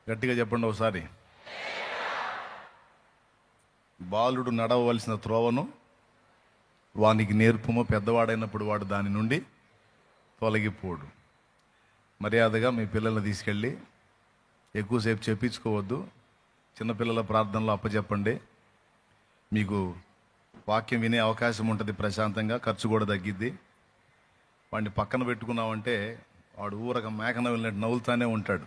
గట్టిగా చెప్పండి ఒకసారి. బాలుడు నడవవలసిన త్రోవను వానికి నేర్పుము, పెద్దవాడైనప్పుడు వాడు దాని నుండి తొలగిపోడు. మర్యాదగా మీ పిల్లల్ని తీసుకెళ్ళి ఎక్కువసేపు చెప్పించుకోవద్దు. చిన్నపిల్లల ప్రార్థనలో అప్పచెప్పండి. మీకు వాక్యం వినే అవకాశం ఉంటుంది. ప్రశాంతంగా ఖర్చు కూడా తగ్గిద్ది. వాడిని పక్కన పెట్టుకున్నామంటే వాడు ఊరక మేకన వెళ్ళినట్టు నవ్వులుతానే ఉంటాడు.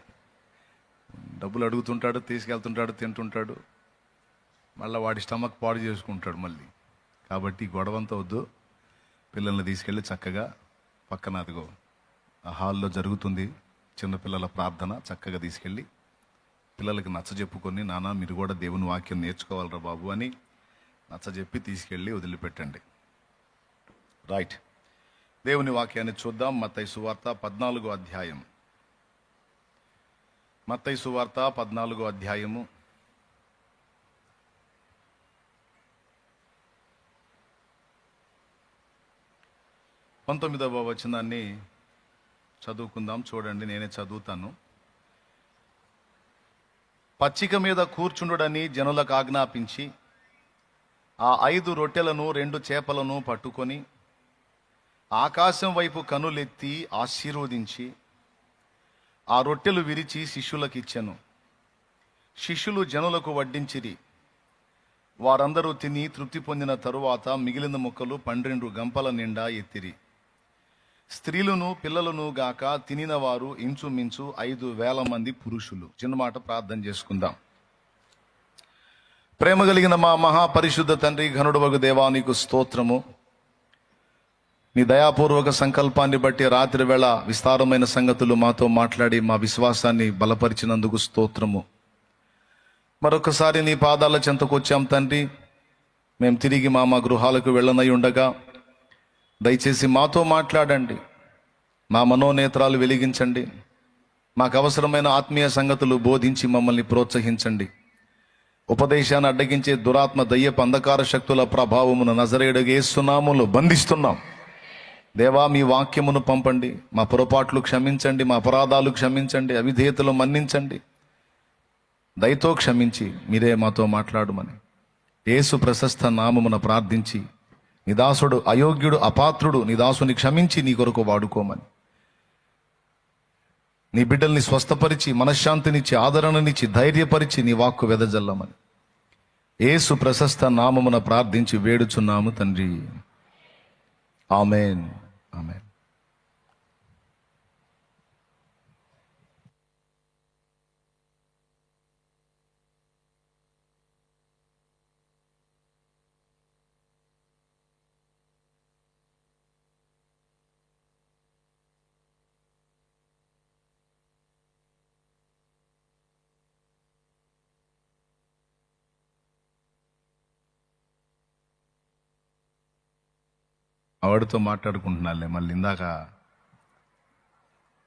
డబ్బులు అడుగుతుంటాడు, తీసుకెళ్తుంటాడు, తింటుంటాడు, మళ్ళీ వాడి స్టమక్ పాడు చేసుకుంటాడు మళ్ళీ. కాబట్టి గొడవంతా వద్దు. పిల్లల్ని తీసుకెళ్ళి చక్కగా పక్కన అదిగో ఆ హాల్లో జరుగుతుంది చిన్నపిల్లల ప్రార్థన. చక్కగా తీసుకెళ్ళి పిల్లలకి నచ్చజెప్పుకొని, నాన్న మీరు కూడా దేవుని వాక్యం నేర్చుకోవాలరా బాబు అని నచ్చజెప్పి తీసుకెళ్ళి వదిలిపెట్టండి. రైట్, దేవుని వాక్యాన్ని చూద్దాం. మత్తయి సువార్త 14వ అధ్యాయం. మత్తయి సువార్త 14వ అధ్యాయము 19వ వచనాన్ని చదువుకుందాం. చూడండి, నేనే చదువుతాను. పచ్చిక మీద కూర్చుండుడని జనులకు ఆజ్ఞాపించి ఆ 5 రొట్టెలను 2 చేపలను పట్టుకొని ఆకాశం వైపు కనులెత్తి ఆశీర్వదించి ఆ రొట్టెలు విరిచి శిష్యులకు ఇచ్చెను. శిష్యులు జనులకు వడ్డించిరి. వారందరూ తిని తృప్తి పొందిన తరువాత మిగిలిన ముక్కలు 12 గంపల నిండా ఎత్తిరి. స్త్రీలను పిల్లలను గాక తినిన వారు ఇంచుమించు 5,000 మంది పురుషులు. చిన్న మాట ప్రార్థన చేసుకుందాం. ప్రేమ కలిగిన మా మహాపరిశుద్ధ తండ్రి, ఘనుడవగు దేవా, నీకు స్తోత్రము. నీ దయాపూర్వక సంకల్పాన్ని బట్టి రాత్రి వేళ విస్తారమైన సంగతులు మాతో మాట్లాడి మా విశ్వాసాన్ని బలపరిచినందుకు స్తోత్రము. మరొకసారి నీ పాదాల చెంతకు వచ్చాం తండ్రి. మేము తిరిగి మా గృహాలకు వెళ్ళనై ఉండగా దయచేసి మాతో మాట్లాడండి. మా మనోనేత్రాలు వెలిగించండి. మాకు అవసరమైన ఆత్మీయ సంగతులు బోధించి మమ్మల్ని ప్రోత్సహించండి. ఉపదేశాన్ని అడ్డగించే దురాత్మ దయ్యపు అంధకార శక్తుల ప్రభావమును నజరేయుడగు యేసు నామములో బంధిస్తున్నాం. దేవా, మీ వాక్యమును పంపండి. మా పొరపాట్లు క్షమించండి, మా అపరాధాలు క్షమించండి, అవిధేయతలు మన్నించండి. దయతో క్షమించి మీరే మాతో మాట్లాడమని యేసు ప్రశస్త నామమున ప్రార్థించి, నిదాసుడు అయోగ్యుడు అపాత్రుడు నిదాసుని క్షమించి నీ కొరకు వాడుకోమని, నీ బిడ్డల్ని స్వస్థపరిచి మనశ్శాంతినిచ్చి ఆదరణనిచ్చి ధైర్యపరిచి నీ వాక్కు వెదజల్లమని యేసు ప్రశస్త నామమున ప్రార్థించి వేడుచున్నాము తండ్రి. ఆమేన్, ఆమేన్. వాడితో మాట్లాడుకుంటున్నాలే. మళ్ళీ ఇందాక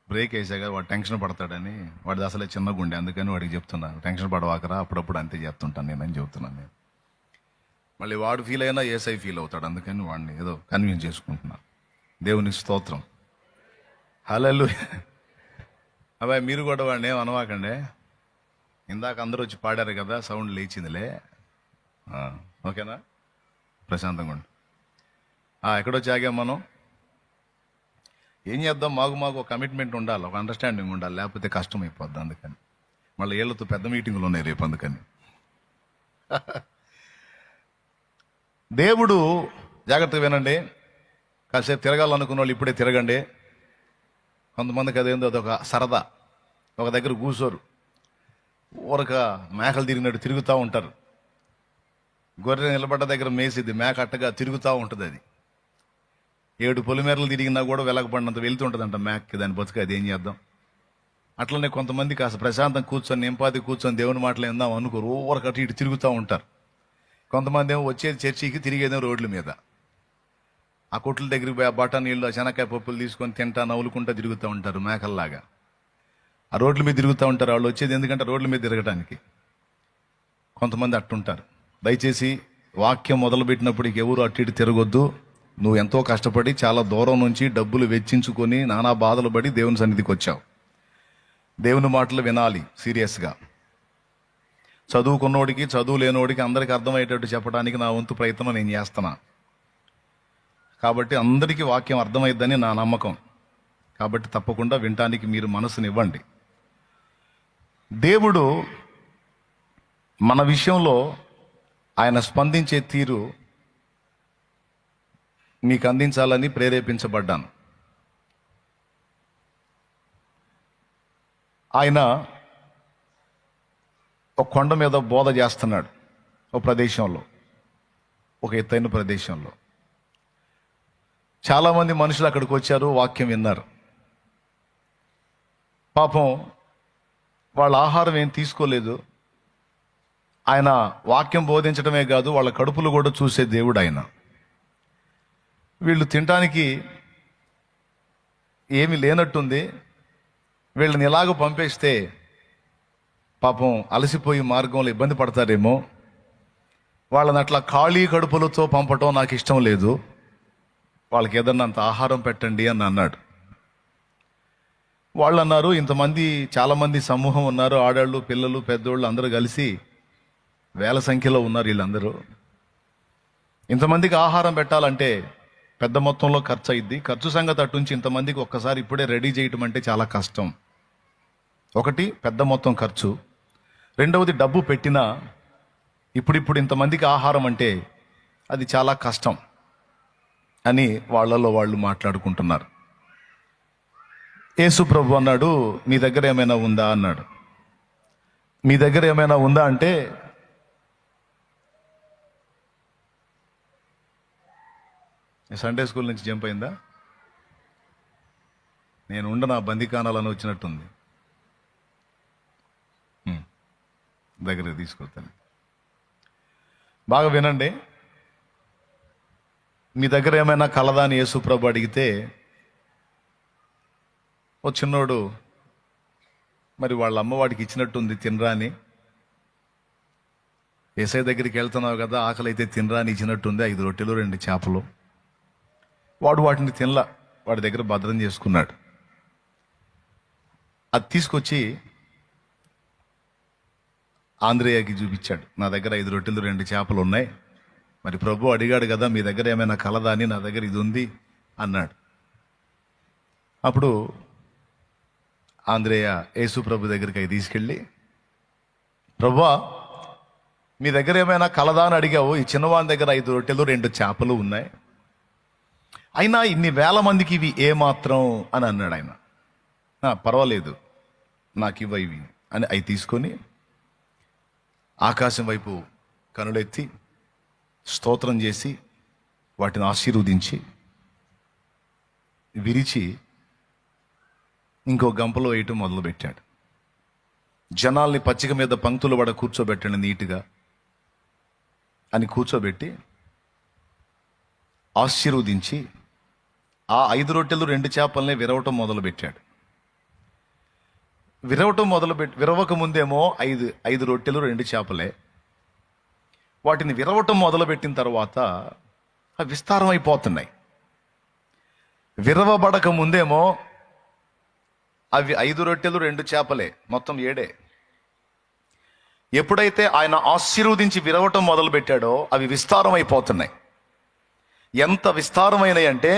బ్రేక్ వేసాక వాడు టెన్షన్ పడతాడని, వాడిది అసలే చిన్న గుండె, అందుకని వాడికి చెప్తున్నాను, టెన్షన్ పడవాకరా, అప్పుడప్పుడు అంతే చెప్తుంటాను నేనని చెప్తున్నాను నేను. మళ్ళీ వాడు ఫీల్ అయినా ఏసై ఫీల్ అవుతాడు, అందుకని వాడిని ఏదో కన్విన్స్ చేసుకుంటున్నాను. దేవుని స్తోత్రం. హల్లెలూయా. అబ్బాయి, మీరు కూడా వాడిని ఏం అనవాకండి. ఇందాక అందరూ వచ్చి పాడారు కదా, సౌండ్ లేచిందిలే. ఓకేనా? ప్రశాంతంగా ఉండు. ఎక్కడొచ్చి ఆగాం మనం? ఏం చేద్దాం, మాకు ఒక కమిట్మెంట్ ఉండాలి, ఒక అండర్స్టాండింగ్ ఉండాలి, లేకపోతే కష్టం అయిపోద్ది. అందుకని మళ్ళీ ఏళ్ళతో పెద్ద మీటింగులు ఉన్నాయి రేపు. అందుకని దేవుడు, జాగ్రత్తగా వినండి, కాసేపు తిరగాలనుకున్న వాళ్ళు ఇప్పుడే తిరగండి. కొంతమందికి అదేందో అదొక సరదా. ఒక దగ్గర కూర్చోరు, ఊరక మేకలు తిరిగినట్టు తిరుగుతూ ఉంటారు. గొర్రె నిలబడ్డ దగ్గర మేసిద్ది, మేక అట్టగా తిరుగుతూ ఉంటుంది. అది 7 పొలిమేరలు తిరిగినా కూడా వెలగబడినంత వెళ్తుంటుందంట మేకకి. దాని బతుకు అది ఏం చేద్దాం. అట్లనే కొంతమంది కాస్త ప్రశాంతం కూర్చొని నింపాది కూర్చొని దేవుని మాటలు ఏందాం అనుకోరు, ఊరకట్టు ఇటు తిరుగుతూ ఉంటారు. కొంతమంది ఏమో వచ్చేది చర్చికి, తిరిగేదేమో రోడ్ల మీద. ఆ కొట్ల దగ్గరికి పోయి ఆ బఠా నీళ్ళు, శనక్కాయ పప్పులు తీసుకొని తింటా నవ్వులుకుంటా తిరుగుతూ ఉంటారు మేకల్లాగా. ఆ రోడ్ల మీద తిరుగుతూ ఉంటారు. వాళ్ళు వచ్చేది ఎందుకంటే రోడ్ల మీద తిరగటానికి. కొంతమంది అట్టుంటారు. దయచేసి వాక్యం మొదలుపెట్టినప్పుడు ఎవరు అటు ఇటు తిరగొద్దు. నువ్వు ఎంతో కష్టపడి చాలా దూరం నుంచి డబ్బులు వెచ్చించుకొని నానా బాధలు పడి దేవుని సన్నిధికి వచ్చావు. దేవుని మాటలు వినాలి సీరియస్గా. చదువుకున్నోడికి చదువు లేనోడికి అందరికీ అర్థమయ్యేటట్టు చెప్పడానికి నా వంతు ప్రయత్నం నేను చేస్తున్నా. కాబట్టి అందరికీ వాక్యం అర్థమైద్దని నా నమ్మకం. కాబట్టి తప్పకుండా వినటానికి మీరు మనసునివ్వండి. దేవుడు మన విషయంలో ఆయన స్పందించే తీరు మీకు అందించాలని ప్రేరేపించబడ్డాను. ఆయన ఒక కొండ మీద బోధ చేస్తున్నాడు, ఒక ప్రదేశంలో, ఒక ఎత్తైన ప్రదేశంలో. చాలామంది మనుషులు అక్కడికి వచ్చారు, వాక్యం విన్నారు. పాపం వాళ్ళ ఆహారం ఏం తీసుకోలేదు. ఆయన వాక్యం బోధించడమే కాదు, వాళ్ళ కడుపులు కూడా చూసే దేవుడు ఆయన. వీళ్ళు తినటానికి ఏమీ లేనట్టుంది. వీళ్ళని ఇలాగ పంపేస్తే పాపం అలసిపోయి మార్గంలో ఇబ్బంది పడతారేమో, వాళ్ళని అట్లా ఖాళీ కడుపులతో పంపటం నాకు ఇష్టం లేదు, వాళ్ళకి ఏదన్నా అంత ఆహారం పెట్టండి అని అన్నాడు. వాళ్ళు అన్నారు, ఇంతమంది చాలామంది సమూహం ఉన్నారు, ఆడాళ్ళు పిల్లలు పెద్దోళ్ళు అందరూ కలిసి వేల సంఖ్యలో ఉన్నారు. వీళ్ళందరూ ఇంతమందికి ఆహారం పెట్టాలంటే పెద్ద మొత్తంలో ఖర్చు అయింది. ఖర్చు సంగతి అటుంచి ఇంతమందికి ఒక్కసారి ఇప్పుడే రెడీ చేయటం అంటే చాలా కష్టం. ఒకటి పెద్ద మొత్తం ఖర్చు, రెండవది డబ్బు పెట్టినా ఇప్పుడు ఇంతమందికి ఆహారం అంటే అది చాలా కష్టం అని వాళ్ళలో వాళ్ళు మాట్లాడుకుంటున్నారు. యేసు ప్రభు అన్నాడు, మీ దగ్గర ఏమైనా ఉందా అన్నాడు. మీ దగ్గర ఏమైనా ఉందా అంటే సండే స్కూల్ నుంచి జంప్ అయిందా? నేను నా బందికానాలని వచ్చినట్టుంది. దగ్గర తీసుకొస్తాను. బాగా వినండి. మీ దగ్గర ఏమైనా కలదా అని యేసు ప్రభు అడిగితే, ఓ చిన్నోడు మరి వాళ్ళ అమ్మవాడికి ఇచ్చినట్టుంది తినరా అని, యేసయ్య దగ్గరికి వెళ్తున్నావు కదా, ఆకలి అయితే తినరా అని ఇచ్చినట్టుంది, 5 రొట్టెలు 2 చేపలు. వాడు వాటిని తినలా, వాడి దగ్గర భద్రం చేసుకున్నాడు. అది తీసుకొచ్చి ఆంద్రేయకి చూపించాడు. నా దగ్గర 5 రొట్టెలు 2 చేపలు ఉన్నాయి, మరి ప్రభు అడిగాడు కదా మీ దగ్గర ఏమైనా కలదా అని, నా దగ్గర ఇది ఉంది అన్నాడు. అప్పుడు ఆంద్రేయ యేసు ప్రభు దగ్గరికి అవి తీసుకెళ్ళి, ప్రభువా మీ దగ్గర ఏమైనా కలదా అని అడిగావు, ఈ చిన్నవాని దగ్గర 5 రొట్టెలు 2 చేపలు ఉన్నాయి, అయినా ఇన్ని వేల మందికి ఇవి ఏమాత్రం అని అన్నాడు ఆయన. పర్వాలేదు, నాకు ఇవి అని అవి తీసుకొని ఆకాశం వైపు కనులెత్తి స్తోత్రం చేసి వాటిని ఆశీర్వదించి విరిచి ఇంకో గంపలో వేయటం మొదలుపెట్టాడు. జనాల్ని పచ్చిక మీద పంక్తులు పడ కూర్చోబెట్టండి నీట్గా అని కూర్చోబెట్టి ఆశీర్వదించి ఆ 5 రొట్టెలు 2 చేపల్ని విరవటం మొదలుపెట్టాడు. విరవక ముందేమో 5 రొట్టెలు 2 చేపలే. వాటిని విరవటం మొదలుపెట్టిన తర్వాత అవి విస్తారం అయిపోతున్నాయి. విరవబడక ముందేమో అవి 5 రొట్టెలు 2 చేపలే, మొత్తం 7. ఎప్పుడైతే ఆయన ఆశీర్వదించి విరవటం మొదలు పెట్టాడో అవి విస్తారం అయిపోతున్నాయి. ఎంత విస్తారమైనవి అంటే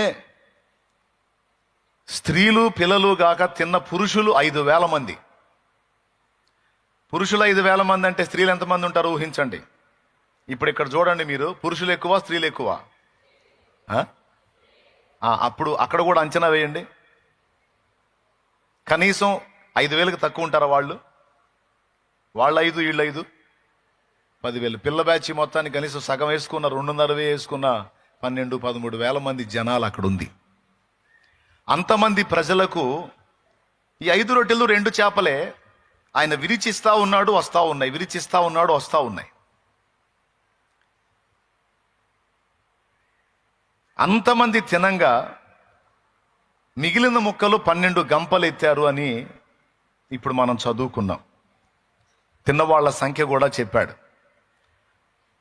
స్త్రీలు పిల్లలు గాక తిన్న పురుషులు 5,000 మంది. పురుషులు 5,000 మంది అంటే స్త్రీలు ఎంతమంది ఉంటారు ఊహించండి. ఇప్పుడు ఇక్కడ చూడండి మీరు, పురుషులు ఎక్కువ స్త్రీలు ఎక్కువ? అప్పుడు అక్కడ కూడా అంచనా వేయండి. కనీసం 5,000కి తక్కువ ఉంటారా వాళ్ళు? 5 వీళ్ళు 5, 10,000. పిల్ల బ్యాచ్ మొత్తాన్ని కనీసం సగం వేసుకున్న, 2.5 వేసుకున్న 12-13,000 మంది జనాలు అక్కడ ఉంది. అంతమంది ప్రజలకు ఈ 5 రొట్టెలు 2 చేపలే ఆయన విరిచిస్తా ఉన్నాడు, వస్తా ఉన్నాయి, విరిచిస్తా ఉన్నాడు, వస్తా ఉన్నాయి. అంతమంది తినంగా మిగిలిన ముక్కలు 12 గంపలు ఎత్తారు అని ఇప్పుడు మనం చదువుకున్నాం. తిన్నవాళ్ల సంఖ్య కూడా చెప్పాడు,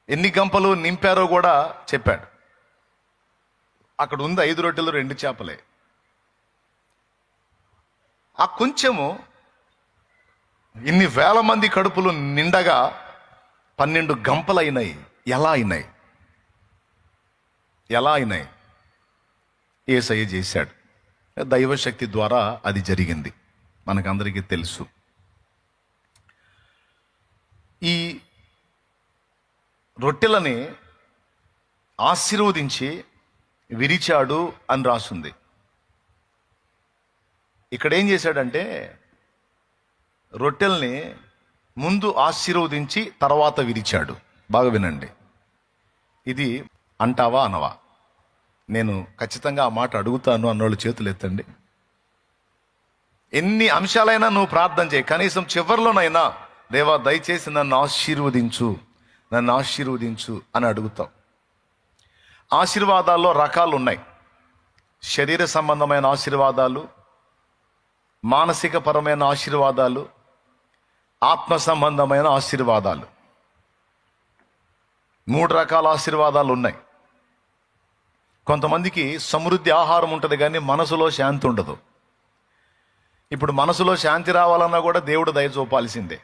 ఎన్ని గంపలు నింపారో కూడా చెప్పాడు. అక్కడ ఉంది 5 రొట్టెలు 2 చేపలే. ఆ కొంచెము ఇన్ని వేల మంది కడుపులు నిండగా 12 గంపలు అయినాయి. ఎలా అయినాయి? ఎలా అయినాయి? యేసయ్య చేశాడు. దైవశక్తి ద్వారా అది జరిగింది, మనకందరికీ తెలుసు. ఈ రొట్టెలని ఆశీర్వదించి విరిచాడు అని రాసుంది. ఇక్కడ ఏం చేశాడంటే రొట్టెల్ని ముందు ఆశీర్వదించి తర్వాత విరిచాడు. బాగా వినండి. ఇది అంటావా అనవా? నేను ఖచ్చితంగా ఆ మాట అడుగుతాను అన్నోళ్ళు చేతులు ఎత్తండి. ఎన్ని అంశాలైనా నువ్వు ప్రార్థన చేయి, కనీసం చివరిలోనైనా దేవా దయచేసి నన్ను ఆశీర్వదించు, నన్ను ఆశీర్వదించు అని అడుగుతాం. ఆశీర్వాదాల్లో రకాలు ఉన్నాయి. శరీర సంబంధమైన ఆశీర్వాదాలు, మానసిక పరమైన ఆశీర్వాదాలు, ఆత్మ సంబంధమైన ఆశీర్వాదాలు. 3 రకాల ఆశీర్వాదాలు ఉన్నాయి. కొంతమందికి సమృద్ధి ఆహారం ఉంటుంది కానీ మనసులో శాంతి ఉండదు. ఇప్పుడు మనసులో శాంతి రావాలన్నా కూడా దేవుడు దయ చూపాల్సిందే.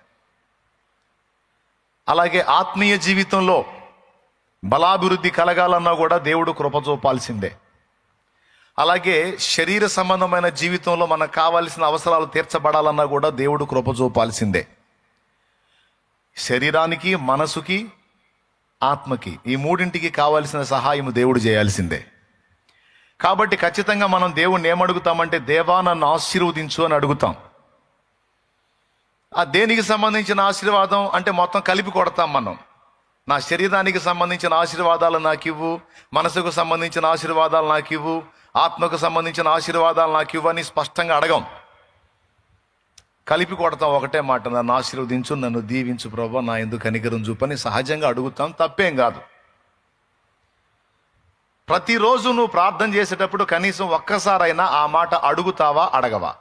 అలాగే ఆత్మీయ జీవితంలో బలాభివృద్ధి కలగాలన్నా కూడా దేవుడు కృప చూపాల్సిందే. అలాగే శరీర సంబంధమైన జీవితంలో మనకు కావాల్సిన అవసరాలు తీర్చబడాలన్నా కూడా దేవుడు కృప చూపాల్సిందే. శరీరానికి, మనసుకి, ఆత్మకి, ఈ 3ంటికి కావాల్సిన సహాయం దేవుడు చేయాల్సిందే. కాబట్టి ఖచ్చితంగా మనం దేవుణ్ణి ఏమడుగుతామంటే దేవా నన్ను ఆశీర్వదించు అని అడుగుతాం. ఆ దేనికి సంబంధించిన ఆశీర్వాదం అంటే మొత్తం కలిపి కొడతాం మనం. నా శరీరానికి సంబంధించిన ఆశీర్వాదాలు నాకు ఇవ్వు, మనసుకు సంబంధించిన ఆశీర్వాదాలు నాకు ఇవ్వు, ఆత్మకు సంబంధించిన ఆశీర్వాదాలు నాకు ఇవ్వు అని స్పష్టంగా అడగం. కలిపి కొడతాం ఒకటే మాట, నన్ను ఆశీర్వదించు, నన్ను దీవించు ప్రభువా, నా యందు కనికరం చూపని సహజంగా అడుగుతాం. తప్పేం కాదు. ప్రతిరోజు నువ్వు ప్రార్థన చేసేటప్పుడు కనీసం ఒక్కసారైనా ఆ మాట అడుగుతావా, అడగవా?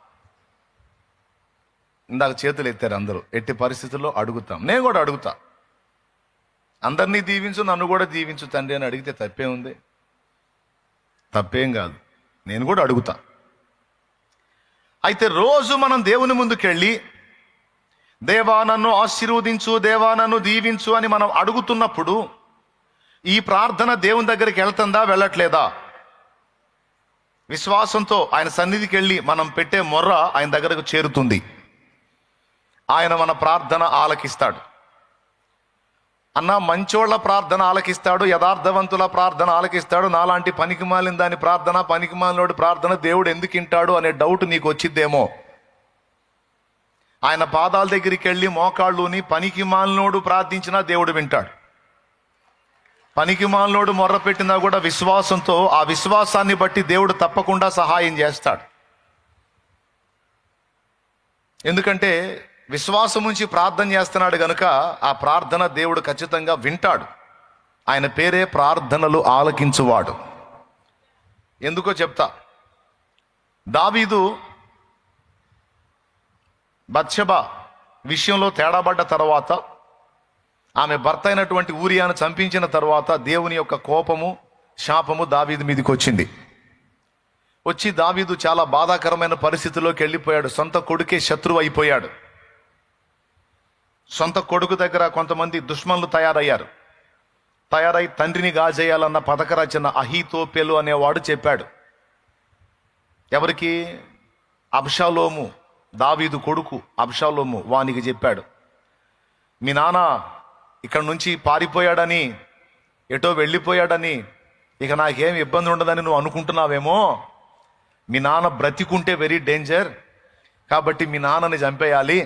ఇందాక చేతులు ఎత్తారు అందరూ. ఎట్టి పరిస్థితుల్లో అడుగుతాం. నేను కూడా అడుగుతా, అందరినీ దీవించు, నన్ను కూడా దీవించు తండ్రి అని అడిగితే తప్పే ఉంది? తప్పేం కాదు. నేను కూడా అడుగుతా. అయితే రోజు మనం దేవుని ముందుకెళ్ళి దేవా నన్ను ఆశీర్వదించు, దేవా నన్ను దీవించు అని మనం అడుగుతున్నప్పుడు ఈ ప్రార్థన దేవుని దగ్గరికి వెళ్తుందా, వెళ్ళట్లేదా? విశ్వాసంతో ఆయన సన్నిధికి వెళ్ళి మనం పెట్టే మొర్ర ఆయన దగ్గరకు చేరుతుంది. ఆయన మన ప్రార్థన ఆలకిస్తాడు. అన్న మంచోళ్ల ప్రార్థన ఆలకిస్తాడు, యథార్థవంతుల ప్రార్థన ఆలకిస్తాడు. నాలాంటి పనికిమాలిన దాని ప్రార్థన, పనికిమాలినోడి ప్రార్థన దేవుడు ఎందుకు వింటాడు అనే డౌట్ నీకు వచ్చిద్దేమో. ఆయన పాదాల దగ్గరికి వెళ్ళి మోకాళ్ళుని పనికిమాలినోడు ప్రార్థించినా దేవుడు వింటాడు. పనికిమాలినోడు మొర్ర పెట్టినా కూడా విశ్వాసంతో, ఆ విశ్వాసాన్ని బట్టి దేవుడు తప్పకుండా సహాయం చేస్తాడు. ఎందుకంటే విశ్వాసం నుంచి ప్రార్థన చేస్తున్నాడు గనుక ఆ ప్రార్థన దేవుడు ఖచ్చితంగా వింటాడు. ఆయన పేరే ప్రార్థనలు ఆలకించువాడు. ఎందుకో చెప్తా. దావీదు బత్షెబ విషయంలో తేడాబడ్డ తర్వాత, ఆమె భర్త అయినటువంటి ఊరియాను చంపించిన తర్వాత దేవుని యొక్క కోపము, శాపము దావీదు మీదకి వచ్చింది. వచ్చి దావీదు చాలా బాధాకరమైన పరిస్థితిలోకి వెళ్ళిపోయాడు. సొంత కొడుకే శత్రువు అయిపోయాడు. సొంత కొడుకు దగ్గర కొంతమంది దుష్మన్లు తయారై తండ్రిని గాజేయాలన్న పథక రచన అహీతోపెలు అనేవాడు చెప్పాడు. ఎవరికి? అబ్షాలోము, దావీదు కొడుకు అబ్షాలోము వానికి చెప్పాడు. మీ నాన్న ఇక్కడ నుంచి పారిపోయాడని, ఎటో వెళ్ళిపోయాడని, ఇక నాకేం ఇబ్బంది ఉండదని నువ్వు అనుకుంటున్నావేమో. మీ నాన్న బ్రతికుంటే వెరీ డేంజర్, కాబట్టి మీ నాన్నని చంపేయాలి.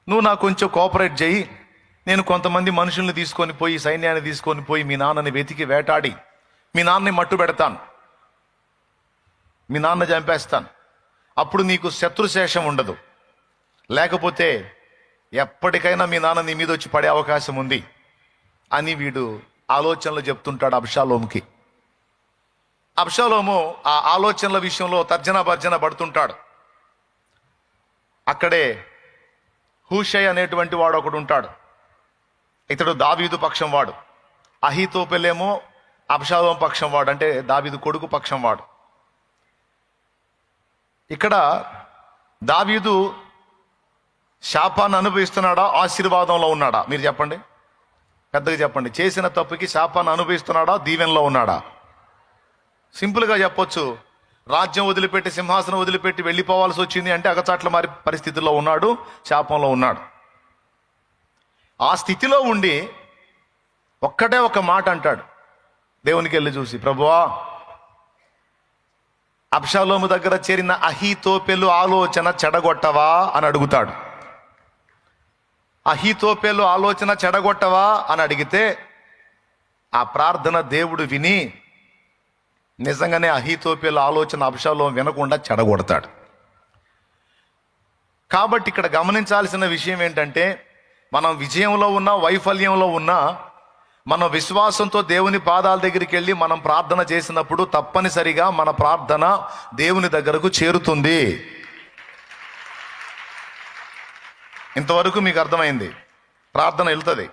నువ్వు నాకు కొంచెం కోఆపరేట్ చేయి. నేను కొంతమంది మనుషుల్ని తీసుకొని పోయి, సైన్యాన్ని తీసుకొని పోయి మీ నాన్నని వెతికి వేటాడి మీ నాన్నని మట్టు పెడతాను, మీ నాన్న చంపేస్తాను. అప్పుడు నీకు శత్రుశేషం ఉండదు. లేకపోతే ఎప్పటికైనా మీ నాన్న నీ మీద వచ్చి పడే అవకాశం ఉంది అని వీడు ఆలోచనలు చెప్తుంటాడు అబ్షాలోముకి. అబ్షాలోము ఆ ఆలోచనల విషయంలో తర్జన భర్జన పడుతుంటాడు. అక్కడే హూషై అనేటువంటి వాడు ఒకడు ఉంటాడు. ఇతడు దావీదు పక్షం వాడు. అహీతోపెలేమో అబ్షాలోము పక్షం వాడు, అంటే దావీదు కొడుకు పక్షం వాడు. ఇక్కడ దావీదు శాపాన్ని అనుభవిస్తున్నాడా, ఆశీర్వాదంలో ఉన్నాడా? మీరు చెప్పండి, పెద్దగా చెప్పండి. చేసిన తప్పుకి శాపాన్ని అనుభవిస్తున్నాడా, దీవెనలో ఉన్నాడా? సింపుల్గా చెప్పొచ్చు, రాజ్యం వదిలిపెట్టి సింహాసనం వదిలిపెట్టి వెళ్ళిపోవాల్సి వచ్చింది అంటే అగచాట్ల మారి పరిస్థితుల్లో ఉన్నాడు, శాపంలో ఉన్నాడు. ఆ స్థితిలో ఉండి ఒక్కటే ఒక మాట అంటాడు, దేవునికి వెళ్ళి చూసి, ప్రభువా, అబ్షాలోము దగ్గర చేరిన అహీతోపెలు ఆలోచన చెడగొట్టవా అని అడుగుతాడు. అహీతోపెలు ఆలోచన చెడగొట్టవా అని అడిగితే ఆ ప్రార్థన దేవుడు విని నిజంగానే అహీతోపెలు ఆలోచన అబ్షాలోము వినకుండా చెడగొడతాడు. కాబట్టి ఇక్కడ గమనించాల్సిన విషయం ఏంటంటే, మనం విజయంలో ఉన్నా వైఫల్యంలో ఉన్నా మన విశ్వాసంతో దేవుని పాదాల దగ్గరికి వెళ్ళి మనం ప్రార్థన చేసినప్పుడు తప్పనిసరిగా మన ప్రార్థన దేవుని దగ్గరకు చేరుతుంది. ఇంతవరకు మీకు అర్థమైంది? ప్రార్థన వెళ్తుంది.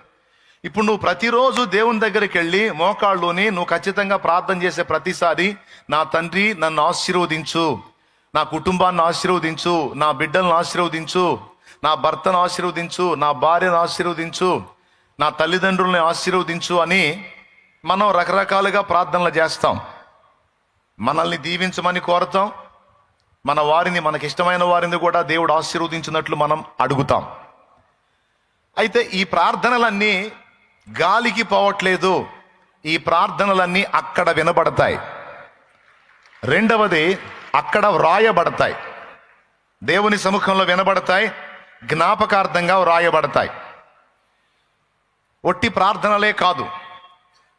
ఇప్పుడు నువ్వు ప్రతిరోజు దేవుని దగ్గరికి వెళ్ళి మోకాళ్ళుని నువ్వు ఖచ్చితంగా ప్రార్థన చేసే ప్రతిసారి, నా తండ్రి నన్ను ఆశీర్వదించు, నా కుటుంబాన్ని ఆశీర్వదించు, నా బిడ్డలను ఆశీర్వదించు, నా భర్తను ఆశీర్వదించు, నా భార్యను ఆశీర్వదించు, నా తల్లిదండ్రుల్ని ఆశీర్వదించు అని మనం రకరకాలుగా ప్రార్థనలు చేస్తాం. మనల్ని దీవించమని కోరతాం, మన వారిని, మనకిష్టమైన వారిని కూడా దేవుడు ఆశీర్వదించినట్లు మనం అడుగుతాం. అయితే ఈ ప్రార్థనలన్నీ గాలికి పోవట్లేదు, ఈ ప్రార్థనలన్నీ అక్కడ వినబడతాయి. రెండవది, అక్కడ వ్రాయబడతాయి. దేవుని సముఖంలో వినబడతాయి, జ్ఞాపకార్థంగా వ్రాయబడతాయి. ఒట్టి ప్రార్థనలే కాదు,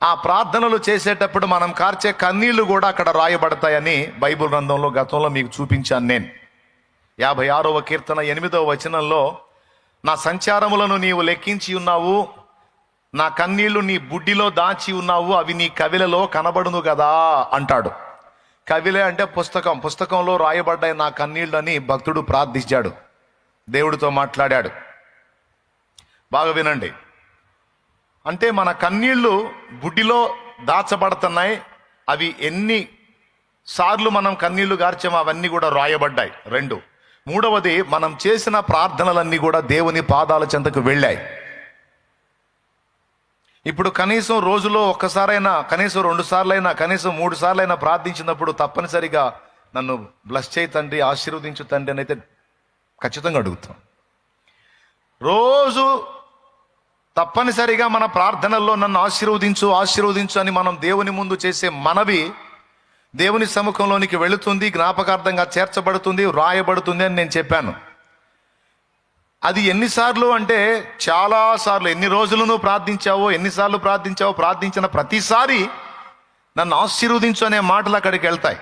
ఆ ప్రార్థనలు చేసేటప్పుడు మనం కార్చే కన్నీళ్లు కూడా అక్కడ రాయబడతాయని బైబిల్ గ్రంథంలో గతంలో మీకు చూపించాను నేను. 56వ కీర్తన 8వ వచనంలో, నా సంచారములను నీవు లెక్కించి ఉన్నావు, నా కన్నీళ్లు నీ బుడ్డిలో దాచి ఉన్నావు, అవి నీ కవిలలో కనబడును కదా అంటాడు. కవిలే అంటే పుస్తకంలో రాయబడ్డాయి నా కన్నీళ్ళు అని భక్తుడు ప్రార్థించాడు, దేవుడితో మాట్లాడాడు. బాగా వినండి, అంటే మన కన్నీళ్లు బుడ్డిలో దాచబడుతున్నాయి. అవి ఎన్ని సార్లు మనం కన్నీళ్లు గార్చామో అవన్నీ కూడా రాయబడ్డాయి. 2, మూడవది, మనం చేసిన ప్రార్థనలన్నీ కూడా దేవుని పాదాల చెంతకు వెళ్ళాయి. ఇప్పుడు కనీసం రోజులో ఒక్కసారైనా, కనీసం 2 సార్లైనా, కనీసం 3 సార్లైనా ప్రార్థించినప్పుడు తప్పనిసరిగా నన్ను బ్లెస్ చేయి తండ్రి, ఆశీర్వదించు తండ్రి అని అయితే ఖచ్చితంగా అడుగుతాం. రోజు తప్పనిసరిగా మన ప్రార్థనల్లో నన్ను ఆశీర్వదించు అని మనం దేవుని ముందు చేసే మనవి దేవుని సముఖంలోనికి వెళుతుంది, జ్ఞాపకార్థంగా చేర్చబడుతుంది, వ్రాయబడుతుంది అని నేను చెప్పాను. అది ఎన్నిసార్లు అంటే చాలాసార్లు. ఎన్ని రోజులు నువ్వు ప్రార్థించావో, ఎన్నిసార్లు ప్రార్థించావో, ప్రార్థించిన ప్రతిసారి నన్ను ఆశీర్వదించు అనే మాటలు అక్కడికి వెళ్తాయి.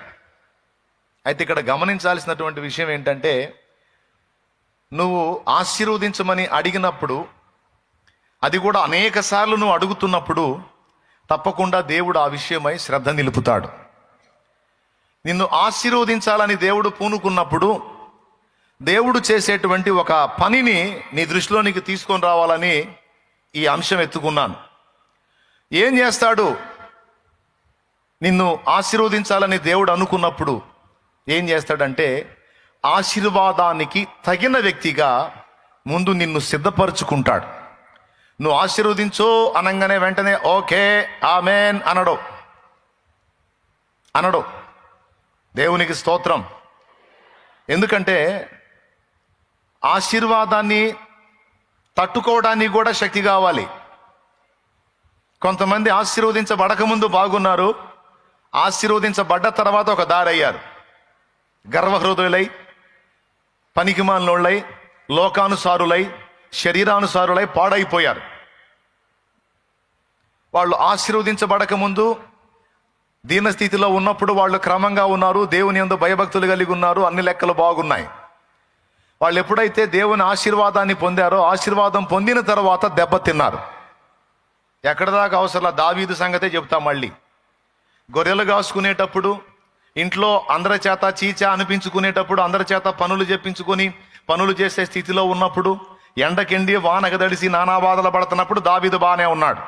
అయితే ఇక్కడ గమనించాల్సినటువంటి విషయం ఏంటంటే, నువ్వు ఆశీర్వదించమని అడిగినప్పుడు, అది కూడా అనేక సార్లు నువ్వు అడుగుతున్నప్పుడు తప్పకుండా దేవుడు ఆ విషయమై శ్రద్ధ నిలుపుతాడు. నిన్ను ఆశీర్వదించాలని దేవుడు పూనుకున్నప్పుడు దేవుడు చేసేటువంటి ఒక పనిని నీ దృష్టిలోనికి తీసుకొని రావాలని ఈ అంశం ఎత్తుకున్నాను. ఏం చేస్తాడు? నిన్ను ఆశీర్వదించాలని దేవుడు అనుకున్నప్పుడు ఏం చేస్తాడంటే, ఆశీర్వాదానికి తగిన వ్యక్తిగా ముందు నిన్ను సిద్ధపరచుకుంటాడు. నువ్వు ఆశీర్వదించు అనగానే వెంటనే ఓకే ఆమెన్ అనడు. దేవునికి స్తోత్రం. ఎందుకంటే ఆశీర్వాదాన్ని తట్టుకోవడానికి కూడా శక్తి కావాలి. కొంతమంది ఆశీర్వదించబడకముందు బాగున్నారు, ఆశీర్వదించబడ్డ తర్వాత ఒక దారయ్యారు. గర్వహృదయులై, పనికిమాలినోళ్ళై, లోకానుసారులై, శరీరానుసారులై పాడైపోయారు. వాళ్ళు ఆశీర్వదించబడక ముందు దీనస్థితిలో ఉన్నప్పుడు వాళ్ళు క్రమంగా ఉన్నారు, దేవుని యందు భయభక్తులు కలిగి ఉన్నారు, అన్ని లెక్కలు బాగున్నాయి. వాళ్ళు ఎప్పుడైతే దేవుని ఆశీర్వాదాన్ని పొందారో, ఆశీర్వాదం పొందిన తర్వాత దెబ్బతిన్నారు. ఎక్కడ దాకా అవసరం, దావీదు సంగతే చెప్తా. మళ్ళీ గొర్రెలు కాసుకునేటప్పుడు, ఇంట్లో అందరి చేత చీచా అనిపించుకునేటప్పుడు, అందరి చేత పనులు చెప్పించుకొని పనులు చేసే స్థితిలో ఉన్నప్పుడు, ఎండకెండి వానగదడిసి నానా బాధలు పడుతున్నప్పుడు దావీదు బాగానే ఉన్నాడు.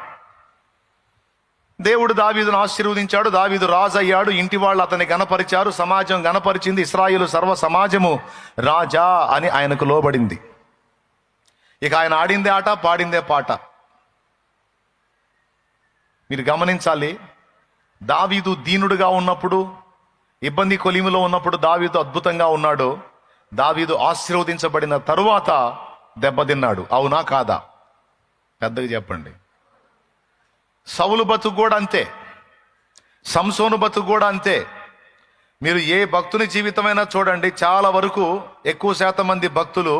దేవుడు దావీదును ఆశీర్వదించాడు, దావీదు రాజు అయ్యాడు, ఇంటి వాళ్ళు అతన్ని గణపరిచారు, సమాజం గణపరిచింది, ఇశ్రాయేలు సర్వ సమాజము రాజా అని ఆయనకు లోబడింది. ఇక ఆయన ఆడిందే ఆట, పాడిందే పాట. మీరు గమనించాలి, దావీదు దీనుడుగా ఉన్నప్పుడు, ఇబ్బంది కొలిమిలో ఉన్నప్పుడు దావీదు అద్భుతంగా ఉన్నాడు. దావీదు ఆశీర్వదించబడిన తరువాత దెబ్బతిన్నాడు. అవునా కాదా? పెద్దగా చెప్పండి. సౌలు బతుకు కూడా అంతే, సంసోను బతుకు కూడా అంతే. మీరు ఏ భక్తుని జీవితమైనా చూడండి, చాలా వరకు ఎక్కువ శాతం మంది భక్తులు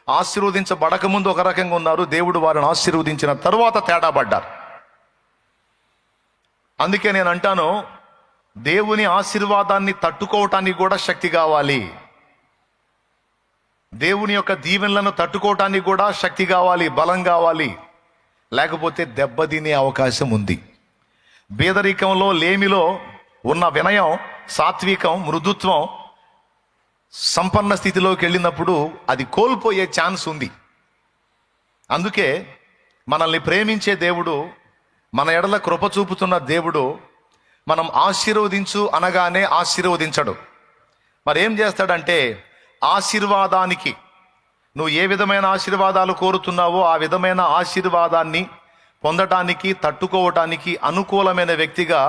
ఆశీర్వదించబడక ముందు ఒక రకంగా ఉన్నారు, దేవుడు వారిని ఆశీర్వదించిన తరువాత తేడా పడ్డారు. అందుకే నేను అంటాను, దేవుని ఆశీర్వాదాన్ని తట్టుకోవటానికి కూడా శక్తి కావాలి. దేవుని యొక్క దీవెనలను తట్టుకోవటానికి కూడా శక్తి కావాలి, బలం కావాలి. లేకపోతే దెబ్బతినే అవకాశం ఉంది. బేదరికంలో, లేమిలో ఉన్న వినయం, సాత్వికం, మృదుత్వం సంపన్న స్థితిలోకి వెళ్ళినప్పుడు అది కోల్పోయే ఛాన్స్ ఉంది. అందుకే మనల్ని ప్రేమించే దేవుడు, మన ఎడల కృప చూపుతున్న దేవుడు, మనం ఆశీర్వదించు అనగానే ఆశీర్వదించడు. మరి ఏం చేస్తాడంటే, ఆశీర్వాదానికి, నువ్వు ఏ విధమైన ఆశీర్వాదాలు కోరుతున్నావో ఆ విధమైన ఆశీర్వాదాన్ని పొందటానికి, తట్టుకోవటానికి అనుకూలమైన వ్యక్తిగా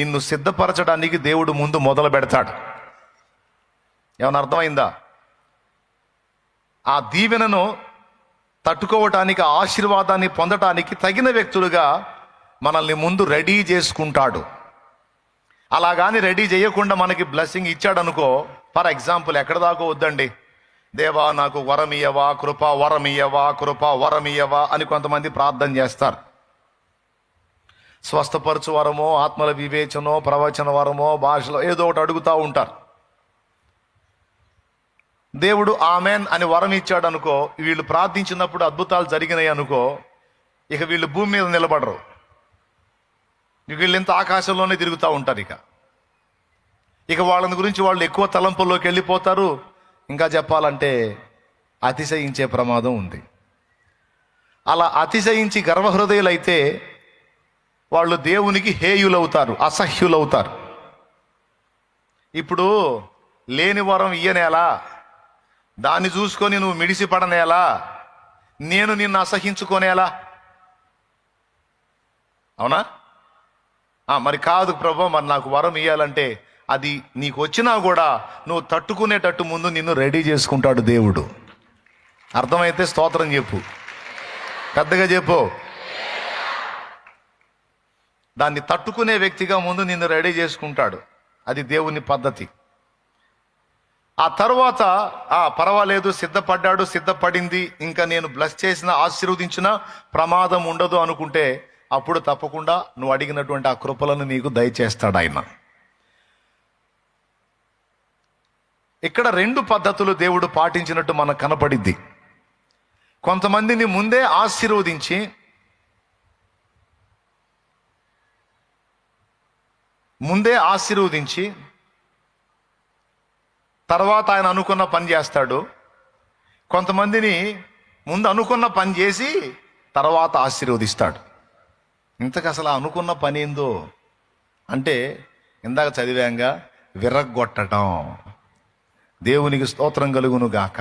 నిన్ను సిద్ధపరచడానికి దేవుడు ముందు మొదలు పెడతాడు. ఏమన్నా అర్థమైందా? ఆ దీవెనను తట్టుకోవటానికి, ఆ ఆశీర్వాదాన్ని పొందటానికి తగిన వ్యక్తులుగా మనల్ని ముందు రెడీ చేసుకుంటాడు. అలాగాని రెడీ చేయకుండా మనకి బ్లెస్సింగ్ ఇచ్చాడు అనుకో, ఫర్ ఎగ్జాంపుల్, ఎక్కడ దాకా వద్దండి, దేవా నాకు వరమియవా, కృప వరమియవా, కృప వరమియవా అని కొంతమంది ప్రార్థన చేస్తారు. స్వస్థపరచు వరమో, ఆత్మల వివేచనో, ప్రవచన వరమో, భాషలో ఏదో ఒకటి అడుగుతూ ఉంటారు. దేవుడు ఆమెన్ అని వరం ఇచ్చాడు అనుకో, వీళ్ళు ప్రార్థించినప్పుడు అద్భుతాలు జరిగినాయి అనుకో, ఇక వీళ్ళు భూమి మీద నిలబడరు. వీళ్ళు ఇంత ఆకాశంలోనే తిరుగుతూ ఉంటారు. ఇక వాళ్ళని గురించి వాళ్ళు ఎక్కువ తలంపుల్లోకి వెళ్ళిపోతారు. ఇంకా చెప్పాలంటే అతిశయించే ప్రమాదం ఉంది. అలా అతిశయించి గర్వహృదయులైతే వాళ్ళు దేవునికి హేయులవుతారు, అసహ్యులవుతారు. ఇప్పుడు లేని వరం ఇయ్యనేలా, దాన్ని చూసుకొని నువ్వు మిడిసిపడనేలా, నేను నిన్ను అసహించుకోనేలా? అవునా? మరి కాదు ప్రభు, మరి నాకు వరం ఇయ్యాలంటే అది నీకు వచ్చినా కూడా నువ్వు తట్టుకునేటట్టు ముందు నిన్ను రెడీ చేసుకుంటాడు దేవుడు. అర్థమైతే స్తోత్రం చెప్పు, పెద్దగా చెప్పు. దాన్ని తట్టుకునే వ్యక్తిగా ముందు నిన్ను రెడీ చేసుకుంటాడు. అది దేవుని పద్ధతి. ఆ తర్వాత పర్వాలేదు, సిద్ధపడ్డాడు, సిద్ధపడింది, ఇంకా నేను బ్లెస్ చేసిన, ఆశీర్వదించిన, ప్రమాదం ఉండదు అనుకుంటే అప్పుడు తప్పకుండా నువ్వు అడిగినటువంటి ఆ కృపలను నీకు దయచేస్తాడు ఆయన. ఇక్కడ 2 పద్ధతులు దేవుడు పాటించినట్టు మనకు కనపడిద్ది. కొంతమందిని ముందే ఆశీర్వదించి తర్వాత ఆయన అనుకున్న పని చేస్తాడు. కొంతమందిని ముందు అనుకున్న పని చేసి తర్వాత ఆశీర్వదిస్తాడు. ఇంతకు అసలు అనుకున్న పని ఏందో అంటే, ఇందాక చదివాంగా, విరగ్గొట్టడం. దేవునికి స్తోత్రం కలుగును గాక.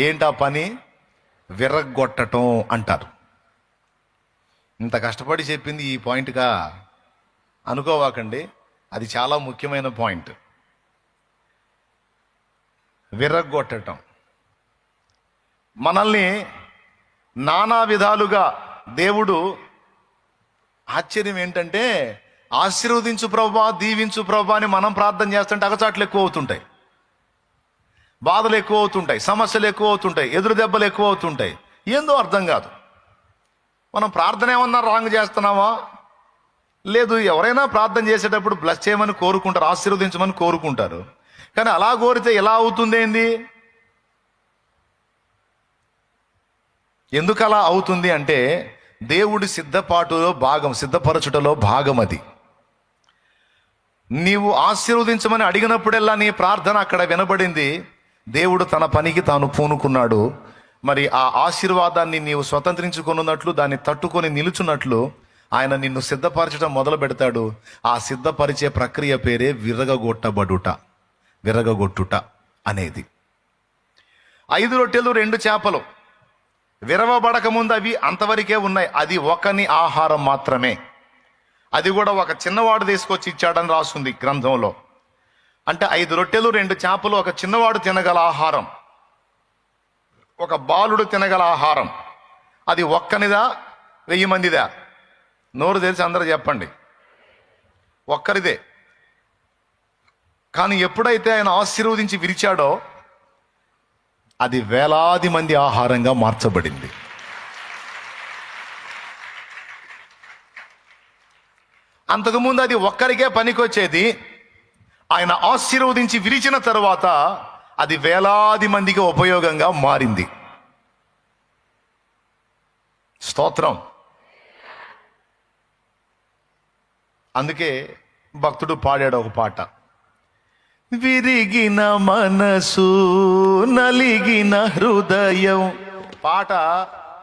ఏంటా పని? విరగ్గొట్టడం అంటారు. ఇంత కష్టపడి చెప్పింది ఈ పాయింట్గా అనుకోవాకండి, అది చాలా ముఖ్యమైన పాయింట్. విరగ్గొట్టడం. మనల్ని నానా విధాలుగా దేవుడు, ఆశ్చర్యం ఏంటంటే, ఆశీర్వదించు ప్రభా, దీవించు ప్రభా అని మనం ప్రార్థన చేస్తుంటే అగచాట్లు ఎక్కువ అవుతుంటాయి, బాధలు ఎక్కువ అవుతుంటాయి, సమస్యలు ఎక్కువ అవుతుంటాయి, ఎదురు దెబ్బలు ఎక్కువ అవుతుంటాయి. ఏందో అర్థం కాదు. మనం ప్రార్థన ఏమన్నా రాంగ్ చేస్తున్నావా? లేదు. ఎవరైనా ప్రార్థన చేసేటప్పుడు బ్లెస్ చేయమని కోరుకుంటారు, ఆశీర్వదించమని కోరుకుంటారు. కానీ అలా కోరితే ఎలా అవుతుంది? ఏంది? ఎందుకు అలా అవుతుంది అంటే, దేవుడి సిద్ధపరచుటలో భాగం అది. నీవు ఆశీర్వదించమని అడిగినప్పుడల్లా నీ ప్రార్థన అక్కడ వినబడింది. దేవుడు తన పనికి తాను పూనుకున్నాడు. మరి ఆ ఆశీర్వాదాన్ని నీవు స్వతంత్రించుకున్నట్లు, దాన్ని తట్టుకొని నిలుచున్నట్లు ఆయన నిన్ను సిద్ధపరచడం మొదలు పెడతాడు. ఆ సిద్ధపరిచే ప్రక్రియ పేరే విరగగొట్టుట అనేది. 5 రొట్టెలు 2 చేపలు విరవబడక ముందు అవి అంతవరకే ఉన్నాయి. అది ఒకని ఆహారం మాత్రమే. అది కూడా ఒక చిన్నవాడు తీసుకొచ్చి ఇచ్చాడని రాస్తుంది గ్రంథంలో. అంటే 5 రొట్టెలు 2 చేపలు ఒక చిన్నవాడు తినగల ఆహారం, ఒక బాలుడు తినగల ఆహారం. అది ఒక్కనిదా 1000 మందిదా? నోరు తెలిసి అందరూ చెప్పండి. ఒక్కరిదే. కానీ ఎప్పుడైతే ఆయన ఆశీర్వదించి విరిచాడో అది వేలాది మంది ఆహారంగా మార్చబడింది. అంతకుముందు అది ఒక్కరికే పనికొచ్చేది. ఆయన ఆశీర్వదించి విరిచిన తరువాత అది వేలాది మందికి ఉపయోగంగా మారింది. స్తోత్రం. అందుకే భక్తుడు పాడాడు ఒక పాట, విరిగిన మనసు నలిగిన హృదయం. పాట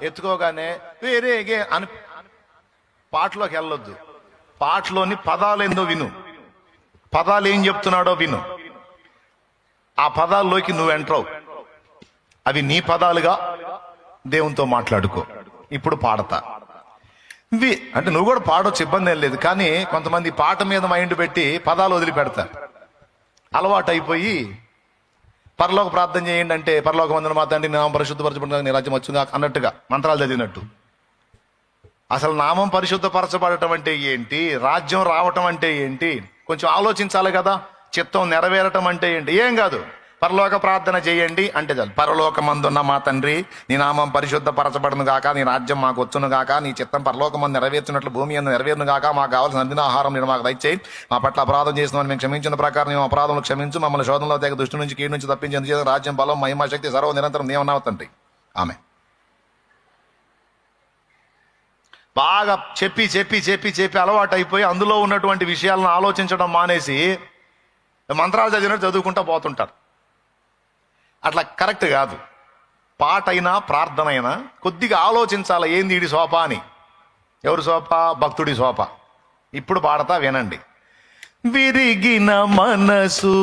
ఎత్తుకోగానే విరిగే అని పాటలోకి వెళ్ళొద్దు. పాటలోని పదాలు ఏందో విను, పదాలు ఏం చెప్తున్నాడో విను. ఆ పదాల్లోకి నువ్వు ఎంట్రవు. అవి నీ పదాలుగా దేవునితో మాట్లాడుకో. ఇప్పుడు పాడతా అంటే నువ్వు కూడా పాడొచ్చు, ఇబ్బంది ఏం లేదు. కానీ కొంతమంది పాట మీద మైండ్ పెట్టి పదాలు వదిలిపెడతారు. అలవాటు అయిపోయి పరలోక ప్రార్థన చేయండి అంటే పరలోక వందన మా తండ్రి నామం పరిశుద్ధపరచబడిన నీ రాజ్యం వచ్చుగా అన్నట్టుగా మంత్రాలు చదివినట్టు. అసలు నామం పరిశుద్ధపరచబడటం అంటే ఏంటి, రాజ్యం రావటం అంటే ఏంటి, కొంచెం ఆలోచించాలి కదా. చిత్తం నెరవేరటం అంటే ఏంటి? ఏం కాదు, పరలోక ప్రార్థన చేయండి అంటే చాలు. పరలోకమందున్న మా తండ్రి నీ నామం పరిశుద్ధపరచబడును గాక, నీ రాజ్యం మాకు వచ్చును గాక, నీ చిత్తం పరలోకమందు నెరవేర్చినట్లు భూమి అందు నెరవేరును గాక, మాకు కావాల్సిన అందిన ఆహారం నేను మాకు దయచేయి, మా పట్ల అపరాధం చేసిన మేము క్షమించిన ప్రకారం మేము అపరాధంలో క్షమించు, మమ్మల్ని శోధనలో తెగ దుష్టు నుంచి కీడు నుంచి తప్పించి చేసిన రాజ్యం బలం మహిమ శక్తి సర్వ నిరంతరం దేవనామ తండ్రి ఆమె. బాగా చెప్పి చెప్పి చెప్పి చెప్పి అలవాటు అయిపోయి అందులో ఉన్నటువంటి విషయాలను ఆలోచించడం మానేసి మంత్రాలు చదివినట్టు చదువుకుంటా పోతుంటారు. అట్లా కరెక్ట్ కాదు. పాట అయినా ప్రార్థన అయినా కొద్దిగా ఆలోచించాలి, ఏంది ఈడి సోప అని. ఎవరి సోప? భక్తుడి సోప. ఇప్పుడు పాడతా వినండి. విరిగిన మనసు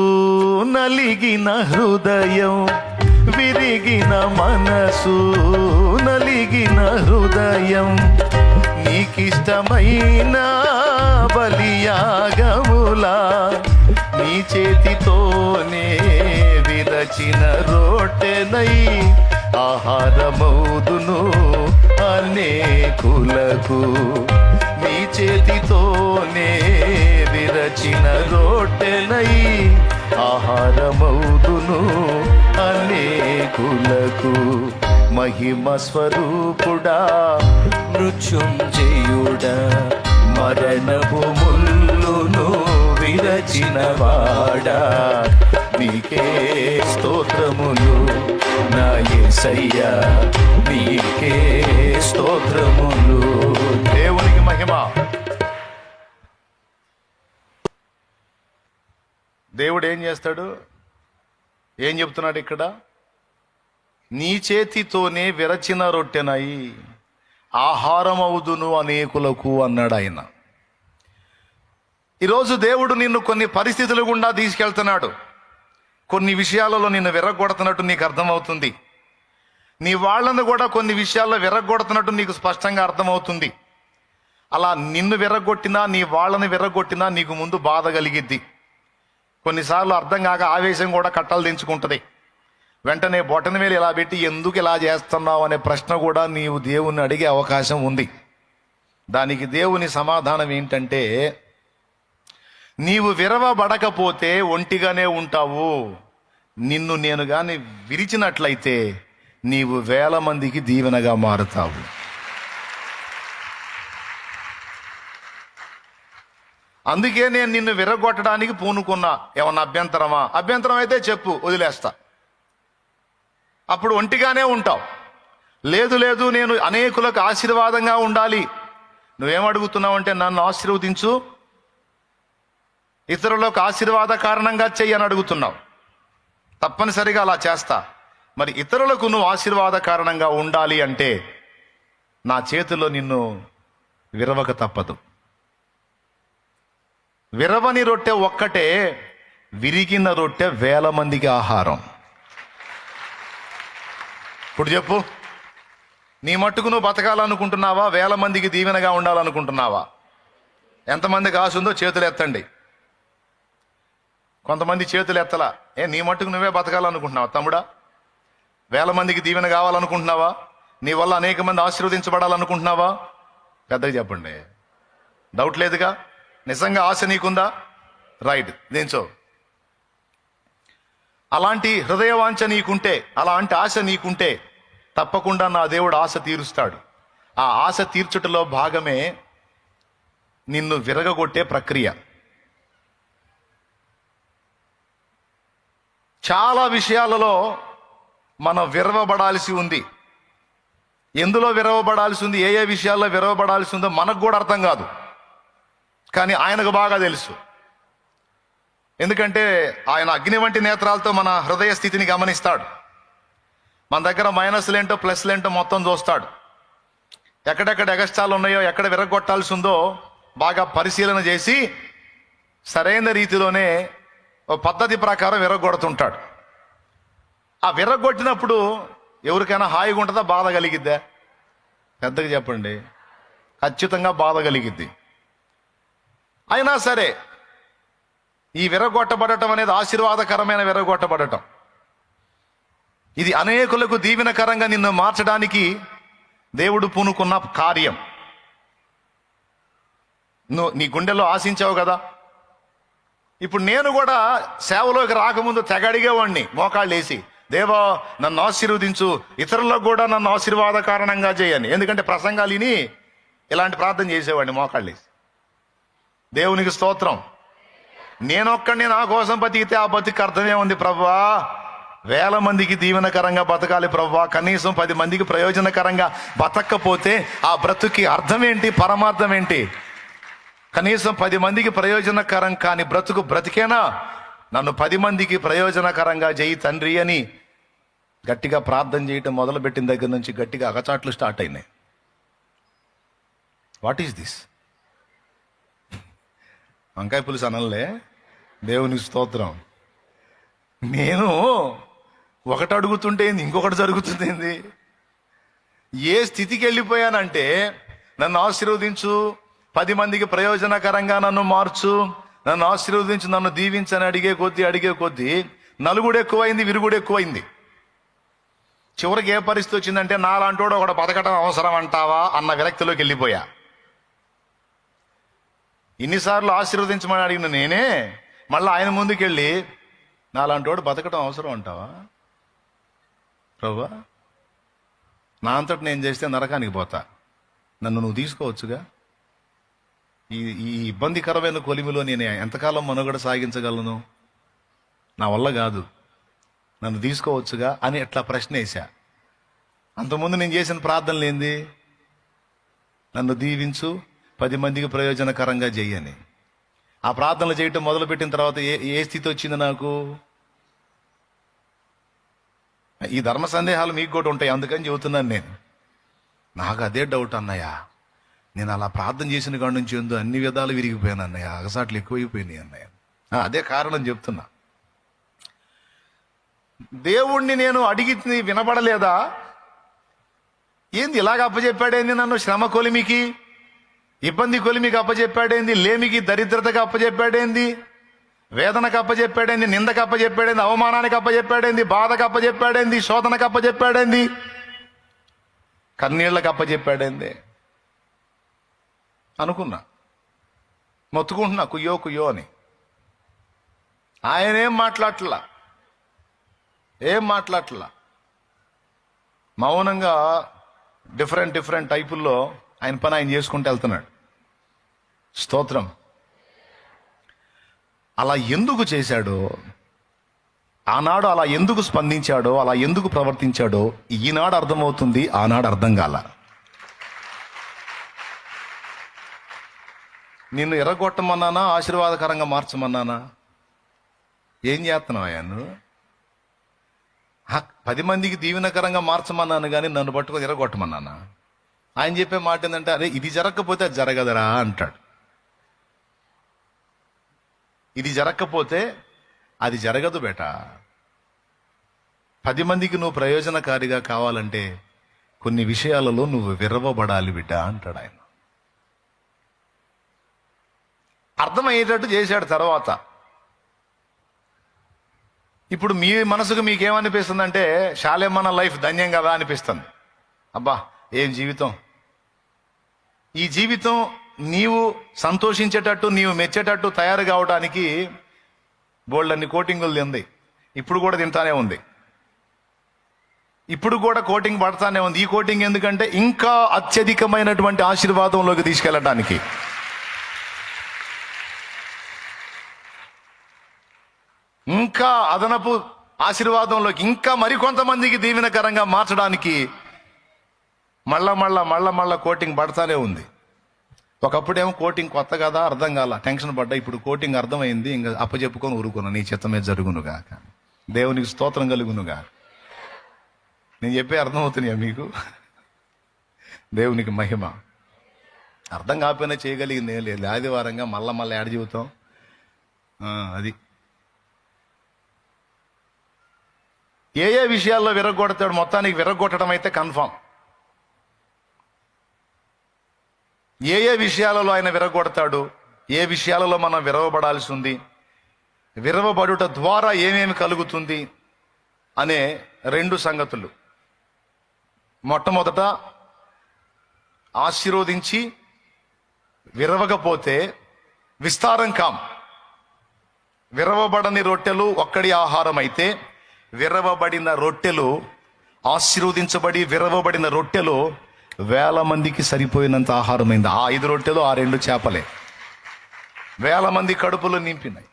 నలిగిన హృదయం, విరిగిన మనసు నలిగిన హృదయం, నీకిష్టమైన బలియాగములా నీ చేతితోనే విరచిన రొట్టెనై ఆహారమౌదును అనేకులకు. నీ చేతితోనే విరచిన రొట్టెనై ఆహారమౌదును అనేకులకు. మహిమ స్వరూపుడా మృత్యుంజయుడా మరణపు ముల్లును విరచిన వాడా, నీకే స్తోత్రములు నా యేసయ్యా, నీకే స్తోత్రములు. దేవునికి మహిమ. దేవుడు ఏం చేస్తాడు? ఏం చెప్తున్నాడు ఇక్కడ? నీ చేతితోనే విరచిన రొట్టెనయి ఆహారమవుదును అనేకులకు అన్నాడు ఆయన. ఈరోజు దేవుడు నిన్ను కొన్ని పరిస్థితుల గుండా తీసుకెళ్తున్నాడు. కొన్ని విషయాలలో నిన్ను విరగొడుతున్నట్టు నీకు అర్థమవుతుంది. నీ వాళ్ళను కూడా కొన్ని విషయాల్లో విరగొడుతున్నట్టు నీకు స్పష్టంగా అర్థమవుతుంది. అలా నిన్ను విరగొట్టినా నీ వాళ్ళని విరగొట్టినా నీకు ముందు బాధ కలిగిద్ది. కొన్నిసార్లు అర్థం కాక ఆవేశం కూడా కట్టలు దించుకుంటుంది. వెంటనే బొటన వేలు ఇలా పెట్టి ఎందుకు ఇలా చేస్తున్నావు అనే ప్రశ్న కూడా నీవు దేవుణ్ణి అడిగే అవకాశం ఉంది. దానికి దేవుని సమాధానం ఏంటంటే, నీవు విరవబడకపోతే ఒంటిగానే ఉంటావు. నిన్ను నేను గాని విరిచినట్లయితే నీవు 1000 మందికి దీవెనగా మారుతావు. అందుకే నేను నిన్ను విరగొట్టడానికి పూనుకున్నా. ఏమన్నా అభ్యంతరమా? అభ్యంతరం అయితే చెప్పు, వదిలేస్తా. అప్పుడు ఒంటిగానే ఉంటావు. లేదు లేదు నేను అనేకులకు ఆశీర్వాదంగా ఉండాలి. నువ్వేమడుగుతున్నావు అంటే నన్ను ఆశీర్వదించు, ఇతరులకు ఆశీర్వాద కారణంగా చెయ్యి అని అడుగుతున్నావు. తప్పనిసరిగా అలా చేస్తా. మరి ఇతరులకు నువ్వు ఆశీర్వాద కారణంగా ఉండాలి అంటే నా చేతిలో నిన్ను విరవక తప్పదు. విరవని రొట్టె ఒక్కటే, విరిగిన రొట్టె 1000 మందికి ఆహారం. ఇప్పుడు చెప్పు, నీ మట్టుకు నువ్వు బతకాలనుకుంటున్నావా? 1000 మందికి దీవెనగా ఉండాలనుకుంటున్నావా? ఎంతమందికి ఆశ ఉందో చేతులు ఎత్తండి. కొంతమంది చేతులు ఎత్తలా. నీ మట్టుకు నువ్వే బతకాలనుకుంటున్నావా తమ్ముడా? 1000 మందికి దీవెన కావాలనుకుంటున్నావా? నీ వల్ల అనేక మంది ఆశీర్వదించబడాలనుకుంటున్నావా? పెద్దగా చెప్పండి. డౌట్ లేదుగా? నిజంగా ఆశ నీకుందా? రైట్, దేంచో అలాంటి హృదయవాంఛ నీకుంటే, అలాంటి ఆశ నీకుంటే తప్పకుండా నా దేవుడు ఆశ తీరుస్తాడు. ఆ ఆశ తీర్చుటలో భాగమే నిన్ను విరగగొట్టే ప్రక్రియ. చాలా విషయాలలో మనం విరవబడాల్సి ఉంది. ఎందులో విరవబడాల్సి ఉంది, ఏ ఏ విషయాల్లో విరవబడాల్సి ఉందో మనకు కూడా అర్థం కాదు, కానీ ఆయనకు బాగా తెలుసు. ఎందుకంటే ఆయన అగ్ని వంటి నేత్రాలతో మన హృదయ స్థితిని గమనిస్తాడు. మన దగ్గర మైనస్లేంటో ప్లస్లేంటో మొత్తం చూస్తాడు. ఎక్కడెక్కడ ఎగస్టాలు ఉన్నాయో, ఎక్కడ విరగొట్టాల్సి ఉందో బాగా పరిశీలన చేసి సరైన రీతిలోనే ఓ పద్ధతి ప్రకారం విరగొడుతుంటాడు. ఆ విరగొట్టినప్పుడు ఎవరికైనా హాయిగా ఉంటుందా, బాధ కలిగిద్దా? పెద్దగా చెప్పండి. ఖచ్చితంగా బాధ కలిగిద్ది. అయినా సరే ఈ విరగొట్టబడటం అనేది ఆశీర్వాదకరమైన విరగొట్టబడటం. ఇది అనేకులకు దీవెనకరంగా నిన్ను మార్చడానికి దేవుడు పూనుకున్న కార్యం. నువ్వు నీ గుండెల్లో ఆశించావు కదా. ఇప్పుడు నేను కూడా సేవలోకి రాకముందు తెగ అడిగేవాడిని, మోకాళ్ళు వేసి, దేవా నన్ను ఆశీర్వదించు, ఇతరులకు కూడా నన్ను ఆశీర్వాద కారణంగా చేయని. ఎందుకంటే ప్రసంగాలు విని ఇలాంటి ప్రార్థన చేసేవాడిని మోకాళ్ళు వేసి. దేవునికి స్తోత్రం. నేనొక్కడిని నా కోసం బతికితే ఆ బతికి అర్థమే ఉంది ప్రభువా. 1000 మందికి దీవెనకరంగా బతకాలి ప్రభువా. కనీసం 10 మందికి ప్రయోజనకరంగా బతకపోతే ఆ బ్రతుకి అర్థం ఏంటి, పరమార్థం ఏంటి? కనీసం 10 మందికి ప్రయోజనకరం కాని బ్రతుకు బ్రతికేనా? నన్ను 10 మందికి ప్రయోజనకరంగా చేయి తండ్రి అని గట్టిగా ప్రార్థన చేయటం మొదలుపెట్టిన దగ్గర నుంచి గట్టిగా అగచాట్లు స్టార్ట్ అయినాయి. What is this? వంకాయ పులుసు అనలే. దేవునికి స్తోత్రం. నేను ఒకటి అడుగుతుంటే ఇంకొకటి జరుగుతుంది. ఏ స్థితికి వెళ్ళిపోయానంటే, నన్ను ఆశీర్వదించు, 10 మందికి ప్రయోజనకరంగా నన్ను మార్చు, నన్ను ఆశీర్వదించు, నన్ను దీవించని అడిగే కొద్దీ నలుగుడు ఎక్కువైంది, విరుగుడు ఎక్కువైంది. చివరికి ఏ పరిస్థితి వచ్చిందంటే, నాలాంటోడు ఒకడు బతకటం అవసరం అంటావా అన్న విరక్తిలోకి వెళ్ళిపోయా. ఇన్నిసార్లు ఆశీర్వదించమని అడిగిన నేనే మళ్ళీ ఆయన ముందుకెళ్ళి, నాలాంటోడు బతకటం అవసరం అంటావా ప్రభువా? నా అంతటి నేను చేస్తే నరకానికి పోతా, నన్ను నువ్వు తీసుకోవచ్చుగా. ఈ ఇబ్బందికరమైన కొలిమిలో నేను ఎంతకాలం మనుగడ సాగించగలను? నా వల్ల కాదు, నన్ను తీసుకోవచ్చుగా అని ఎట్లా ప్రశ్న వేశా. అంతకుముందు నేను చేసిన ప్రార్థనలు ఏంది? నన్ను దీవించు, 10 మందికి ప్రయోజనకరంగా చెయ్యని. ఆ ప్రార్థనలు చేయటం మొదలుపెట్టిన తర్వాత ఏ స్థితి వచ్చింది నాకు? ఈ ధర్మ సందేహాలు మీకు కూడా ఉంటాయి, అందుకని చెబుతున్నాను నేను. నాకు అదే డౌట్ అన్నయ్య, నేను అలా ప్రార్థన చేసిన కాడి నుంచి ఏందో అన్ని విధాలు విరిగిపోయాను అన్నయ్య, అగసాట్లు ఎక్కువైపోయినాయి అన్నయ్య. అదే కారణం చెప్తున్నా. దేవుణ్ణి నేను అడిగి వినబడలేదా? ఏంది ఇలాగ అప్పచెప్పాడేంది నన్ను? శ్రమ కొలిమికి, ఇబ్బంది కొలిమికి అప్పచెప్పాడేంది? లేమికి, దరిద్రతకు అప్పచెప్పాడేంది? వేదనకు అప్పచెప్పాడేంది? నిందకు అప్పచెప్పాడేంది? అవమానానికి అప్పచెప్పాడేంది? బాధకు అప్పచెప్పాడేంది? శోధనకు అప్పచెప్పాడేంది? కన్నీళ్లకు అప్పచెప్పాడేంది అనుకున్నా. మొత్తుకుంటున్నా కుయ్యో కుయ్యో అని. ఆయన ఏం మాట్లాడట్లా. మౌనంగా డిఫరెంట్ టైపుల్లో ఆయన పని ఆయన చేసుకుంటూ వెళ్తున్నాడు. స్తోత్రం. అలా ఎందుకు చేశాడో, ఆనాడు అలా ఎందుకు స్పందించాడో, అలా ఎందుకు ప్రవర్తించాడో ఈనాడు అర్థమవుతుంది, ఆనాడు అర్థం కాల. నిన్ను ఎర్రగొట్టమన్నానా, ఆశీర్వాదకరంగా మార్చమన్నానా? ఏం చేస్తున్నావు అయ్యా నువ్వు? 10 మందికి దీవెనకరంగా మార్చమన్నాను కానీ నన్ను పట్టుకొని ఎర్రగొట్టమన్నానా? ఆయన చెప్పే మాట ఏంటంటే, అరే ఇది జరగకపోతే అది జరగదరా అంటాడు. ఇది జరగకపోతే అది జరగదు బేటా. 10 మందికి నువ్వు ప్రయోజనకారిగా కావాలంటే కొన్ని విషయాలలో నువ్వు విరవబడాలి బిడ్డ అంటాడు ఆయన. అర్థమయ్యేటట్టు చేశాడు. తర్వాత ఇప్పుడు మీ మనసుకు మీకేమనిపిస్తుందంటే శాలేమన్న లైఫ్ ధన్యం కదా అనిపిస్తుంది. అబ్బా ఏం జీవితం, ఈ జీవితం నీవు సంతోషించేటట్టు నీవు మెచ్చేటట్టు తయారు కావడానికి బోల్డన్ని కోటింగులు తింది. ఇప్పుడు కూడా తింటానే ఉంది, ఇప్పుడు కూడా కోటింగ్ పడతానే ఉంది. ఈ కోటింగ్ ఎందుకంటే ఇంకా అత్యధికమైనటువంటి ఆశీర్వాదంలోకి తీసుకెళ్ళడానికి. ఇంకా అదనపు ఆశీర్వాదంలోకి, ఇంకా మరికొంతమందికి దీవెనకరంగా మార్చడానికి మళ్ళా కోటింగ్ పడతానే ఉంది. ఒకప్పుడేమో కోటింగ్ కొత్త కదా, అర్థం కాల, టెన్షన్ పడ్డా. ఇప్పుడు కోటింగ్ అర్థమైంది, ఇంకా అప్పచెప్పుకొని ఊరుకున్నా. నీ చిత్తమే జరుగునుగా, దేవునికి స్తోత్రం కలుగునుగా. నేను చెప్పే అర్థమవుతున్నాయా మీకు? దేవునికి మహిమ. అర్థం కాకపోయినా చేయగలిగింది ఏం లేదు. ఆదివారంగా మళ్ళా యాడ్ జీవితం అది. ఏ విషయాల్లో విరగొడతాడు? మొత్తానికి విరగొట్టడం అయితే కన్ఫామ్. ఏ విషయాలలో ఆయన విరగొడతాడు, ఏ విషయాలలో మనం విరవబడాల్సి ఉంది, విరవబడుట ద్వారా ఏమేమి కలుగుతుంది అనే రెండు సంగతులు. మొట్టమొదట ఆశీర్వదించి విరవకపోతే విస్తారం కాం. విరవబడని రొట్టెలు ఒక్కడి ఆహారం అయితే, విరవబడిన రొట్టెలు, ఆశీర్వదించబడి విరవబడిన రొట్టెలు 1000 మందికి సరిపోయినంత ఆహారమైంది. ఆ 5 రొట్టెలు, ఆ 2 చేపలే 1000 మంది కడుపులు నింపినాయి.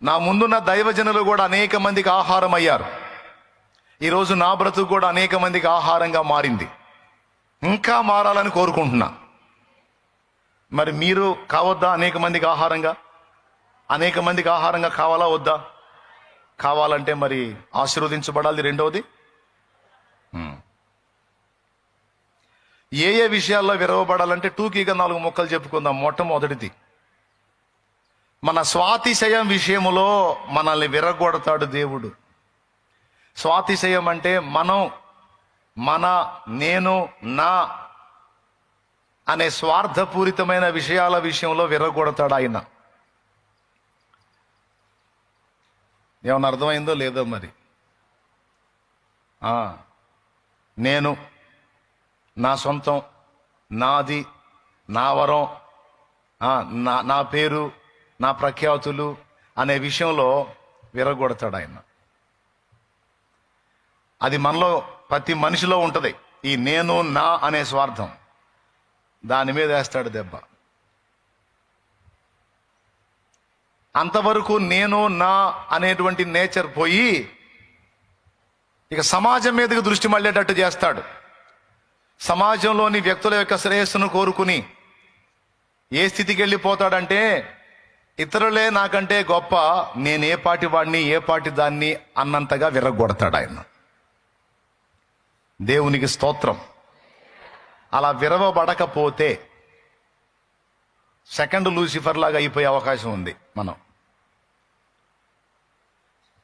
నా ముందున్న దైవజనులు కూడా అనేక మందికి ఆహారం అయ్యారు. ఈరోజు నా బ్రతుకు కూడా అనేక మందికి ఆహారంగా మారింది. ఇంకా మారాలని కోరుకుంటున్నా. మరి మీరు కావద్దా? అనేక మందికి ఆహారంగా కావాలా వద్దా? కావాలంటే మరి ఆశీర్వదించబడాలి. రెండవది, ఏ విషయాల్లో విరవబడాలంటే టూకీగా 4 ముక్కలు చెప్పుకుందాం. మొట్టమొదటిది, మన స్వాతిశయం విషయములో మనల్ని విరగొడతాడు దేవుడు. స్వాతిశయం అంటే నేను, నా అనే స్వార్థపూరితమైన విషయాల విషయంలో విరగొడతాడు ఆయన. ఏమన్నా అర్థమైందో లేదో మరి. నేను, నా సొంతం, నాది, నా వరం, నా పేరు, నా ప్రఖ్యాతులు అనే విషయంలో విరగొడతాడు ఆయన. అది మనలో ప్రతి మనిషిలో ఉంటుంది. ఈ నేను, నా అనే స్వార్థం, దాని మీద వేస్తాడు దెబ్బ. అంతవరకు నేను, నా అనేటువంటి నేచర్ పోయి ఇక సమాజం మీదకి దృష్టి మళ్ళేటట్టు చేస్తాడు. సమాజంలోని వ్యక్తుల యొక్క శ్రేయస్సును కోరుకుని ఏ స్థితికి వెళ్ళిపోతాడంటే, ఇతరులే నాకంటే గొప్ప, నేను ఏ పాటి వాడిని, ఏ పాటి దాన్ని అన్నంతగా విరగొడతాడు ఆయన. దేవునికి స్తోత్రం. అలా విరవబడకపోతే సెకండ్ లూసిఫర్ లాగా అయిపోయే అవకాశం ఉంది.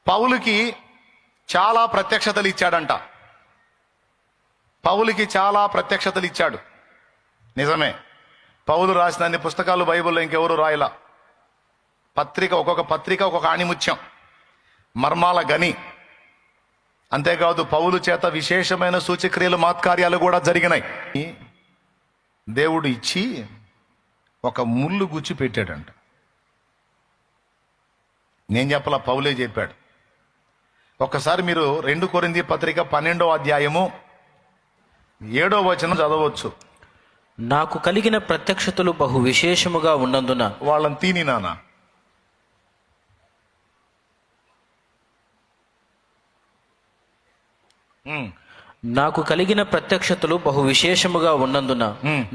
పౌలుకి చాలా ప్రత్యక్షతలు ఇచ్చాడంట. పౌలుకి చాలా ప్రత్యక్షతలు ఇచ్చాడు. నిజమే, పౌలు రాసిన అన్ని పుస్తకాలు బైబిల్లో ఇంకెవరు రాయలా. ఒక్కొక్క పత్రిక ఒక్కొక్క ఆణిముత్యం, మర్మాల గని. అంతేకాదు పౌలు చేత విశేషమైన సూచక్రియలు, మాత్కార్యాలు కూడా జరిగినాయి. దేవుడు ఇచ్చి ఒక ముళ్ళు గుచ్చి పెట్టాడంట. నేను చెప్పలా, పౌలే చెప్పాడు. ఒక్కసారి మీరు 2 కొరింథీ పత్రిక 12వ అధ్యాయము 7వ వచనం చదవచ్చు. నాకు కలిగిన ప్రత్యక్షతలు బహు విశేషముగా ఉన్నందున వాళ్ళని తీని నాన్న. నాకు కలిగిన ప్రత్యక్షతలు బహు విశేషముగా ఉన్నందున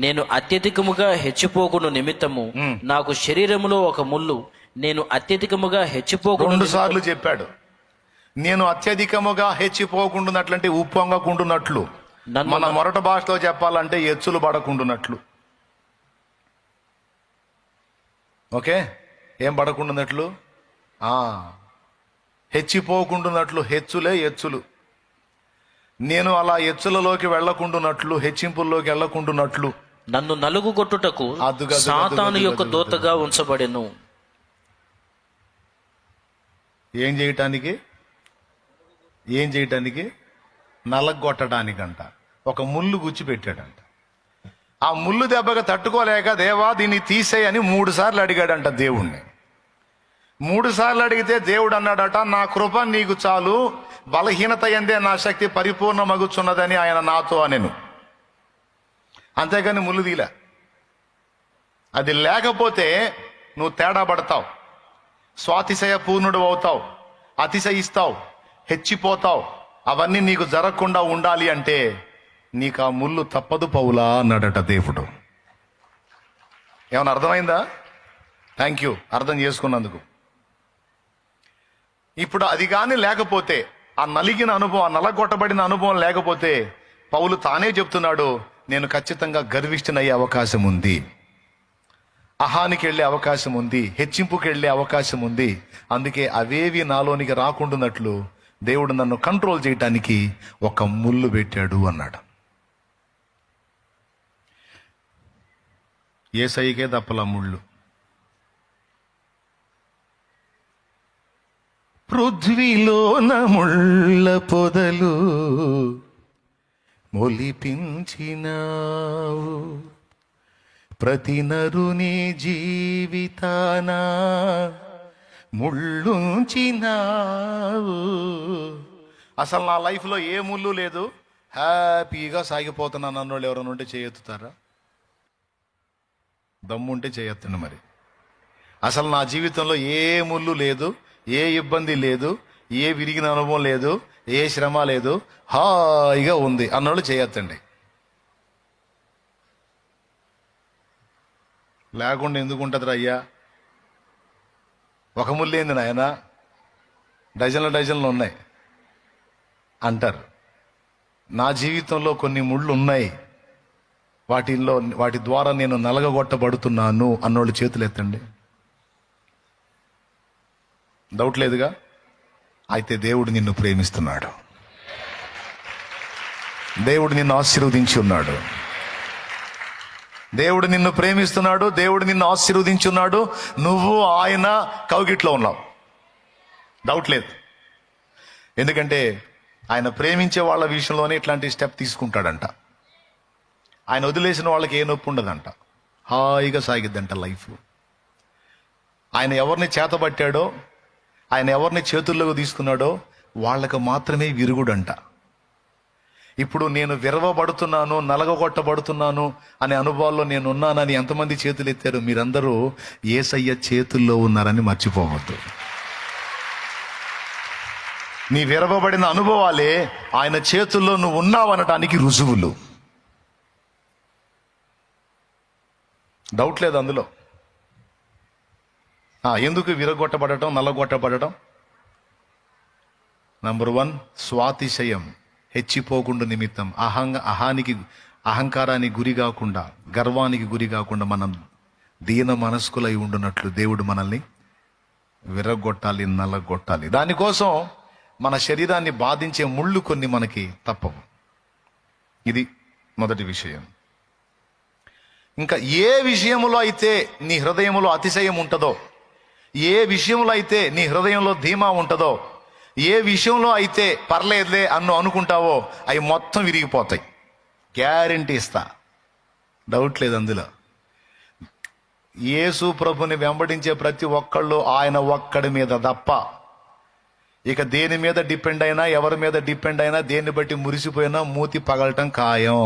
నేను అత్యధికముగా హెచ్చిపోకును నిమిత్తము నాకు శరీరములో ఒక ముళ్ళు, నేను అత్యధికముగా హెచ్చిపోకుండా. 2 సార్లు చెప్పాడు. నేను అత్యధికముగా హెచ్చిపోకుండానట్లంటే ఉప్పొంగకుండునట్లు, మన మొరట భాషలో చెప్పాలంటే ఎచ్చులు పడకుండునట్లు. ఓకే, ఏం పడకుండునట్లు? హెచ్చిపోకుండునట్లు, హెచ్చులే ఎచ్చులు. నేను అలా ఎచ్చులలోకి వెళ్లకుండునట్లు, హెచ్చింపుల్లోకి వెళ్లకుండునట్లు నన్ను నలుగుగొట్టుటకు అదుగదుగదుగదుగదుగదు. సాతాను యొక్క దూతగా ఉంచబడెను. ఏం చేయటానికి నలగొట్టడానికంట. ఒక ముళ్ళు గుచ్చి పెట్టాడంట. ఆ ముళ్ళు దెబ్బగా తట్టుకోలేక, దేవా దీన్ని తీసేయని 3 సార్లు అడిగాడంట దేవుణ్ణి. 3 సార్లు అడిగితే దేవుడు అన్నాడట, నా కృప నీకు చాలు, బలహీనత యందే నా శక్తి పరిపూర్ణమగుచున్నదని ఆయన నాతో అనెను. అంతేగాని ముళ్ళు తీలే. అది లేకపోతే నువ్వు తేడా పడతావు, స్వాతిశయ పూర్ణుడు అవుతావు, అతిశయిస్తావు, హెచ్చిపోతావు. అవన్నీ నీకు జరగకుండా ఉండాలి అంటే నీకు ఆ ముళ్ళు తప్పదు పౌలా అన్నాడట దేవుడు. ఏమన్నా అర్థమైందా? థ్యాంక్ యూ, అర్థం చేసుకున్నందుకు. ఇప్పుడు అది కానీ లేకపోతే, ఆ నలిగిన అనుభవం, ఆ నలగొట్టబడిన అనుభవం లేకపోతే, పౌలు తానే చెప్తున్నాడు, నేను ఖచ్చితంగా గర్విష్ఠనయ్యే అవకాశం ఉంది, అహానికి వెళ్ళే అవకాశం ఉంది, హెచ్చింపుకి వెళ్ళే అవకాశం ఉంది. అందుకే అవేవి నాలోనికి రాకుండానట్లు దేవుడు నన్ను కంట్రోల్ చేయటానికి ఒక ముళ్ళు పెట్టాడు అన్నాడు. యేసయ్యకే తప్పల ముళ్ళు. పృథ్వీలోన ముళ్ళ పొదలు మొలిపించినావు, ప్రతి నరుని జీవితాన ముళ్ళుంచినావు. అసలు నా లైఫ్లో ఏ ముళ్ళు లేదు, హ్యాపీగా సాగిపోతున్నాను అన్నోళ్ళు ఎవరైనా ఉంటే చేయెత్తుతారా? దమ్ముంటే చేయెత్తండి. మరి అసలు నా జీవితంలో ఏ ముళ్ళు లేదు, ఏ ఇబ్బంది లేదు, ఏ విరిగిన అనుభవం లేదు, ఏ శ్రమ లేదు, హాయిగా ఉంది అన్నోళ్ళు చేయెత్తండి. లేకుండా ఎందుకు ఉంటుందిరా అయ్యా? ఒక ముళ్ళు ఏంది నాయన, డజన్లు ఉన్నాయి అంటారు. నా జీవితంలో కొన్ని ముళ్ళు ఉన్నాయి, వాటి ద్వారా నేను నలగగొట్టబడుతున్నాను అన్నోళ్ళు చేతులు ఎత్తండి. డౌట్ లేదుగా? అయితే దేవుడు నిన్ను ప్రేమిస్తున్నాడు, దేవుడు నిన్ను ఆశీర్వదించి ఉన్నాడు, దేవుడు నిన్ను ప్రేమిస్తున్నాడు, దేవుడు నిన్ను ఆశీర్వదించున్నాడు. నువ్వు ఆయన కౌగిట్లో ఉన్నావు, డౌట్ లేదు. ఎందుకంటే ఆయన ప్రేమించే వాళ్ళ విషయంలోనే ఇట్లాంటి స్టెప్ తీసుకుంటాడంట. ఆయన వదిలేసిన వాళ్ళకి ఏ నొప్పి ఉండదంట, హాయిగా సాగిద్దంట లైఫ్. ఆయన ఎవరిని చేతబట్టాడో, ఆయన ఎవరిని చేతుల్లోకి తీసుకున్నాడో వాళ్ళకు మాత్రమే విరుగుడంట. ఇప్పుడు నేను విరవబడుతున్నాను, నలగొట్టబడుతున్నాను అనే అనుభవాల్లో నేను ఉన్నానని ఎంతమంది చేతులు ఎత్తారు? మీరందరూ యేసయ్య చేతుల్లో ఉన్నారని మర్చిపోవద్దు. నీ విరవబడిన అనుభవాలే ఆయన చేతుల్లో నువ్వు ఉన్నావనటానికి రుజువులు. డౌట్ లేదు అందులో. ఎందుకు విరగొట్టబడటం, నల్లగొట్టబడటం? నంబర్ 1, స్వాతిశయం, హెచ్చిపోకుండా నిమిత్తం, అహంకారానికి గురి కాకుండా, గర్వానికి గురి కాకుండా మనం దీన మనస్కులై ఉండునట్లు దేవుడు మనల్ని విరగొట్టాలి, నల్లగొట్టాలి. దానికోసం మన శరీరాన్ని బాధించే ముళ్ళు కొన్ని మనకి తప్పవు. ఇది మొదటి విషయం. ఇంకా ఏ విషయంలో అయితే నీ హృదయంలో అతిశయం ఉంటుందో, ఏ విషయంలో అయితే నీ హృదయంలో ధీమా ఉంటుందో, ఏ విషయంలో అయితే పర్లేదులే అనుకుంటావో అవి మొత్తం విరిగిపోతాయి. గ్యారెంటీ ఇస్తా, డౌట్ లేదు అందులో. యేసు ప్రభుని వెంబడించే ప్రతి ఒక్కళ్ళు ఆయన ఒక్కడి మీద తప్ప ఇక దేని మీద డిపెండ్ అయినా, ఎవరి మీద డిపెండ్ అయినా, దేన్ని బట్టి మురిసిపోయినా మూతి పగలటం ఖాయం.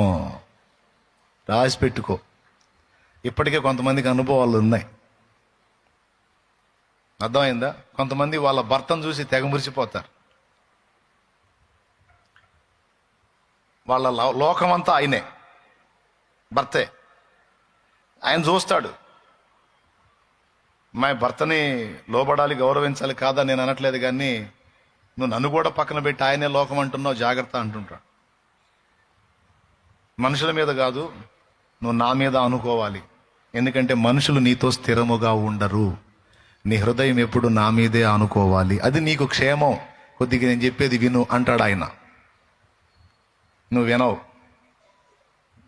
రాసి పెట్టుకో. ఇప్పటికే కొంతమందికి అనుభవాలు ఉన్నాయి, అర్థమైందా? కొంతమంది వాళ్ళ భర్తను చూసి తెగ మురిసిపోతారు. వాళ్ళ లోకమంతా ఆయనే, భర్తే. ఆయన చూస్తాడు, మా భర్తని లోబడాలి, గౌరవించాలి కాదా నేను అనట్లేదు, కానీ నువ్వు నన్ను కూడా పక్కన పెట్టి ఆయనే లోకం అంటున్నావు, జాగ్రత్త అంటుంటాడు. మనుషుల మీద కాదు, నువ్వు నా మీద అనుకోవాలి. ఎందుకంటే మనుషులు నీతో స్థిరముగా ఉండరు. నీ హృదయం ఎప్పుడు నా మీదే అనుకోవాలి, అది నీకు క్షేమం. కొద్దిగా నేను చెప్పేది విను అంటాడు ఆయన. నువ్వు వినవు.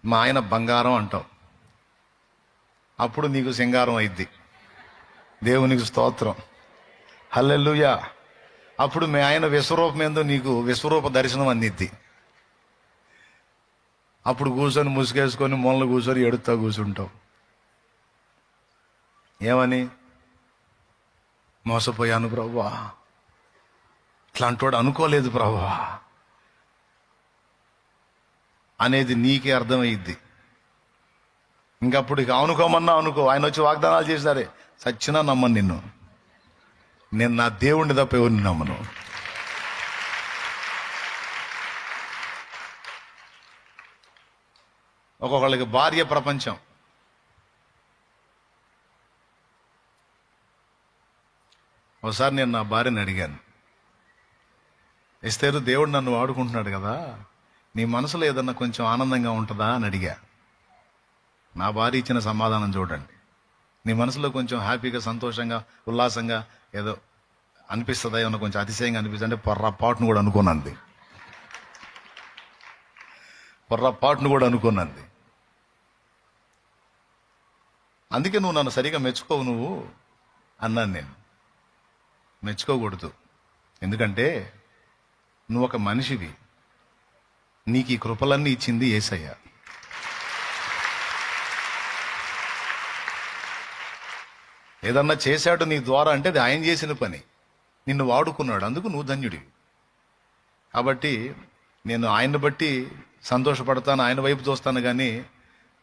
మా ఆయన బంగారం అంటావు. అప్పుడు నీకు సింగారం అయిద్ది. దేవునికి స్తోత్రం, హల్లెలూయా. అప్పుడు మీ ఆయన విశ్వరూపం ఏందో నీకు విశ్వరూప దర్శనం అందిద్ది. అప్పుడు కూర్చొని ముసుగేసుకొని మూలలు కూర్చొని ఎడుతా కూర్చుంటావు. ఏమని? మోసపోయాను ప్రభువా, ఇట్లాంటోడు అనుకోలేదు ప్రభువా అనేది నీకే అర్థమయ్యిద్ది. ఇంకప్పుడు ఇక అనుకోమన్నా అనుకో. ఆయన వచ్చి వాగ్దానాలు చేసినారే, సచ్చినా నమ్మను నిన్ను. నేను నా దేవుణ్ణి తప్ప ఎవరిని నమ్మను. ఒక్కొక్కళ్ళకి భార్య ప్రపంచం. ఒకసారి నేను నా భార్యని అడిగాను, ఎస్తేరు దేవుడు నన్ను వాడుకుంటున్నాడు కదా, నీ మనసులో ఏదన్నా కొంచెం ఆనందంగా ఉంటుందా అని అడిగా. నా భార్య ఇచ్చిన సమాధానం చూడండి. నీ మనసులో కొంచెం హ్యాపీగా, సంతోషంగా, ఉల్లాసంగా ఏదో అనిపిస్తుందా, ఏమన్నా కొంచెం అతిశయంగా అనిపిస్తుంది అంటే పొర్రపాటును కూడా అనుకున్నది. పొర్రపాటును కూడా అనుకున్నది. అందుకే నువ్వు నన్ను సరిగా మెచ్చుకోవు నువ్వు అన్నాను. నేను మెచ్చుకోకూడదు. ఎందుకంటే నువ్వు ఒక మనిషివి. నీకు ఈ కృపలన్నీ ఇచ్చింది యేసయ్య. ఏదన్నా చేశాడు నీ ద్వారా అంటే అది ఆయన చేసిన పని. నిన్ను వాడుకున్నాడు, అందుకు నువ్వు ధన్యుడివి. కాబట్టి నేను ఆయన్ని బట్టి సంతోషపడతాను, ఆయన వైపు చూస్తాను. కానీ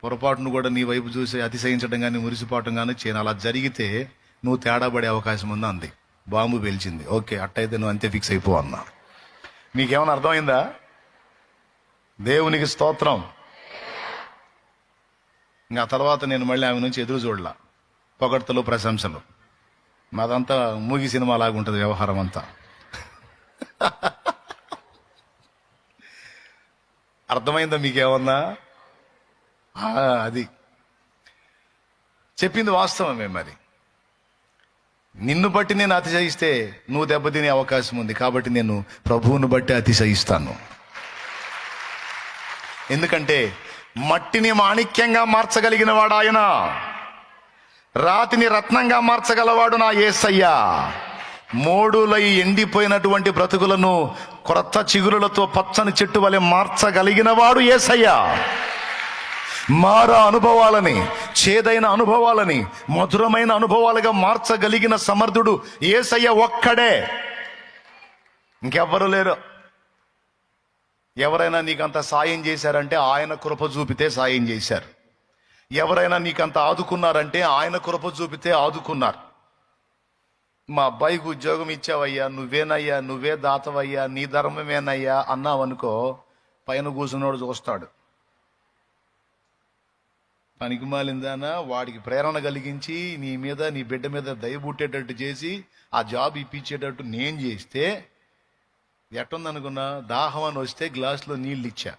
పొరపాటును కూడా నీ వైపు చూసి అతిశయించడం కానీ మురిసిపోవటం కానీ చేయను. అలా జరిగితే నువ్వు తేడా పడే అవకాశం ఉంది అంది. బాంబు పేల్చింది. ఓకే, అట్టయితే నువ్వు అంతే ఫిక్స్ అయిపో అన్నా. మీకేమైనా అర్థమైందా? దేవునికి స్తోత్రం. ఇంకా తర్వాత నేను మళ్ళీ ఆమె నుంచి ఎదురు చూడలా. పొగడ్తలు, ప్రశంసలు. మాదంతా మూగి సినిమా లాగా ఉంటుంది వ్యవహారం అంతా. అర్థమైందా మీకేమన్నా? అది చెప్పింది వాస్తవమే. మరి నిన్ను బట్టి నేను అతిశయిస్తే నువ్వు దెబ్బతినే అవకాశం ఉంది. కాబట్టి నేను ప్రభువును బట్టి అతిశయిస్తాను. ఎందుకంటే మట్టిని మాణిక్యంగా మార్చగలిగిన వాడు ఆయన, రాతిని రత్నంగా మార్చగలవాడు నా యేసయ్య. మోడులై ఎండిపోయినటువంటి బ్రతుకులను క్రొత్త చిగురులతో పచ్చని చెట్టు వలె మార్చగలిగిన వాడు యేసయ్య. మారా అనుభవాలని, చేదైన అనుభవాలని మధురమైన అనుభవాలుగా మార్చగలిగిన సమర్థుడు యేసయ్య ఒక్కడే, ఇంకెవ్వరూ లేరు. ఎవరైనా నీకంత సాయం చేశారంటే ఆయన కృప చూపితే సాయం చేశారు. ఎవరైనా నీకంత ఆదుకున్నారంటే ఆయన కృప చూపితే ఆదుకున్నారు. మా అబ్బాయికి ఉద్యోగం ఇచ్చావయ్యా, నువ్వేనయ్యా, నువ్వే దాతవయ్యా, నీ ధర్మమేనయ్యా అన్నావనుకో, పైన కూర్చున్నోడు చూస్తాడు. పనికి మాలిందానా వాడికి ప్రేరణ కలిగించి నీ మీద, నీ బిడ్డ మీద దయ పుట్టేటట్టు చేసి ఆ జాబ్ ఇప్పించేటట్టు నేను చేస్తే ఎట్టుందనుకున్నా, దాహం అని వస్తే గ్లాసులో నీళ్ళు ఇచ్చా.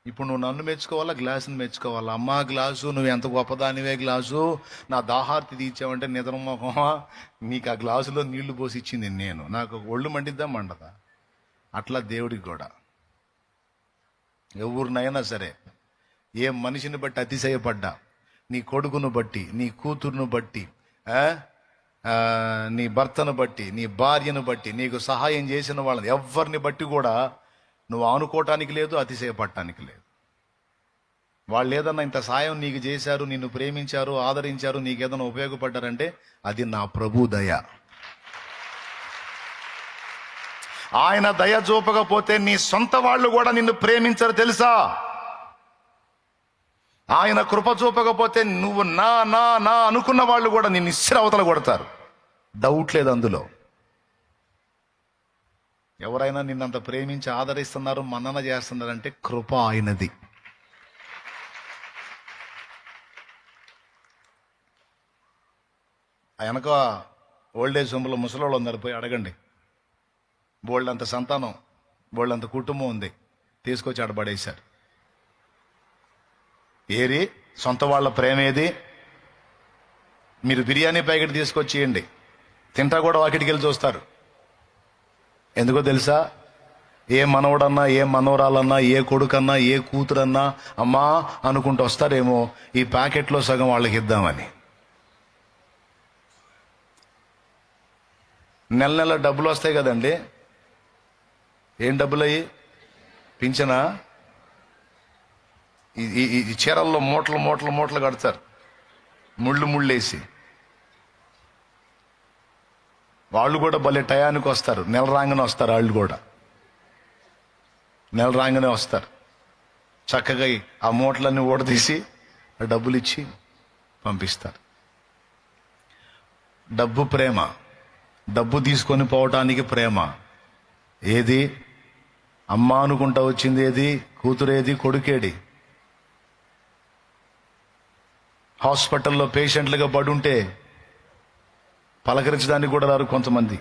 ఇప్పుడు నువ్వు నన్ను మెచ్చుకోవాలా, గ్లాసుని మెచ్చుకోవాలా? అమ్మా గ్లాసు, నువ్వు ఎంత గొప్పదానివే గ్లాసు, నా దాహార్తి తీర్చావంటే నిద్రమోహమా, నీకు ఆ గ్లాసులో నీళ్లు పోసి ఇచ్చింది నేను. నాకు ఒళ్ళు మండిద్దా మండదా? అట్లా దేవుడికి కూడా ఎవరినైనా సరే, ఏ మనిషిని బట్టి అతిశయపడ్డా, నీ కొడుకును బట్టి, నీ కూతురును బట్టి, నీ భర్తను బట్టి, నీ భార్యను బట్టి, నీకు సహాయం చేసిన వాళ్ళని ఎవరిని బట్టి కూడా నువ్వు ఆనుకోవటానికి లేదు, అతిశయపడటానికి లేదు. వాళ్ళు ఏదన్నా ఇంత సాయం నీకు చేశారు, నిన్ను ప్రేమించారు, ఆదరించారు, నీకేదైనా ఉపయోగపడ్డారంటే అది నా ప్రభు దయ. ఆయన దయ చూపకపోతే నీ సొంత వాళ్ళు కూడా నిన్ను ప్రేమించరు తెలుసా? ఆయన కృప చూపకపోతే నువ్వు నా నా నా అనుకున్న వాళ్ళు కూడా నిన్ను ఇస్సిరి అవతల కొడతారు. డౌట్ లేదు అందులో. ఎవరైనా నిన్నంత ప్రేమించి ఆదరిస్తున్నారు, మన్నన చేస్తున్నారంటే కృప ఆయనది. వెనక ఓల్డేజ్ హోమ్లో ముసలోళ్ళు ఉన్నారు, పోయి అడగండి. బోల్డంత సంతానం, బోల్డంత కుటుంబం ఉంది, తీసుకొచ్చి ఆడబడేశారు. ఏరి సొంత వాళ్ళ ప్రేమ ఏది? మీరు బిర్యానీ ప్యాకెట్ తీసుకొచ్చేయండి, తింటా కూడా వాకిటికి వెళ్ళి చూస్తారు. ఎందుకో తెలుసా? ఏ మనవడన్నా, ఏ మనవరాలన్నా, ఏ కొడుకన్నా, ఏ కూతురన్నా అమ్మా అనుకుంటూ వస్తారేమో ఈ ప్యాకెట్లో సగం వాళ్ళకి ఇద్దామని. నెల నెల డబ్బులు వస్తాయి కదండి. ఏం డబ్బులు అయ్యి? పింఛనా? ఈ చీరల్లో మూటలు మూటలు మూటలు కడతారు, ముళ్ళు ముళ్ళేసి. వాళ్ళు కూడా భలే టయానికి వస్తారు, నెల రాగానే వస్తారు. వాళ్ళు కూడా నెల రాగానే వస్తారు. చక్కగా ఆ మూటలన్నీ ఊడదీసి డబ్బులు ఇచ్చి పంపిస్తారు. డబ్బు ప్రేమ, డబ్బు తీసుకొని పోవటానికి ప్రేమ. ఏది? అమ్మ అనుకుంటా వచ్చింది ఏది? కూతురేది? కొడుకేడి? హాస్పిటల్లో పేషెంట్లుగా పడుంటే పలకరించడానికి కూడా రారు కొంతమంది.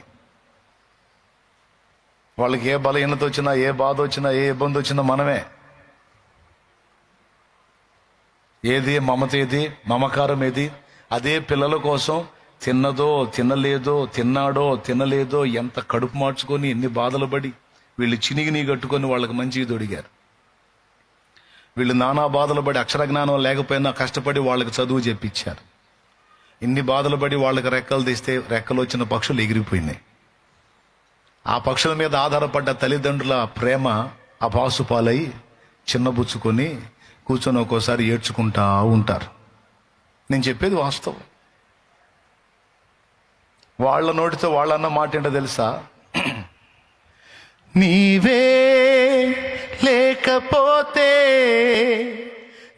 వాళ్ళకి ఏ బలహీనత వచ్చినా, ఏ బాధ వచ్చినా, ఏ ఇబ్బంది వచ్చినా మనమే. ఏది మమత? ఏది మమకారం? ఏది? అదే పిల్లల కోసం తిన్నదో తినలేదో, తిన్నాడో తినలేదో, ఎంత కడుపు మార్చుకొని ఎన్ని బాధలు పడి వీళ్ళు చినిగిని కట్టుకొని వాళ్ళకి మంచిగా తొడిగారు. వీళ్ళు నానా బాధలు పడి అక్షరజ్ఞానం లేకపోయినా కష్టపడి వాళ్ళకి చదువు చెప్పించారు. ఇన్ని బాధలు పడి వాళ్ళకి రెక్కలు తీస్తే రెక్కలు వచ్చిన పక్షులు ఎగిరిపోయినాయి. ఆ పక్షుల మీద ఆధారపడ్డ తల్లిదండ్రుల ప్రేమ అపాసుపాలై చిన్నబుచ్చుకొని కూర్చొని ఒక్కోసారి ఏడ్చుకుంటా ఉంటారు. నేను చెప్పేది వాస్తవం. వాళ్ళ నోటితో వాళ్ళన్న మాట ఏంటో తెలుసా? నీవే లేకపోతే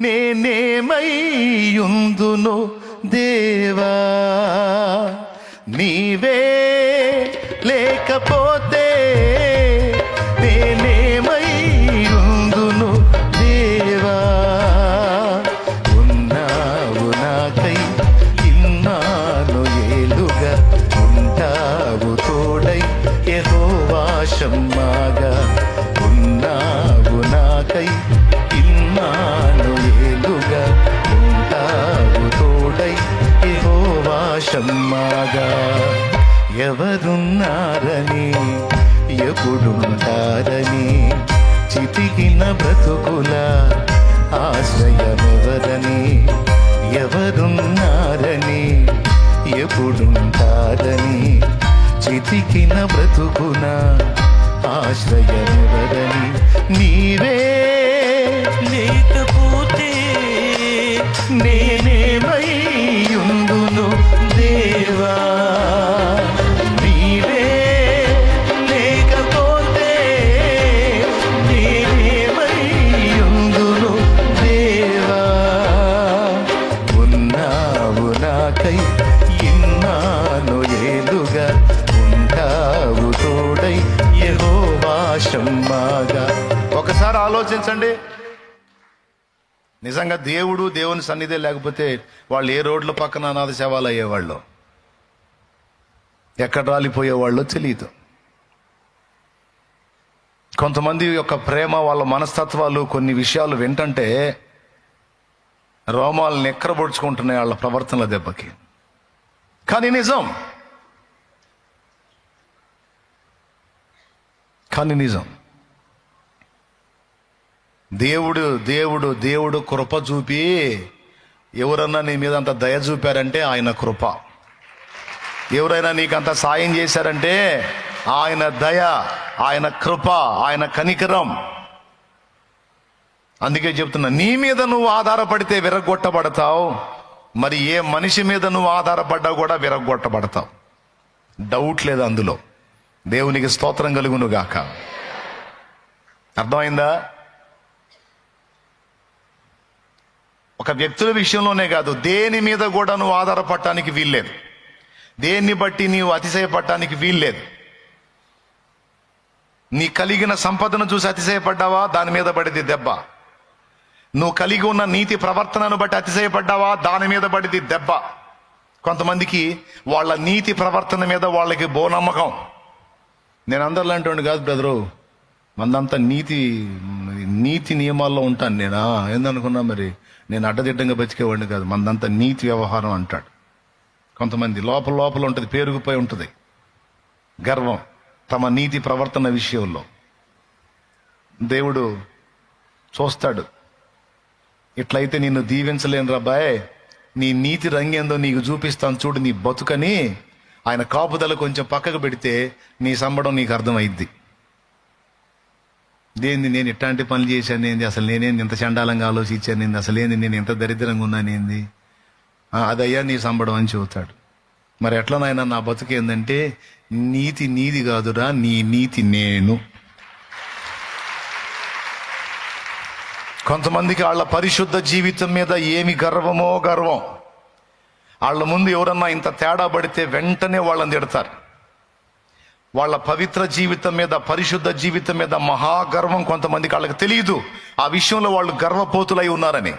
నేనేమయ్యుందును దేవా, నీవే లేకపోతే నేనేమయ్యుందును దేవా, ఉన్నావు నాకై ఇన్నాను ఏలుగా, ఉంటావు తోడై యెహోవా షమ్మాగా, ఉన్నావు నాకై ఇన్నాను ఏలుగా, ఉంటావు తోడై యెహోవా షమ్మాగా. ఎవరున్నారని, ఎప్పుడుంటారని, చితికిన బ్రతుకుల ఆశ్రయమెవరని, ఎవరున్నారని, ఎప్పుడుంటారని, చితికిన బ్రతుకున ఆశ్రయమెవరని, నీవే లేకపోతే నేనేమయ్యుందును దేవా, నీవే లేకపోతే నేనేమయ్యుందును దేవా, ఉన్నావు నాకై ఇన్నాను ఏలుగా, ఉంటావు తోడై యెహోవా షమ్మాగా. ఒకసారి ఆలోచించండి. నిజంగా దేవుని సన్నిధి లేకపోతే వాళ్ళు ఏ రోడ్ల పక్కన అనాథ శవాలు అయ్యేవాళ్ళు, ఎక్కడ రాలిపోయేవాళ్ళో తెలియదు. కొంతమంది యొక్క ప్రేమ, వాళ్ళ మనస్తత్వాలు, కొన్ని విషయాలు వింటంటే రోమాలు నెక్కరబొడుచుకుంటున్నాయి వాళ్ళ ప్రవర్తనల దెబ్బకి. కానీ నిజం, దేవుడు కృప చూపి ఎవరన్నా నీ మీద అంత దయ చూపారంటే ఆయన కృప. ఎవరైనా నీకంత సాయం చేశారంటే ఆయన దయ, ఆయన కృప, ఆయన కనికరం. అందుకే చెప్తున్నా, నీ మీద నువ్వు ఆధారపడితే విరగొట్టబడతావు. మరి ఏ మనిషి మీద నువ్వు ఆధారపడ్డా కూడా విరగొట్టబడతావు. డౌట్ లేదు అందులో. దేవునికి స్తోత్రం కలుగును గాక. అర్థమైందా? ఒక వ్యక్తుల విషయంలోనే కాదు, దేని మీద కూడా నువ్వు ఆధారపడటానికి వీల్లేదు. దేన్ని బట్టి నీవు అతిశయపడటానికి వీల్లేదు. నీ కలిగిన సంపదను చూసి అతిశయపడ్డావా, దాని మీద పడితే దెబ్బ. నువ్వు కలిగి ఉన్న నీతి ప్రవర్తనను బట్టి అతిశయపడ్డావా, దాని మీద పడితే దెబ్బ. కొంతమందికి వాళ్ళ నీతి ప్రవర్తన మీద వాళ్ళకి నమ్మకం. నేను అందరిలాంటి కాదు బ్రదరు, మందంతా నీతి నియమాల్లో ఉంటాను. నేనా ఏందనుకున్నా, మరి నేను అడ్డదిడ్డంగా బతికేవాడిని కాదు. మందంతా నీతి వ్యవహారం అంటాడు. కొంతమంది లోపల ఉంటుంది, పేరుకుపోయి ఉంటుంది గర్వం తమ నీతి ప్రవర్తన విషయంలో. దేవుడు చూస్తాడు. ఇట్లయితే నిన్ను దీవించలేను రాబాయ్, నీ నీతి రంగేందో నీకు చూపిస్తాను చూడు నీ బతుకని ఆయన కాపుదల కొంచెం పక్కకు పెడితే నీ సంబడం నీకు అర్థమైద్ది. దేంది నేను ఇట్లాంటి పనులు చేశాను ఏంది, అసలు నేనేంది ఇంత చండాలంగా ఆలోచించాను ఏంది, అసలు ఏంది నేను ఎంత దరిద్రంగా ఉన్నానేంది, అదయ్యా నీ సంబడం అని చెబుతాడు. మరి ఎట్లా నాయన నా బతుకు ఏందంటే, నీతి నీది కాదురా, నీ నీతి నేను. కొంతమందికి వాళ్ళ పరిశుద్ధ జీవితం మీద ఏమి గర్వమో గర్వం. వాళ్ళ ముందు ఎవరన్నా ఇంత తేడా పడితే వెంటనే వాళ్ళని తిడతారు. వాళ్ళ పవిత్ర జీవితం మీద, పరిశుద్ధ జీవితం మీద మహాగర్వం కొంతమందికి. వాళ్ళకి తెలియదు ఆ విషయంలో వాళ్ళు గర్వపోతులై ఉన్నారని.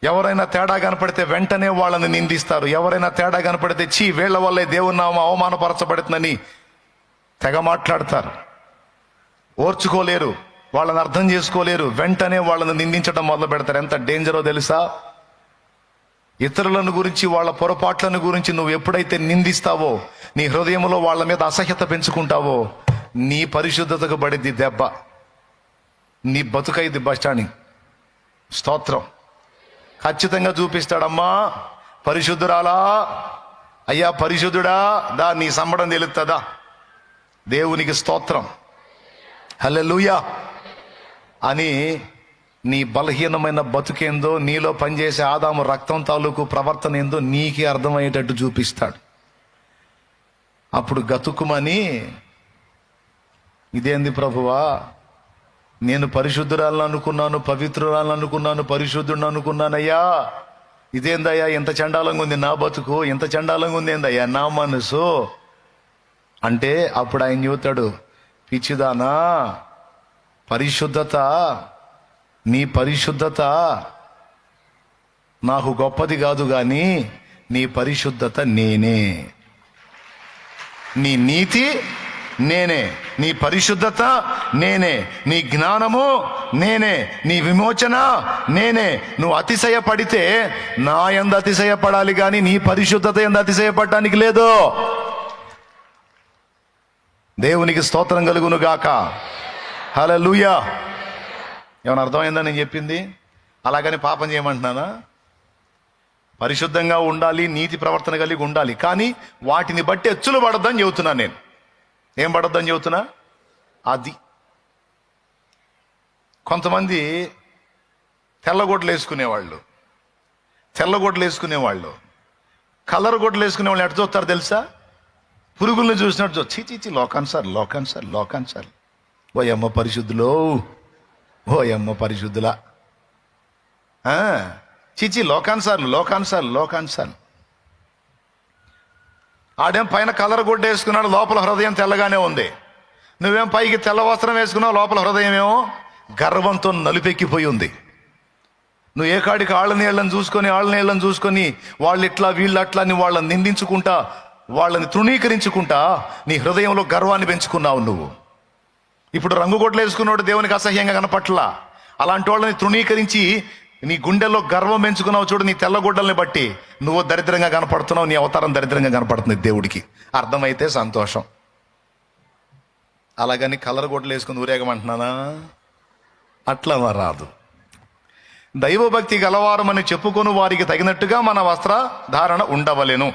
ఎవరైనా తేడా కనపడితే వెంటనే వాళ్ళని నిందిస్తారు. ఎవరైనా తేడా కనపడితే చీ వీళ్ళ వల్లే దేవుని నామం అవమానపరచబడుతుందని తెగ మాట్లాడతారు. ఓర్చుకోలేరు, వాళ్ళని అర్థం చేసుకోలేరు, వెంటనే వాళ్ళని నిందించడం మొదలు పెడతారు. ఎంత డేంజరో తెలుసా? ఇతరులను గురించి, వాళ్ళ పొరపాట్లను గురించి నువ్వు ఎప్పుడైతే నిందిస్తావో, నీ హృదయంలో వాళ్ళ మీద అసహ్యత పెంచుకుంటావో, నీ పరిశుద్ధతకు పడిద్ది దెబ్బ, నీ బతుకైద్ది బస్టాండి. స్తోత్రం. ఖచ్చితంగా చూపిస్తాడమ్మా, పరిశుద్ధురాలా, అయ్యా పరిశుద్ధుడా, దా నీ సంబడం తెలుస్తుందా. దేవునికి స్తోత్రం, హల్లెలూయా అని నీ బలహీనమైన బతుకేందో, నీలో పనిచేసే ఆదాము రక్తం తాలూకు ప్రవర్తన ఏందో నీకే అర్థమయ్యేటట్టు చూపిస్తాడు. అప్పుడు గతుకుమని, ఇదేంది ప్రభువా, నేను పరిశుద్ధురాలను అనుకున్నాను, పవిత్రురాలను అనుకున్నాను, పరిశుద్ధుడిని అనుకున్నానయ్యా, ఇదేందయ్యా ఎంత చండాలంగా ఉంది నా బతుకు, ఎంత చండాలంగా ఉంది ఏందయ్యా నా మనసు అంటే, అప్పుడు ఆయన చెబుతాడు, పిచ్చిదానా, పరిశుద్ధత, నీ పరిశుద్ధత నాకు గొప్పది కాదు కానీ నీ పరిశుద్ధత నేనే, నీ నీతి నేనే, నీ పరిశుద్ధత నేనే, నీ జ్ఞానము నేనే, నీ విమోచన నేనే. నువ్వు అతిశయపడితే నా యందు అతిశయపడాలి కానీ నీ పరిశుద్ధత యందు అతిశయపడటానికి లేదు. దేవునికి స్తోత్రం కలుగును గాక. హల్లెలూయా. ఏమైనా అర్థమైందా నేను చెప్పింది? అలాగని పాపం చేయమంటున్నానా? పరిశుద్ధంగా ఉండాలి, నీతి ప్రవర్తన కలిగి ఉండాలి, కానీ వాటిని బట్టి ఎచ్చులు పడొద్దని చెబుతున్నా నేను. ఏం పడొద్దని చెబుతున్నా? అది. కొంతమంది తెల్లగొడ్లు వేసుకునేవాళ్ళు, కలర్ గొడ్లు వేసుకునేవాళ్ళు ఎట్లా చూస్తారు తెలుసా? పురుగుల్ని చూసినట్టు చీచి లోకాన్ సార్ ఓ అమ్మ పరిశుద్ధులో, ఓ అమ్మ పరిశుద్ధులా, చీచి లోకాన్ సార్. ఆడేం పైన కలర్ గుడ్డ వేసుకున్నాడు, లోపల హృదయం తెల్లగానే ఉంది. నువ్వేం పైకి తెల్ల వస్త్రం వేసుకున్నావు, లోపల హృదయం ఏమో గర్వంతో నలుపెక్కిపోయి ఉంది. నువ్వు ఏ కాడికి ఆళ్ళ నీళ్ళని చూసుకొని వాళ్ళు ఇట్లా వీళ్ళు అట్లా అని వాళ్ళని నిందించుకుంటా, వాళ్ళని తృణీకరించుకుంటా నీ హృదయంలో గర్వాన్ని పెంచుకున్నావు నువ్వు. ఇప్పుడు రంగుగొడ్లు వేసుకున్నాడు దేవునికి అసహ్యంగా కనపట్లా, అలాంటి వాళ్ళని తృణీకరించి నీ గుండెల్లో గర్వం పెంచుకున్నావు చూడు. నీ తెల్లగొడ్డల్ని బట్టి నువ్వు దరిద్రంగా కనపడుతున్నావు, నీ అవతారం దరిద్రంగా కనపడుతుంది దేవుడికి. అర్థమైతే సంతోషం. అలాగని కలర్ గొడ్డలు వేసుకుని ఊరేగమంటున్నానా? అట్లా రాదు. దైవభక్తి గలవారమని చెప్పుకొని వారికి తగినట్టుగా మన వస్త్రధారణ ఉండవలెను.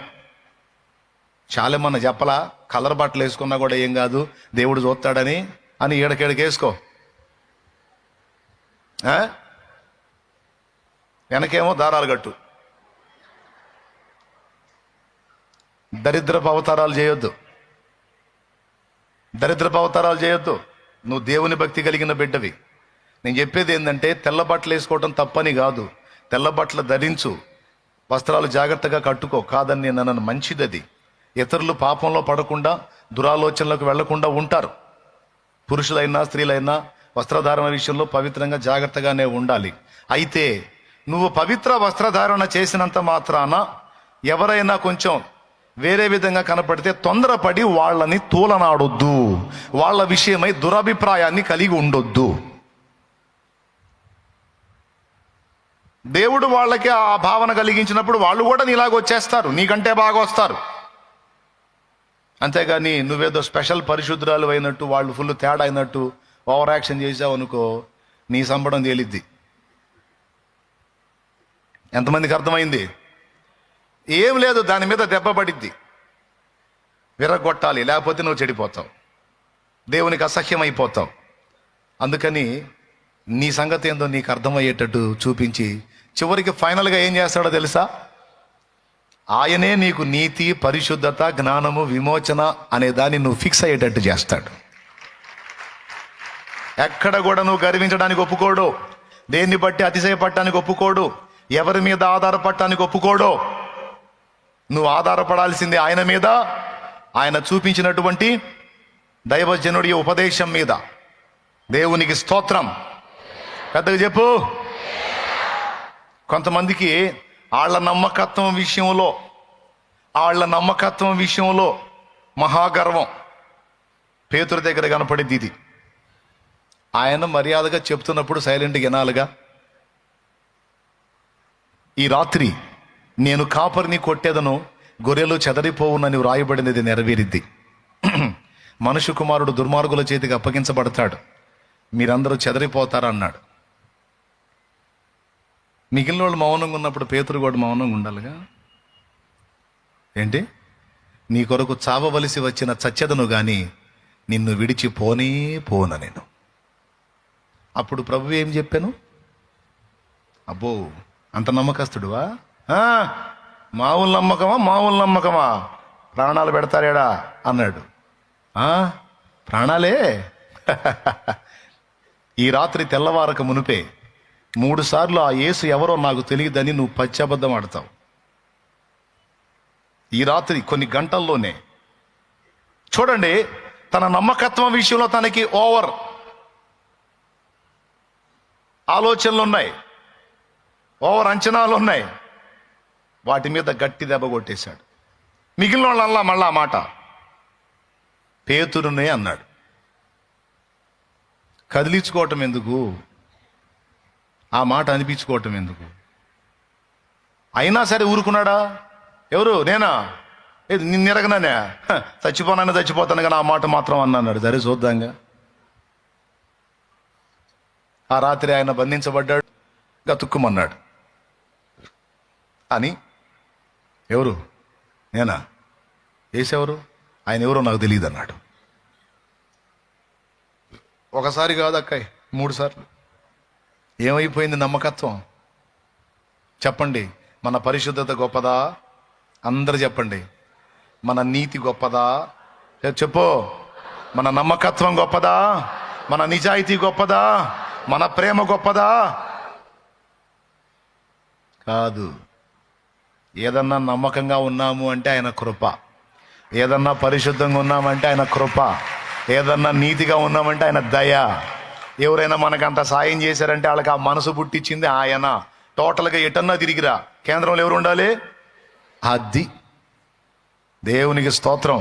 చాలా మన చెప్పలా, కలర్ బట్టలు వేసుకున్నా కూడా ఏం కాదు, దేవుడు చూస్తాడని అని ఏడకేడకేసుకో. వెనకేమో దారాలు కట్టు. దరిద్రపు అవతారాలు చేయొద్దు. నువ్వు దేవుని భక్తి కలిగిన బిడ్డవి. నేను చెప్పేది ఏంటంటే, తెల్ల బట్టలు వేసుకోవటం తప్పని కాదు, తెల్ల బట్టలు ధరించు, వస్త్రాలు జాగ్రత్తగా కట్టుకో, కాదని నేను అన్నాను, మంచిది అది. ఇతరులు పాపంలో పడకుండా, దురాలోచనలకు వెళ్లకుండా ఉంటారు. పురుషులైనా స్త్రీలైనా వస్త్రధారణ విషయంలో పవిత్రంగా జాగ్రత్తగానే ఉండాలి. అయితే నువ్వు పవిత్ర వస్త్రధారణ చేసినంత మాత్రాన ఎవరైనా కొంచెం వేరే విధంగా కనపడితే తొందరపడి వాళ్ళని తూలనాడొద్దు, వాళ్ళ విషయమై దురభిప్రాయాన్ని కలిగి ఉండొద్దు. దేవుడు వాళ్ళకి ఆ భావన కలిగించినప్పుడు వాళ్ళు కూడా నీలాగొచ్చేస్తారు, నీకంటే బాగా వస్తారు. అంతేగాని నువ్వేదో స్పెషల్ పరిశుద్ధురాలు అయినట్టు, వాళ్ళు ఫుల్ తేడా అయినట్టు ఓవర్ యాక్షన్ చేసావు అనుకో, నీ సంబడం తేలిద్ది. ఎంతమందికి అర్థమైంది? ఏం లేదు, దాని మీద దెబ్బ పడిద్ది, విరగొట్టాలి, లేకపోతే నువ్వు చెడిపోతావు, దేవునికి అసహ్యం అయిపోతావు. అందుకని నీ సంగతి ఏందో నీకు అర్థమయ్యేటట్టు చూపించి చివరికి ఫైనల్గా ఏం చేస్తాడో తెలుసా? ఆయనే నీకు నీతి, పరిశుద్ధత, జ్ఞానము, విమోచన అనే దాన్ని నువ్వు ఫిక్స్ అయ్యేటట్టు చేస్తాడు. ఎక్కడ కూడా నువ్వు గర్వించడానికి ఒప్పుకోడు, దేన్ని బట్టి అతిశయపడటానికి ఒప్పుకోడు, ఎవరి మీద ఆధారపడటానికి ఒప్పుకోడు. నువ్వు ఆధారపడాల్సిందే ఆయన మీద, ఆయన చూపించినటువంటి దైవజనుడి ఉపదేశం మీద. దేవునికి స్తోత్రం. పెద్దగా చెప్పు. కొంతమందికి వాళ్ళ నమ్మకత్వం విషయంలో మహాగర్వం. పేతురు దగ్గర కనపడింది ఇది. ఆయన మర్యాదగా చెప్తున్నప్పుడు సైలెంట్గా వినాలిగా. ఈ రాత్రి నేను కాపరిని కొట్టేదను, గొర్రెలు చెదరిపోవునని వ్రాయబడినది నెరవేరిద్ది. మనుష్య కుమారుడు దుర్మార్గుల చేతికి అప్పగించబడతాడు, మీరందరూ చెదరిపోతారన్నాడు. మిగిలిన వాళ్ళు మౌనంగా ఉన్నప్పుడు పేతురు కూడా మౌనంగా ఉండాలిగా. ఏంటి? నీ కొరకు చావవలసి వచ్చిన చచ్చెదను గాని నిన్ను విడిచి పోన నేను. అప్పుడు ప్రభు ఏం చెప్పాను? అబ్బో, అంత నమ్మకస్తుడువా? మామూలు నమ్మకమా? ప్రాణాలు పెడతారేడా అన్నాడు. ప్రాణాలే. ఈ రాత్రి తెల్లవారక మునిపే 3 సార్లు ఆ యేసు ఎవరో నాకు తెలియదని నువ్వు పచ్చబద్ధం ఆడతావు. ఈ రాత్రి కొన్ని గంటల్లోనే. చూడండి, తన నమ్మకత్వం విషయంలో తనకి ఓవర్ ఆలోచనలు ఉన్నాయి, ఓవర్ అంచనాలు ఉన్నాయి. వాటి మీద గట్టి దెబ్బ కొట్టేశాడు. మిగిలిన వాళ్ళల్లా మళ్ళా మాట పేతురునే అన్నాడు. కదిలించుకోవటం ఎందుకు? ఆ మాట అనిపించుకోవటం ఎందుకు? అయినా సరే ఊరుకున్నాడా? ఎవరు? నేనా? నిన్ను ఎరగనానే, చచ్చిపోతాను కానీ ఆ మాట మాత్రం అన్నాడు. సరే చూద్దాంగా. ఆ రాత్రి ఆయన బంధించబడ్డాడు, గతుక్కుమన్నాడు. అని ఎవరు? నేనా? ఏసెవరు? ఆయన ఎవరో నాకు తెలియదు అన్నాడు. ఒకసారి కాదు అక్కయ్య, 3 సార్లు. ఏమైపోయింది నమ్మకత్వం? చెప్పండి. మన పరిశుద్ధత గొప్పదా? అందరు చెప్పండి. మన నీతి గొప్పదా? చెప్పు. మన నమ్మకత్వం గొప్పదా? మన నిజాయితీ గొప్పదా? మన ప్రేమ గొప్పదా? కాదు. ఏదన్నా నమ్మకంగా ఉన్నాము అంటే ఆయన కృప, ఏదన్నా పరిశుద్ధంగా ఉన్నామంటే ఆయన కృప, ఏదన్నా నీతిగా ఉన్నామంటే ఆయన దయ. ఎవరైనా మనకంత సాయం చేశారంటే వాళ్ళకి ఆ మనసు పుట్టించింది ఆయన. టోటల్గా ఎటన్నా తిరిగిరా, కేంద్రంలో ఎవరు ఉండాలి? అది దేవునికి స్తోత్రం.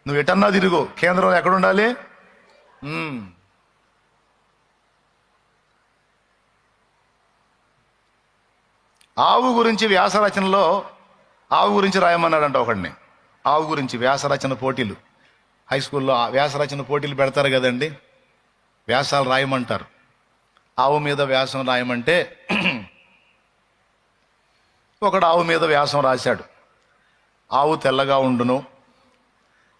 నువ్వు ఎటన్నా తిరుగు, కేంద్రంలో ఎక్కడ ఉండాలి? ఆవు గురించి వ్యాసరచనలో ఆవు గురించి రాయమన్నాడంట ఒకడిని. ఆవు గురించి వ్యాసరచన పోటీలు, హై స్కూల్లో వ్యాసరచన పోటీలు పెడతారు కదండి, వ్యాసాలు రాయమంటారు. ఆవు మీద వ్యాసం రాయమంటే ఒకడు ఆవు మీద వ్యాసం రాశాడు. ఆవు తెల్లగా ఉండును,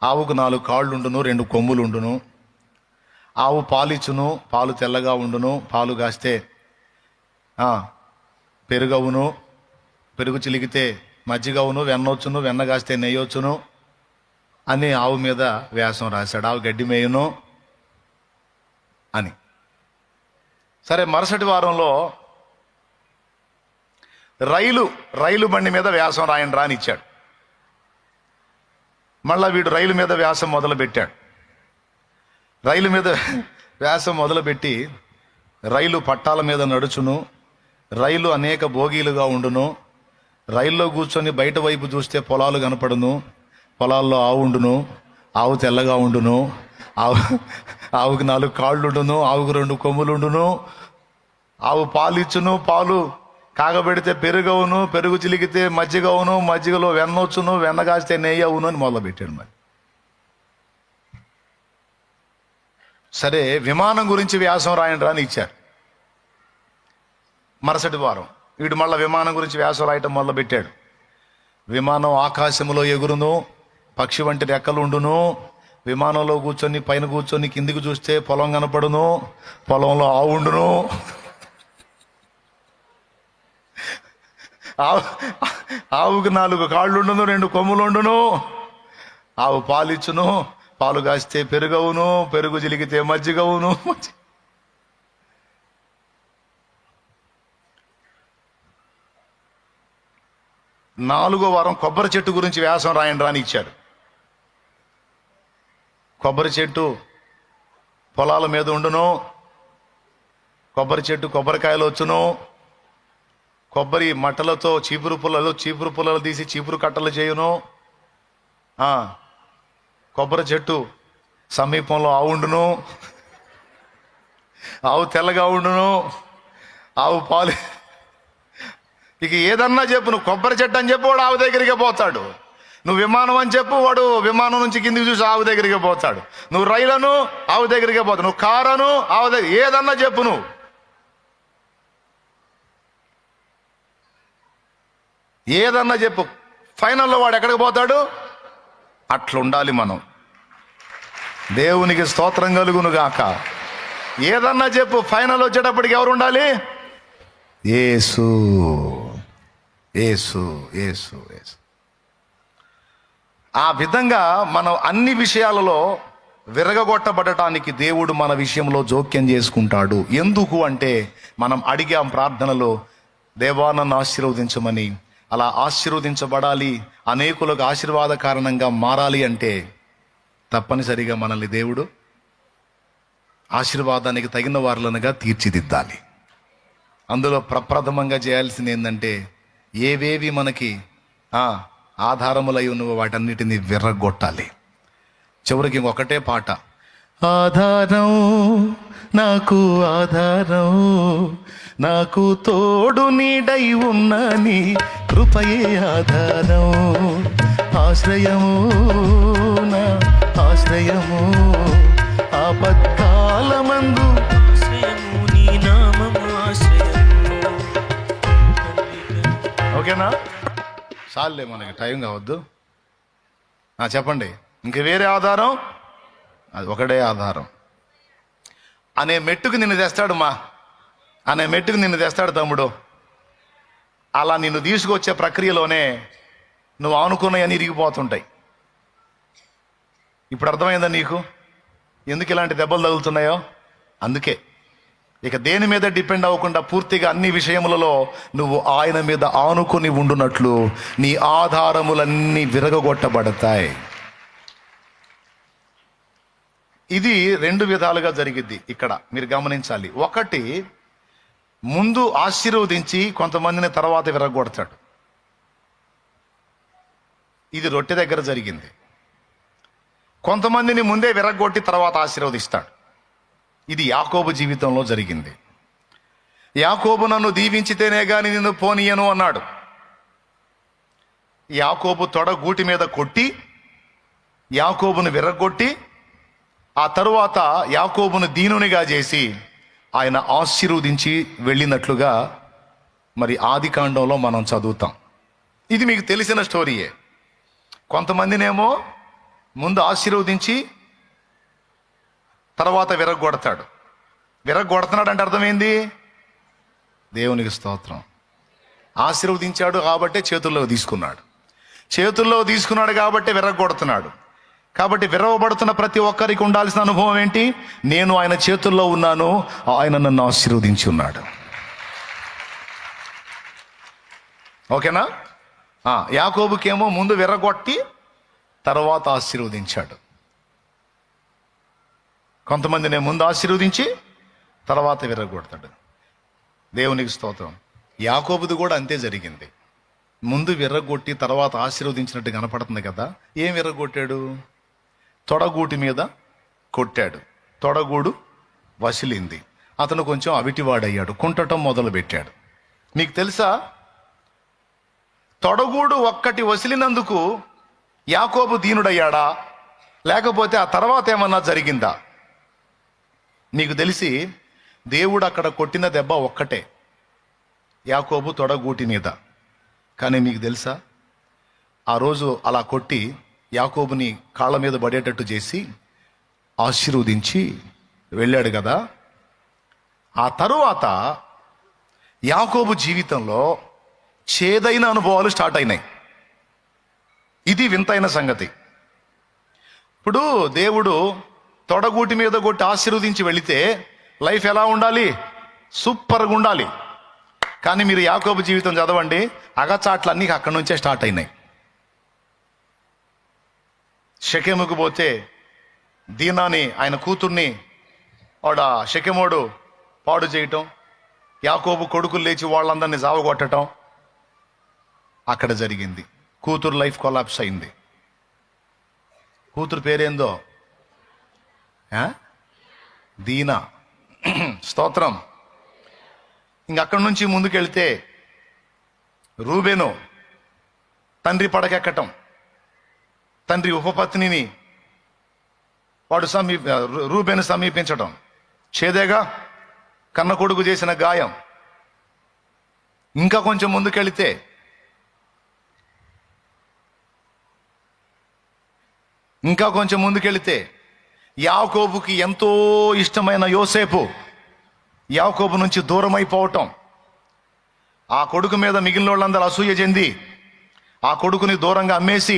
ఆవుకు 4 కాళ్ళు ఉండును, 2 కొమ్ములు ఉండును, ఆవు పాలిచ్చును, పాలు తెల్లగా ఉండును, పాలు కాస్తే పెరుగవును, పెరుగు చిలికితే మజ్జిగవును, వెన్నొచ్చును, వెన్న కాస్తే నెయ్యొచ్చును అని ఆవు మీద వ్యాసం రాశాడు. ఆవు గడ్డి మేయును అని. సరే, మరుసటి వారంలో రైలు బండి మీద వ్యాసం రాయండి రా అని ఇచ్చాడు. మళ్ళా వీడు రైలు మీద వ్యాసం మొదలుపెట్టాడు. రైలు మీద వ్యాసం మొదలుపెట్టి, రైలు పట్టాల మీద నడుచును, రైలు అనేక బోగీలుగా ఉండును, రైల్లో కూర్చొని బయట వైపు చూస్తే పొలాలు కనపడును, పొలాల్లో ఆవు ఉండును, ఆవు తెల్లగా ఉండును, ఆవుకి 4 కాళ్ళు ఉండును, ఆవుకు 2 కొమ్ములు ఉండును, ఆవు పాలిచ్చును, పాలు కాగబెడితే పెరుగవును, పెరుగు చిలికితే మజ్జిగవును, మజ్జిగలో వెన్నొచ్చును, వెన్న కాస్తే నెయ్యి అవును అని మొదలుపెట్టాడు. మరి సరే విమానం గురించి వ్యాసం రాయండి అని ఇచ్చారు. మరుసటి వారం వీడు మళ్ళీ విమానం గురించి వ్యాసం రాయటం మొదలుపెట్టాడు. విమానం ఆకాశంలో ఎగురును, పక్షి వంటి రెక్కలు ఉండును, విమానంలో కూర్చొని పైన కూర్చొని కిందికి చూస్తే పొలం కనపడును, పొలంలో ఆవు ఉండును, ఆవుకి 4 కాళ్ళు ఉండును, 2 కొమ్ములు ఉండును, ఆవు పాలిచ్చును, పాలు కాస్తే పెరుగవును, పెరుగు జిలిగితే మజ్జిగవును. 4వ వారం కొబ్బరి చెట్టు గురించి వ్యాసం రాయండి అని ఇచ్చారు. కొబ్బరి చెట్టు పొలాల మీద ఉండును, కొబ్బరి చెట్టు కొబ్బరికాయలు వచ్చును, కొబ్బరి మట్టలతో చీపురు పుల్లలు తీసి చీపురు కట్టలు చేయును, కొబ్బరి చెట్టు సమీపంలో ఆవు ఉండును, ఆవు తెల్లగా ఉండును, ఆవు పాలు. ఇక ఏదన్నా చెప్పు, నువ్వు కొబ్బరి చెట్టు అని చెప్పు, వాడు ఆవు దగ్గరికి పోతాడు. నువ్వు విమానం అని చెప్పు, వాడు విమానం నుంచి కిందికి చూసి ఆవు దగ్గరికి పోతాడు. నువ్వు రైలను ఆవు దగ్గరికి పోతాడు, నువ్వు కారను ఆవు దగ్గర, ఏదన్నా చెప్పు నువ్వు. ఏదన్నా చెప్పు, ఫైనల్లో వాడు ఎక్కడికి పోతాడు? అట్లుండాలి మనం. దేవునికి స్తోత్రం కలుగును గాక. ఏదన్నా చెప్పు, ఫైనల్ వచ్చేటప్పటికి ఎవరు ఉండాలి? యేసు, యేసు, యేసు, యేసు. ఆ విధంగా మనం అన్ని విషయాలలో విరగగొట్టబడటానికి దేవుడు మన విషయంలో జోక్యం చేసుకుంటాడు. ఎందుకు అంటే మనం అడిగాం ప్రార్థనలో, దేవా నన్ను ఆశీర్వదించమని. అలా ఆశీర్వదించబడాలి, అనేకులకు ఆశీర్వాద కారణంగా మారాలి అంటే తప్పనిసరిగా మనల్ని దేవుడు ఆశీర్వాదానికి తగిన వారులనుగా తీర్చిదిద్దాలి. అందులో ప్రప్రథమంగా చేయాల్సింది ఏంటంటే, ఏవేవి మనకి ఆధారములై ఉన్నవో వాటన్నిటిని విర్రగొట్టాలి. చివరికి ఇంకొకటే పాట, ఆధారం నాకు ఆధారం, నాకు తోడు నీడై ఉన్న నీ కృపయే ఆధారం, ఆశ్రయము నా ఆశ్రయము, ఆపత్కాలమందు ఆశ్రయము నీ నామము ఆశ్రయము. ఓకేనా? చాలులే, మనకి టైం కావద్దు. చెప్పండి, ఇంక వేరే ఆధారం? అది ఒకటే ఆధారం. అనే మెట్టుకు నిన్ను తెస్తాడు అనే మెట్టుకు నిన్ను తెస్తాడు తమ్ముడు. అలా నిన్ను తీసుకొచ్చే ప్రక్రియలోనే నువ్వు ఆనుకున్నాయని ఇరిగిపోతుంటాయి. ఇప్పుడు అర్థమైందా నీకు ఎందుకు ఇలాంటి దెబ్బలు తగులుతున్నాయో? అందుకే ఇక దేని మీద డిపెండ్ అవ్వకుండా పూర్తిగా అన్ని విషయములలో నువ్వు ఆయన మీద ఆనుకొని ఉండునట్లు నీ ఆధారములన్నీ విరగగొట్టబడతాయి. ఇది 2 విధాలుగా జరిగిద్ది. ఇక్కడ మీరు గమనించాలి. ఒకటి, ముందు ఆశీర్వదించి కొంతమందిని తర్వాత విరగొడతాడు. ఇది రొట్టె దగ్గర జరిగింది. కొంతమందిని ముందే విరగొట్టి తర్వాత ఆశీర్వదిస్తాడు. ఇది యాకోబు జీవితంలో జరిగింది. యాకోబు నన్ను దీవించితేనే గాని నిన్ను పోనీయను అన్నాడు. యాకోబు తొడ గూటి మీద కొట్టి యాకోబును విరగొట్టి ఆ తరువాత యాకోబును దీనునిగా చేసి ఆయన ఆశీర్వదించి వెళ్ళినట్లుగా మరి ఆదికాండంలో మనం చదువుతాం. ఇది మీకు తెలిసిన స్టోరీయే. కొంతమందినేమో ముందు ఆశీర్వదించి తర్వాత విరగొడతాడు. విరగొడుతున్నాడు అంటే అర్థమైంది? దేవునికి స్తోత్రం. ఆశీర్వదించాడు కాబట్టి చేతుల్లో తీసుకున్నాడు కాబట్టి విరగొడుతున్నాడు. కాబట్టి విరవబడుతున్న ప్రతి ఒక్కరికి ఉండాల్సిన అనుభవం ఏంటి? నేను ఆయన చేతుల్లో ఉన్నాను, ఆయన నన్ను ఆశీర్వదించి ఉన్నాడు. ఓకేనా? యాకోబుకేమో ముందు విరగొట్టి తర్వాత ఆశీర్వదించాడు. కొంతమందిని ముందు ఆశీర్వదించి తర్వాత విరగొడతాడు. దేవునికి స్తోత్రం. యాకోబుది కూడా అంతే జరిగింది. ముందు విరగొట్టి తర్వాత ఆశీర్వదించినట్టు కనపడుతుంది కదా. ఏం విరగొట్టాడు? తొడగూటి మీద కొట్టాడు. తొడగూడు వసిలింది. అతను కొంచెం అవిటివాడయ్యాడు, కుంటటం మొదలుపెట్టాడు. మీకు తెలుసా, తొడగూడు ఒక్కటి వసిలినందుకు యాకోబు దీనుడయ్యాడా, లేకపోతే ఆ తర్వాత ఏమన్నా జరిగిందా? మీకు తెలిసి దేవుడు అక్కడ కొట్టిన దెబ్బ ఒక్కటే, యాకోబు తొడగూటి మీద. కానీ మీకు తెలుసా, ఆ రోజు అలా కొట్టి యాకోబుని కాళ్ళ మీద పడేటట్టు చేసి ఆశీర్వదించి వెళ్ళాడు కదా. ఆ తరువాత యాకోబు జీవితంలో చేదైన అనుభవాలు స్టార్ట్ అయినాయి. ఇది వింతైన సంగతి. ఇప్పుడు దేవుడు తొడగూటి మీద కొట్టి ఆశీర్వదించి వెళితే లైఫ్ ఎలా ఉండాలి? సూపర్గా ఉండాలి. కానీ మీరు యాకోబు జీవితం చదవండి, అగచాట్లన్నీ అక్కడి నుంచే స్టార్ట్ అయినాయి. షెకెముకు పోతే దీనాని, ఆయన కూతుర్ని షెకెమోడు పాడు చేయటం, యాకోబు కొడుకులు లేచి వాళ్ళందరినీ జావగొట్టడం అక్కడ జరిగింది. కూతురు లైఫ్ కొలాప్స్ అయింది. కూతురు పేరేందో దీనా. స్తోత్రం. ఇంకక్కడి నుంచి ముందుకెళ్తే రూబేను తండ్రి పడకెక్కటం, తండ్రి ఉపపత్నిని వాడు రూబేను సమీపించటం, చేదేగా కన్న కొడుకు చేసిన గాయం. ఇంకా కొంచెం ముందుకెళితే యాకోబుకి ఎంతో ఇష్టమైన యోసేపు యాకోబు నుంచి దూరం అయిపోవటం, ఆ కొడుకు మీద మిగిలిన వాళ్ళందరూ అసూయ చెంది ఆ కొడుకుని దూరంగా అమ్మేసి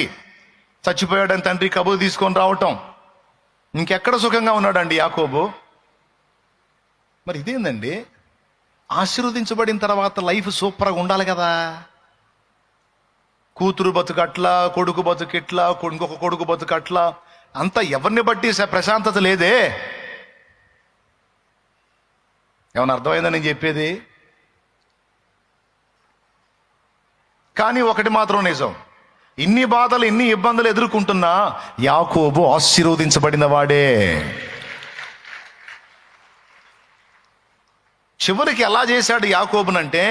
చచ్చిపోయాడని తండ్రి కబురు తీసుకొని రావటం. ఇంకెక్కడ సుఖంగా ఉన్నాడండి యాకోబు? మరి ఇదేందండి, ఆశీర్వదించబడిన తర్వాత లైఫ్ సూపర్గా ఉండాలి కదా. కూతురు బతుకట్లా, కొడుకు బతుకిట్లా, ఇంకొక కొడుకు బతుకట్లా, అంతా ఎవరిని బట్టి ప్రశాంతత లేదే. ఏమన్నా అర్థమైందా నేను చెప్పేది? కానీ ఒకటి మాత్రం నిజం, ఇన్ని బాధలు ఇన్ని ఇబ్బందులు ఎదుర్కొంటున్నా యాకోబు ఆశీర్వదించబడిన వాడే. చివరికి ఎలా చేశాడు యాకోబునంటే,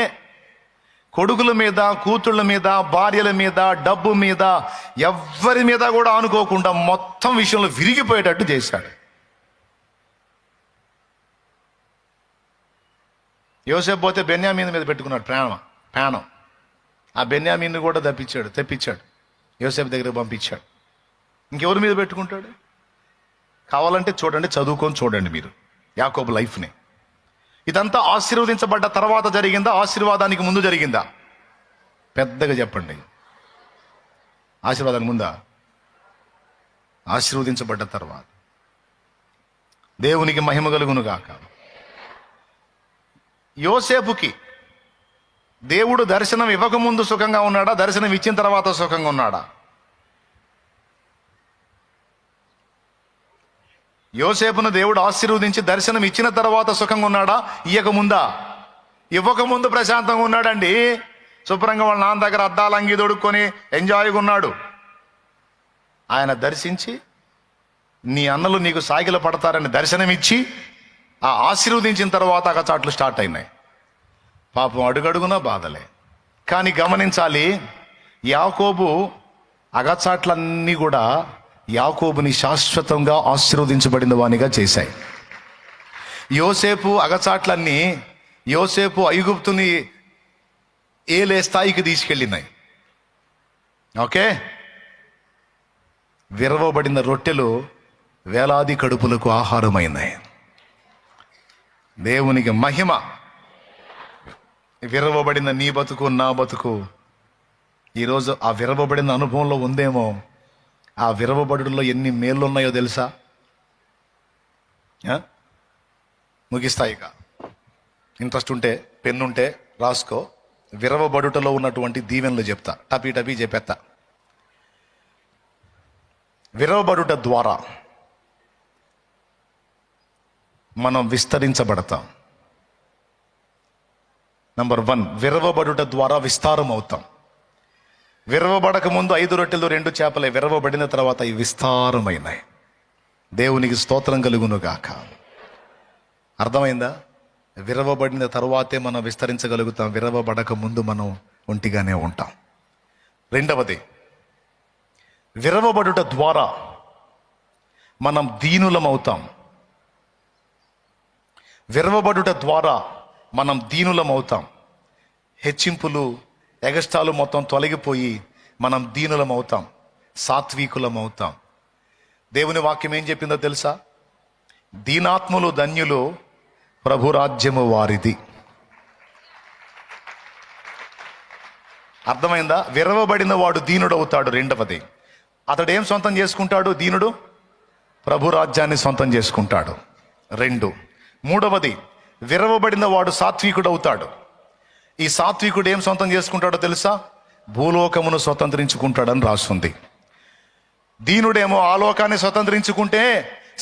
కొడుకుల మీద, కూతుళ్ళ మీద, భార్యల మీద, డబ్బు మీద, ఎవ్వరి మీద కూడా అనుకోకుండా మొత్తం విషయంలో విరిగిపోయేటట్టు చేశాడు. యోసేపు పోతే బెన్యామీన్ మీద పెట్టుకున్నాడు ప్రాణం. ఆ బెన్యామీన్ని కూడా తెప్పించాడు, యోసేపు దగ్గరికి పంపించాడు. ఇంకెవరి మీద పెట్టుకుంటాడు? కావాలంటే చూడండి, చదువుకొని చూడండి మీరు యాకోబు లైఫ్ని. ఇదంతా ఆశీర్వదించబడ్డ తర్వాత జరిగిందా, ఆశీర్వాదానికి ముందు జరిగిందా? పెద్దగా చెప్పండి. ఆశీర్వాదానికి ముందా? ఆశీర్వదించబడ్డ తర్వాత. దేవునికి మహిమ కలుగును గాక. యోసేపుకి దేవుడు దర్శనం ఇవ్వకముందు సుఖంగా ఉన్నాడా, దర్శనం ఇచ్చిన తర్వాత సుఖంగా ఉన్నాడా? యోసేపును దేవుడు ఆశీర్వదించి దర్శనం ఇచ్చిన తర్వాత సుఖంగా ఉన్నాడా, ఇవ్వకముందు ప్రశాంతంగా ఉన్నాడండి. శుభ్రంగా వాళ్ళ నాన్న దగ్గర అద్దాలు అంగి దొడుక్కొని ఎంజాయ్గా ఉన్నాడు. ఆయన దర్శించి నీ అన్నలు నీకు సాగిల పడతారని దర్శనం ఇచ్చి ఆ ఆశీర్వదించిన తర్వాత అగచాట్లు స్టార్ట్ అయినాయి. పాపం అడుగడుగునా బాధలే. కానీ గమనించాలి, యాకోబు అగచాట్లన్నీ కూడా యాకోబుని శాశ్వతంగా ఆశీర్వదించబడిన వానిగా చేశాయి. యోసేపు అగచాట్లన్నీ యోసేపు ఐగుప్తుని ఏలే స్థాయికి తీసుకెళ్ళినాయి. ఓకే, విరవబడిన రొట్టెలు వేలాది కడుపులకు ఆహారమైనాయి. దేవునికి మహిమ. విరవబడిన నీ బతుకు, నా బతుకు ఈరోజు ఆ విరవబడిన అనుభవంలో ఉందేమో. ఆ విరవబడులో ఎన్ని మేళ్ళు ఉన్నాయో తెలుసా? ముగిస్తాయిక. ఇంట్రెస్ట్ ఉంటే పెన్నుంటే రాసుకో. విరవబడుటలో ఉన్నటువంటి దీవెనలు చెప్తా, టపీ చెప్పేస్తా. విరవబడుట ద్వారా మనం విస్తరించబడతాం. నంబర్ 1, విరవబడుట ద్వారా విస్తారం అవుతాం. విరవబడక ముందు 5 రొట్టెలు 2 చేపలే, విరవబడిన తర్వాత ఈ విస్తారమైనాయి. దేవునికి స్తోత్రం కలుగును గాక. అర్థమైందా? విరవబడిన తరువాతే మనం విస్తరించగలుగుతాం. విరవబడక ముందు మనం ఒంటిగానే ఉంటాం. రెండవది, విరవబడుట ద్వారా మనం దీనులం అవుతాం. విరవబడుట ద్వారా మనం దీనులం అవుతాం. హెచ్చింపులు, ఎగస్టాలు మొత్తం తొలగిపోయి మనం దీనులం అవుతాం, సాత్వికులం అవుతాం. దేవుని వాక్యం ఏం చెప్పిందో తెలుసా? దీనాత్ములు ధన్యులు, ప్రభురాజ్యము వారిది. అర్థమైందా? విరవబడిన వాడు దీనుడు అవుతాడు. రెండవది, అతడు ఏం సొంతం చేసుకుంటాడు? దీనుడు ప్రభురాజ్యాన్ని సొంతం చేసుకుంటాడు. 2. మూడవది, విరవబడిన వాడు సాత్వికుడు అవుతాడు. ఈ సాత్వికుడు ఏం సొంతం చేసుకుంటాడో తెలుసా? భూలోకమును స్వతంత్రించుకుంటాడని రాస్తుంది. దీనుడేమో ఆ లోకాన్ని స్వతంత్రించుకుంటే,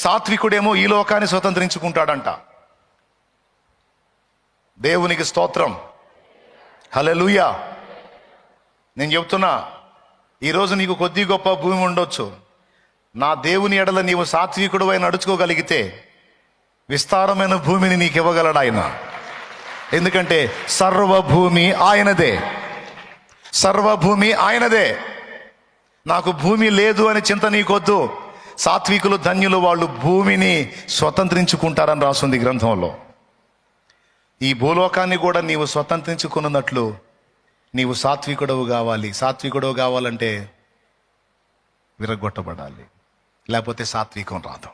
సాత్వికుడేమో ఈ లోకాన్ని స్వతంత్రించుకుంటాడంట. దేవునికి స్తోత్రం, హల్లెలూయా. నేను చెప్తున్నా, ఈరోజు నీకు కొద్ది గొప్ప భూమి ఉండొచ్చు. నా దేవుని ఎడల నీవు సాత్వికుడు అయి నడుచుకోగలిగితే విస్తారమైన భూమిని నీకు ఇవ్వగలడు ఆయన. ఎందుకంటే సర్వభూమి ఆయనదే, సర్వభూమి ఆయనదే. నాకు భూమి లేదు అని చింత నీకొద్దు. సాత్వికులు ధన్యులు, వాళ్ళు భూమిని స్వతంత్రించుకుంటారని రాస్తుంది గ్రంథంలో. ఈ భూలోకాన్ని కూడా నీవు స్వతంత్రించుకున్నట్లు నీవు సాత్వికుడవు కావాలి. సాత్వికుడవు కావాలంటే విరగొట్టబడాలి, లేకపోతే సాత్వికం రాదు.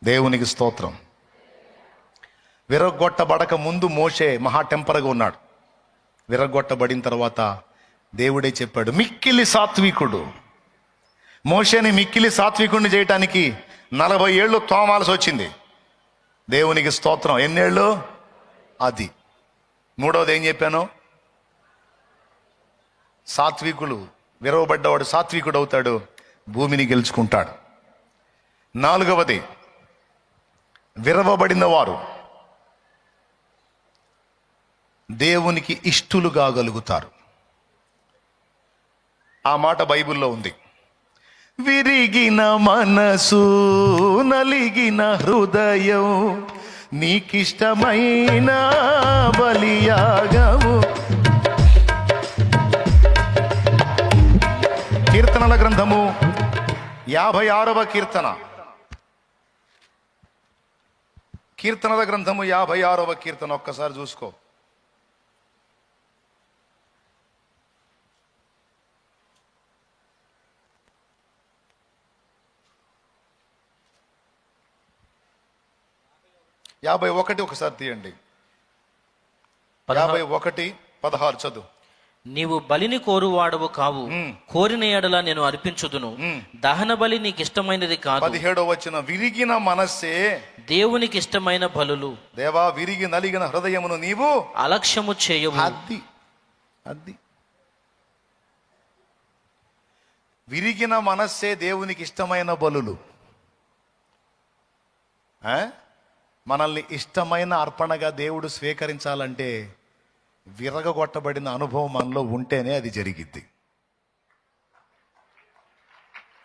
దేవునికి స్తోత్రం. విరగొట్టబడక ముందు మోషే మహా టెంపర్గా ఉన్నాడు. విరగొట్టబడిన తర్వాత దేవుడే చెప్పాడు మిక్కిలి సాత్వికుడు. మోషేని మిక్కిలి సాత్వికుడిని చేయటానికి 40 ఏళ్ళు తోమాల్సి వచ్చింది. దేవునికి స్తోత్రం. ఎన్నేళ్ళు? అది. మూడవది ఏం చెప్పాను? సాత్వికులు, విరవబడ్డవాడు సాత్వికుడు అవుతాడు, భూమిని గెలుచుకుంటాడు. 4వది, విరవబడిన వారు దేవునికి ఇష్టులు కాగలుగుతారు. ఆ మాట బైబిల్లో ఉంది. విరిగిన మనసు, నలిగిన హృదయం, నీకిష్టమైన బలియాగము. కీర్తనల గ్రంథము 56వ కీర్తన. కీర్తనల గ్రంథము 56వ కీర్తన ఒక్కసారి చూసుకో. యాభై ఒకటి ఒకసారి తీయండి. 51:16 చదువు. నీవు బలిని కోరువాడవు కావు, కోరిన ఎడల నేను అర్పించుదును. దహన బలి నీకు ఇష్టమైనది కాదు. 17వ వచనం. విరిగిన మనస్సే దేవునికి ఇష్టమైన బలులు. దేవా, విరిగి నలిగిన హృదయమును నీవు అలక్ష్యము చేయవు. అది విరిగిన మనస్సే దేవునికి ఇష్టమైన బలులు. మనల్ని ఇష్టమైన అర్పణగా దేవుడు స్వీకరించాలంటే విరగొట్టబడిన అనుభవం మనలో ఉంటేనే అది జరిగిద్ది.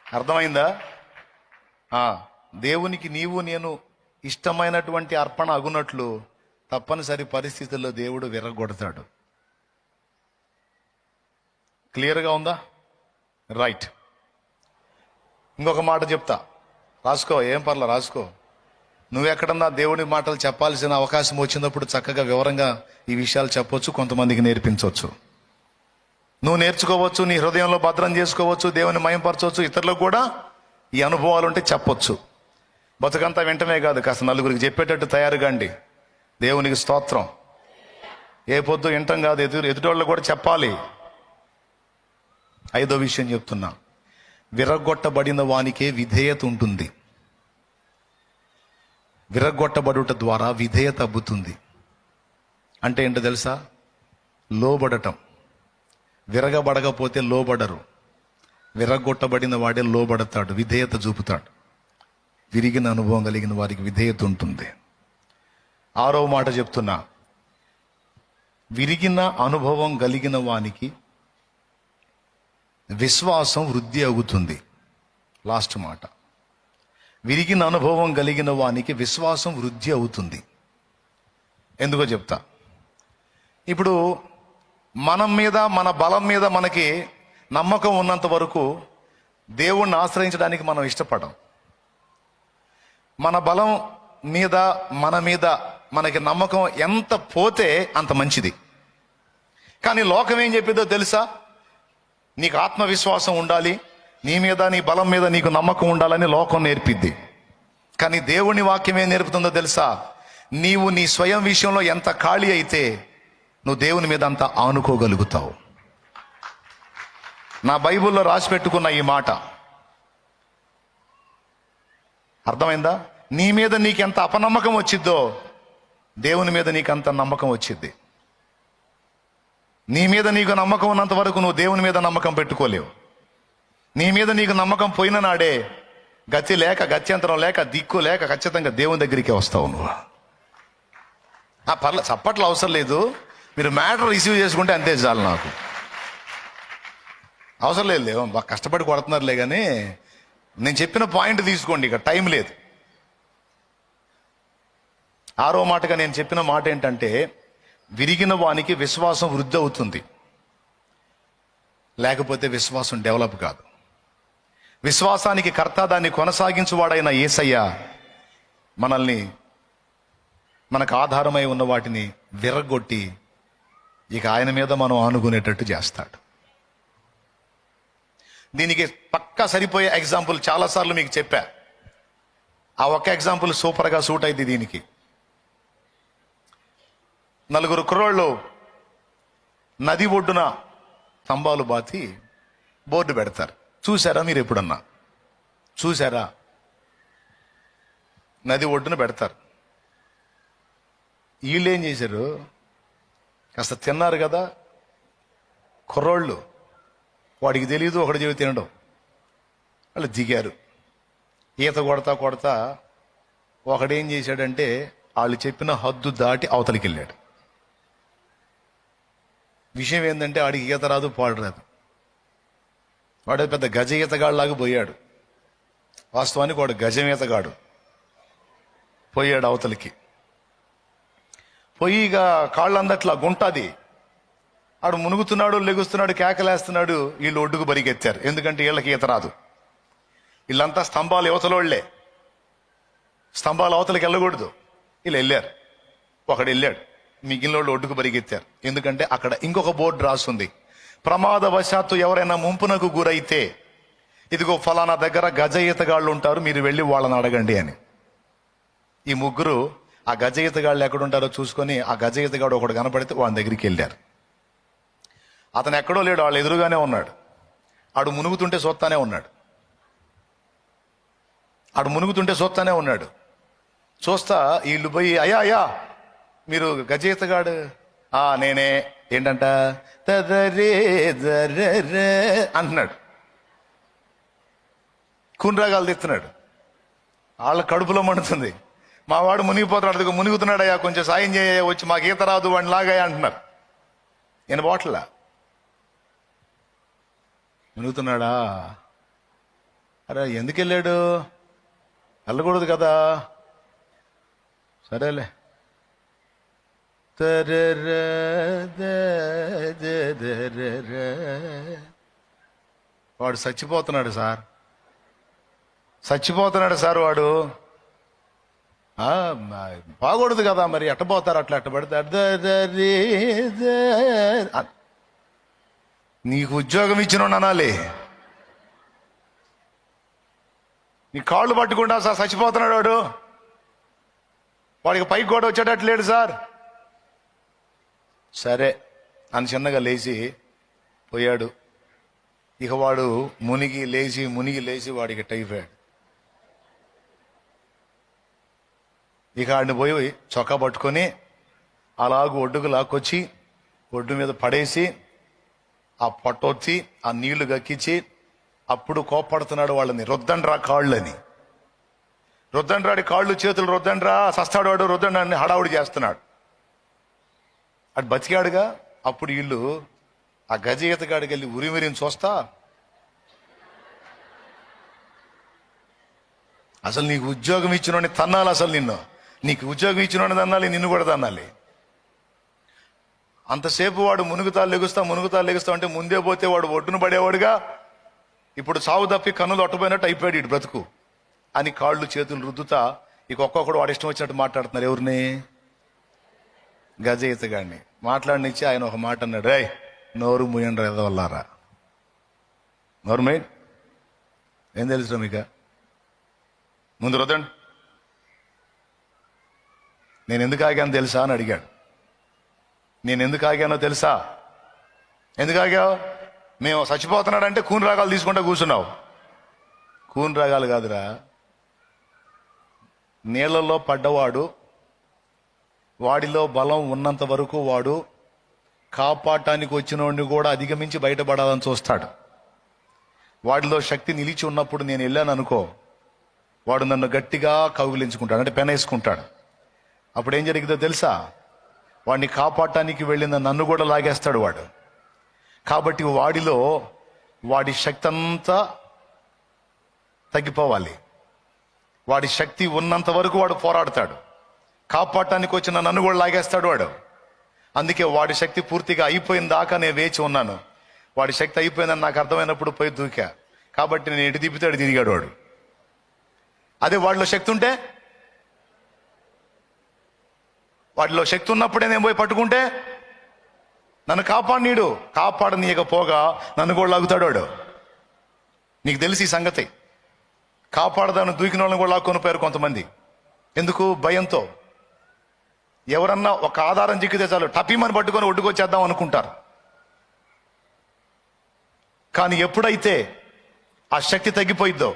అర్థమైందా? దేవునికి నీవు నేను ఇష్టమైనటువంటి అర్పణ అగునట్లు తప్పనిసరి పరిస్థితుల్లో దేవుడు విరగొడతాడు. క్లియర్గా ఉందా? రైట్. ఇంకొక మాట చెప్తా, రాసుకో. ఏం పర్లా, రాసుకో. నువ్వెక్కడన్నా దేవుని మాటలు చెప్పాల్సిన అవకాశం వచ్చినప్పుడు చక్కగా వివరంగా ఈ విషయాలు చెప్పొచ్చు, కొంతమందికి నేర్పించవచ్చు. నువ్వు నేర్చుకోవచ్చు, నీ హృదయంలో భద్రం చేసుకోవచ్చు, దేవుని మయంపరచవచ్చు, ఇతరులకు కూడా ఈ అనుభవాలు ఉంటే చెప్పొచ్చు. బతుకంతా వెంటనే కాదు, కాస్త నలుగురికి చెప్పేటట్టు తయారుగాండి. దేవునికి స్తోత్రం. ఏ పొద్దు వింటం కాదు, ఎదుటోళ్ళు కూడా చెప్పాలి. 5వ విషయం చెప్తున్నా, విరగొట్టబడిన వానికే విధేయత ఉంటుంది. విరగొట్టబడుట ద్వారా విధేయత అబ్బుతుంది. అంటే ఏంటో తెలుసా? లోబడటం. విరగబడకపోతే లోబడరు. విరగొట్టబడిన వాడే లోబడతాడు, విధేయత చూపుతాడు. విరిగిన అనుభవం కలిగిన వారికి విధేయత ఉంటుంది. 6వ మాట చెప్తున్నా, విరిగిన అనుభవం కలిగిన వానికి విశ్వాసం వృద్ధి అవుతుంది. లాస్ట్ మాట. విరిగిన అనుభవం కలిగిన వానికి విశ్వాసం వృద్ధి అవుతుంది. ఎందుకో చెప్తా. ఇప్పుడు మనం మీద, మన బలం మీద మనకి నమ్మకం ఉన్నంత వరకు దేవుణ్ణి ఆశ్రయించడానికి మనం ఇష్టపడం. మన బలం మీద మన మీద మనకి నమ్మకం ఎంత పోతే అంత మంచిది. కానీ లోకం ఏం చెప్పేదో తెలుసా? నీకు ఆత్మవిశ్వాసం ఉండాలి, నీ మీద నీ బలం మీద నీకు నమ్మకం ఉండాలని లోకం నేర్పిద్ది. కానీ దేవుని వాక్యం ఏం నేర్పుతుందో తెలుసా? నీవు నీ స్వయం విషయంలో ఎంత ఖాళీ అయితే నువ్వు దేవుని మీద అంత ఆనుకోగలుగుతావు. నా బైబిల్లో రాసి పెట్టుకున్న ఈ మాట అర్థమైందా? నీ మీద నీకెంత అపనమ్మకం వచ్చిద్దో దేవుని మీద నీకంత నమ్మకం వచ్చిద్ది. నీ మీద నీకు నమ్మకం ఉన్నంత వరకు నువ్వు దేవుని మీద నమ్మకం పెట్టుకోలేవు. నీ మీద నీకు నమ్మకం పోయిన నాడే గతి లేక, గత్యంతరం లేక, దిక్కు లేక ఖచ్చితంగా దేవుని దగ్గరికి వస్తావు నువ్వు. పర్లేదు, చప్పట్లు అవసరం లేదు, మీరు మ్యాటర్ రిసీవ్ చేసుకుంటే అంతే చాలు. నాకు అవసరం లేదు, బాగా కష్టపడి కొడుతున్నారులే, కానీ నేను చెప్పిన పాయింట్ తీసుకోండి, ఇక టైం లేదు. 6వ మాటగా నేను చెప్పిన మాట ఏంటంటే, విరిగిన వానికి విశ్వాసం వృద్ధి అవుతుంది, లేకపోతే విశ్వాసం డెవలప్ కాదు. విశ్వాసానికి కర్త, దాన్ని కొనసాగించువాడైన యేసయ్య మనల్ని, మనకు ఆధారమై ఉన్న వాటిని విరగొట్టి ఇక ఆయన మీద మనం ఆనుకునేటట్టు చేస్తాడు. దీనికి పక్కా సరిపోయే ఎగ్జాంపుల్ చాలాసార్లు మీకు చెప్పా. ఆ ఒక్క ఎగ్జాంపుల్ సూపర్గా సూట్ అయింది దీనికి. 4 కుర్రోళ్ళు నది ఒడ్డున స్తంభాలు బాతి బోర్డు పెడతారు. చూసారా మీరు ఎప్పుడన్నా? చూసారా? నది ఒడ్డున పెడతారు. వీళ్ళు ఏం చేశారు? కాస్త తిన్నారు కదా కుర్రోళ్ళు, వాడికి తెలియదు, ఒకటి చెవి తినడం. వాళ్ళు దిగారు. ఈత కొడతా కొడతా ఒకడేం చేశాడంటే వాళ్ళు చెప్పిన హద్దు దాటి అవతలికి వెళ్ళాడు. విషయం ఏంటంటే వాడికి ఈత రాదు, పాడు రాదు. వాడు పెద్ద గజ ఈతగాళ్ళలాగా పోయాడు. వాస్తవానికి వాడు గజం ఈతగాడు. పోయాడు అవతలికి. పోయి ఇక కాళ్ళందట్లా గుంటాది. ఆడు మునుగుతున్నాడు, లెగుస్తున్నాడు, కేకలేస్తున్నాడు. వీళ్ళు ఒడ్డుకు బరిగెత్తారు, ఎందుకంటే వీళ్ళకి ఈత రాదు. వీళ్ళంతా స్తంభాలు యువతలోళ్లే, స్తంభాలు అవతలకి వెళ్ళకూడదు. వీళ్ళు వెళ్ళారు. ఒకడు వెళ్ళాడు, మిగిలిన వాళ్ళు ఒడ్డుకు బరిగెత్తారు. ఎందుకంటే అక్కడ ఇంకొక బోర్డు రాస్తుంది, ప్రమాదవశాత్తు ఎవరైనా ముంపునకు గురైతే ఇదిగో ఫలానా దగ్గర గజ ఈతగాళ్ళు ఉంటారు, మీరు వెళ్ళి వాళ్ళని అడగండి అని. ఈ ముగ్గురు ఆ గజ ఈతగాళ్ళు ఎక్కడుంటారో చూసుకొని ఆ గజ ఈతగాడు ఒకడు కనపడితే వాళ్ళ దగ్గరికి వెళ్ళారు. అతను ఎక్కడో లేడు, వాళ్ళు ఎదురుగానే ఉన్నాడు. ఆడు మునుగుతుంటే చూస్తానే ఉన్నాడు. చూస్తా వీళ్ళు పోయి, అయ్యా మీరు గజ ఈతగాడు? నేనే. ఏంటంట? తదరే దరే అంటున్నాడు. కూనరాగాలు తెస్తున్నాడు. వాళ్ళ కడుపులో మండుతుంది. మా వాడు మునిగిపోతున్నాడు, మునుగుతున్నాడయ్యా, కొంచెం సాయం చేయ, వచ్చి మాకు ఈత రాదు, వాడిని లాగాయా అంటున్నారు. నేను బాట్లా మునుగుతున్నాడా? అరే ఎందుకు వెళ్ళాడు? వెళ్ళకూడదు కదా. సరేలే. వాడు చచ్చిపోతున్నాడు సార్ వాడు. బాగూడదు కదా, మరి ఎట్టపోతారు? అట్లా ఎట్టబడితే నీకు ఉద్యోగం ఇచ్చిన అనాలి. నీ కాళ్ళు పట్టుకుంటా సార్, చచ్చిపోతున్నాడు వాడు. వాడికి పైకి కూడా వచ్చేటట్లేడు సార్. సరే అని చిన్నగా లేచి పోయాడు. ఇక వాడు మునిగి లేచి వాడికి టైఫాయిడ్. ఇక ఆడిని పోయి చొక్కా పట్టుకొని అలాగూ ఒడ్డుకు లాక్కొచ్చి ఒడ్డు మీద పడేసి ఆ పొట్టొచ్చి ఆ నీళ్లు గక్కించి అప్పుడు కోప్పడుతున్నాడు వాళ్ళని, రుద్దండ్రా కాళ్ళని. రుద్దండ్రాడి కాళ్ళు చేతులు రుద్దండ్రా, సస్తాడు వాడు, రుద్దండ్రా అని హడావుడి చేస్తున్నాడు. అటు బతికాడుగా. అప్పుడు వీళ్ళు ఆ గజ ఈతగాడికి వెళ్ళి ఉరిమిరిని చూస్తా, అసలు నీకు ఉద్యోగం ఇచ్చినోడిని తన్నాలి, అసలు నీకు ఉద్యోగం ఇచ్చినోడిని తన్నాలి, నిన్ను కూడా తన్నాలి. అంతసేపు వాడు మునుగుతా లెగుస్తా అంటే ముందే పోతే వాడు ఒడ్డున పడేవాడుగా. ఇప్పుడు సావు తప్పి కన్నులు ఒట్టపోయినట్టు అయిపోయాడు ఇటు బ్రతుకు అని కాళ్ళు చేతులు రుద్దుతా ఇక ఒక్కొక్కడు వాడు ఇష్టం వచ్చినట్టు మాట్లాడుతున్నారు. ఎవరిని? గజయితగాడిని మాట్లాడినిచ్చి ఆయన ఒక మాట అన్నాడు, రేయ్ నోరు ముయ్యండి ఎదవల్లారా, నోరు ముయ్యండి. ఏం తెలుసు మీకు? ముందు రుదండి. నేను ఎందుకు ఆగానో తెలుసా అని అడిగాడు. నేను ఎందుకు ఆగానో తెలుసా? ఎందుకు ఆగావు? మేము చచ్చిపోతున్నాడంటే కూని రాగాలు తీసుకుంటూ కూర్చున్నావు. కూని రాగాలు కాదురా, నీళ్లలో పడ్డవాడు, వాడిలో బలం ఉన్నంత వరకు వాడు కాపాడటానికి వచ్చిన వాడిని కూడా అధిగమించి బయటపడాలని చూస్తాడు. వాడిలో శక్తి నిలిచి ఉన్నప్పుడు నేను వెళ్ళాను అనుకో, వాడు నన్ను గట్టిగా కౌగిలించుకుంటాడు, అంటే పెనేసుకుంటాడు. అప్పుడు ఏం జరిగిందో తెలుసా? వాడిని కాపాడటానికి వెళ్ళిన నన్ను కూడా లాగేస్తాడు వాడు. కాబట్టి వాడిలో వాడి శక్తి అంతా తగ్గిపోవాలి. వాడి శక్తి ఉన్నంత వరకు వాడు పోరాడతాడు. కాపాడటానికి వచ్చిన నన్ను కూడా లాగేస్తాడు వాడు. అందుకే వాడి శక్తి పూర్తిగా అయిపోయిన దాకా నేను వేచి ఉన్నాను. వాడి శక్తి అయిపోయిందని నాకు అర్థమైనప్పుడు పోయి దూకా. కాబట్టి నేను ఎటు తిప్పితే అటు తిరిగాడు వాడు. అదే వాడిలో శక్తి ఉంటే, వాడిలో శక్తి ఉన్నప్పుడే నేను పోయి పట్టుకుంటే నన్ను కాపాడనీడు. కాపాడనీయకపోగా నన్ను కూడా లాగుతాడు వాడు. నీకు తెలిసి ఈ సంగతి. కాపాడదాన్ని దూకిన వాళ్ళని కూడా లాక్కొని పోయారు కొంతమంది. ఎందుకు? భయంతో. ఎవరన్నా ఒక ఆధారం చిక్కితే చాలు టపీమని పట్టుకొని ఒడ్డుకొచ్చేద్దాం అనుకుంటారు. కానీ ఎప్పుడైతే ఆ శక్తి తగ్గిపోయిద్దో,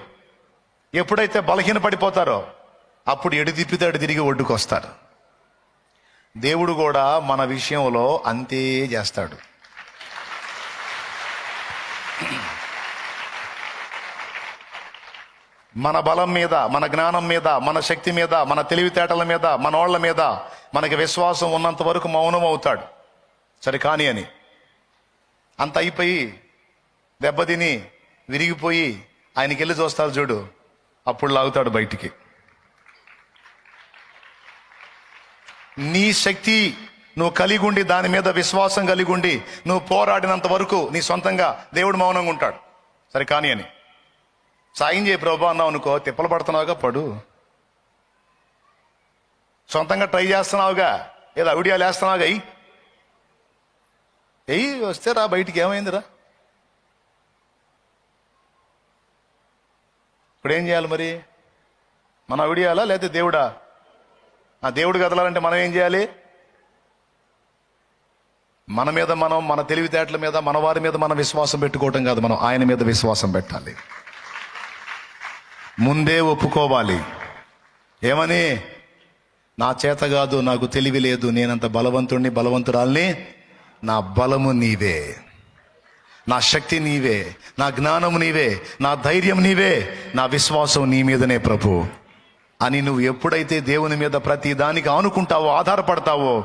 ఎప్పుడైతే బలహీన పడిపోతారో, అప్పుడు ఎడు తిప్పితే అడు తిరిగి ఒడ్డుకొస్తారు. దేవుడు కూడా మన విషయంలో అంతే చేస్తాడు. మన బలం మీద, మన జ్ఞానం మీద, మన శక్తి మీద, మన తెలివితేటల మీద, మనోళ్ల మీద మనకి విశ్వాసం ఉన్నంత వరకు మౌనం అవుతాడు. సరే కాని అని అంత అయిపోయి దెబ్బతిని విరిగిపోయి ఆయనకి వెళ్ళి చూస్తారు చూడు, అప్పుడు లాగుతాడు బయటికి. నీ శక్తి నువ్వు కలిగి ఉండి, దాని మీద విశ్వాసం కలిగి ఉండి నువ్వు పోరాడినంత వరకు నీ సొంతంగా దేవుడు మౌనంగా ఉంటాడు. సరే కాని అని సాయం చేయి ప్రభా అన్నావు అనుకో, తిప్పలు పడుతున్నావుగా, పడు. సొంతంగా ట్రై చేస్తున్నావుగా, ఏదో అవిడియాలు వేస్తున్నావుగా, ఎయ్యి వస్తే రా బయటికి. ఏమైందిరా? ఇప్పుడు ఏం చేయాలి మరి? మనం అవిడియాలా లేకపోతే దేవుడా? ఆ దేవుడు కదలాలంటే మనం ఏం చేయాలి? మన మీద మనం, మన తెలివితేటల మీద, మన వారి మీద మనం విశ్వాసం పెట్టుకోవటం కాదు, మనం ఆయన మీద విశ్వాసం పెట్టాలి. ముందే ఒప్పుకోవాలి. ఏమని? నా చేత కాదు, నాకు తెలివి లేదు, నేనంత బలవంతుణ్ణి, బలవంతురాల్ని, నా బలము నీవే, నా శక్తి నీవే, నా జ్ఞానము నీవే, నా ధైర్యం నీవే, నా విశ్వాసం నీ మీదనే ప్రభు అని నువ్వు ఎప్పుడైతే దేవుని మీద ప్రతి దానికి ఆనుకుంటావో, ఆధారపడతావో,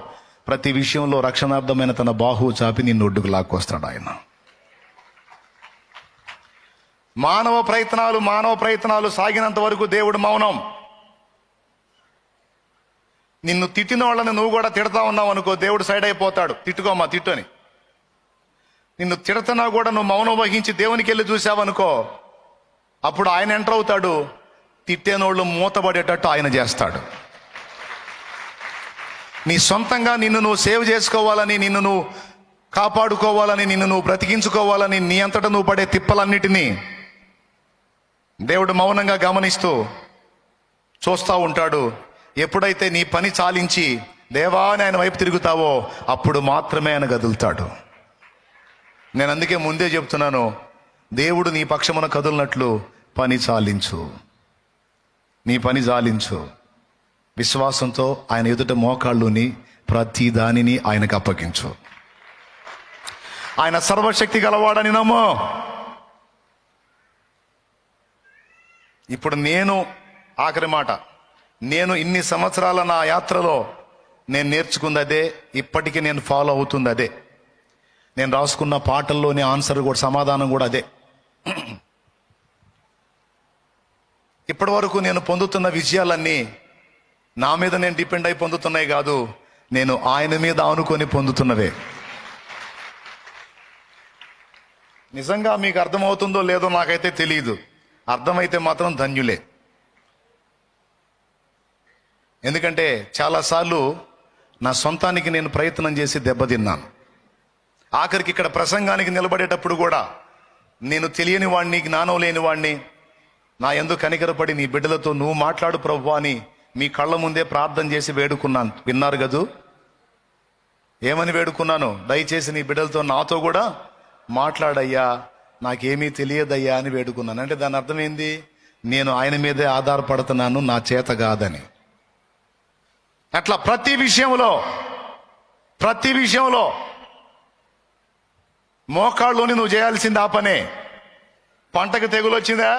ప్రతి విషయంలో రక్షణార్థమైన తన బాహువు చాపి నిన్ను ఒడ్డుకు లాక్కొస్తాడు ఆయన. మానవ ప్రయత్నాలు సాగినంత వరకు దేవుడు మౌనం. నిన్ను తిట్టిన వాళ్ళని నువ్వు కూడా తిడతా ఉన్నావు అనుకో, దేవుడు సైడ్ అయిపోతాడు. తిట్టుకోమ్మా తిట్టు అని. నిన్ను తిడతనా కూడా నువ్వు మౌనం వహించి దేవునికి వెళ్ళి చూసావనుకో, అప్పుడు ఆయన ఎంటర్ అవుతాడు. తిట్టేనోళ్ళు మూతపడేటట్టు ఆయన చేస్తాడు. నీ సొంతంగా నిన్ను నువ్వు సేవ్ చేసుకోవాలని, నిన్ను నువ్వు కాపాడుకోవాలని, నిన్ను నువ్వు బ్రతికించుకోవాలని నీ అంతటా నువ్వు పడే తిప్పలన్నిటినీ దేవుడు మౌనంగా గమనిస్తూ చూస్తూ ఉంటాడు. ఎప్పుడైతే నీ పని చాలించి దేవా అని ఆయన వైపు తిరుగుతావో, అప్పుడు మాత్రమే ఆయన కదులుతాడు. నేను అందుకే ముందే చెప్తున్నాను, దేవుడు నీ పక్షమున కదులునట్లు పని చాలించు. నీ పని చాలించు. విశ్వాసంతో ఆయన ఎదుట మోకాళ్ళుని ప్రతి దానిని ఆయనకు అప్పగించు. ఆయన సర్వశక్తి గలవాడని నమ్మో. ఇప్పుడు నేను ఆఖరి మాట, నేను ఇన్ని సంవత్సరాల నా యాత్రలో నేను నేర్చుకుంది అదే, ఇప్పటికీ నేను ఫాలో అవుతుంది అదే. నేను రాసుకున్న పాటల్లోని ఆన్సర్ కూడా, సమాధానం కూడా అదే. ఇప్పటి వరకు నేను పొందుతున్న విజయాలన్నీ నా మీద నేను డిపెండ్ అయి పొందుతున్నాయి కాదు, నేను ఆయన మీద ఆనుకొని పొందుతున్నవే. నిజంగా మీకు అర్థమవుతుందో లేదో నాకైతే తెలియదు. అర్థమైతే మాత్రం ధన్యులే. ఎందుకంటే చాలాసార్లు నా సొంతానికి నేను ప్రయత్నం చేసి దెబ్బతిన్నాను. ఆఖరికి ఇక్కడ ప్రసంగానికి నిలబడేటప్పుడు కూడా నేను తెలియని వాడిని, జ్ఞానం లేని వాడిని, నా యందు కనికరపడి నీ బిడ్డలతో నువ్వు మాట్లాడు ప్రభువా అని మీ కళ్ళ ముందే ప్రార్థన చేసి వేడుకున్నాను. విన్నారు కదూ? ఏమని వేడుకున్నాను? దయచేసి నీ బిడ్డలతో నాతో కూడా మాట్లాడయ్యా, నాకేమీ తెలియదయ్యా అని వేడుకున్నాను. అంటే దాని అర్థం ఏంది? నేను ఆయన మీదే ఆధారపడుతున్నాను, నా చేత కాదని. అట్లా ప్రతి విషయంలో మోకాళ్ళలోని నువ్వు చేయాల్సింది ఆ పనే. పంటకు తెగులు వచ్చిందా?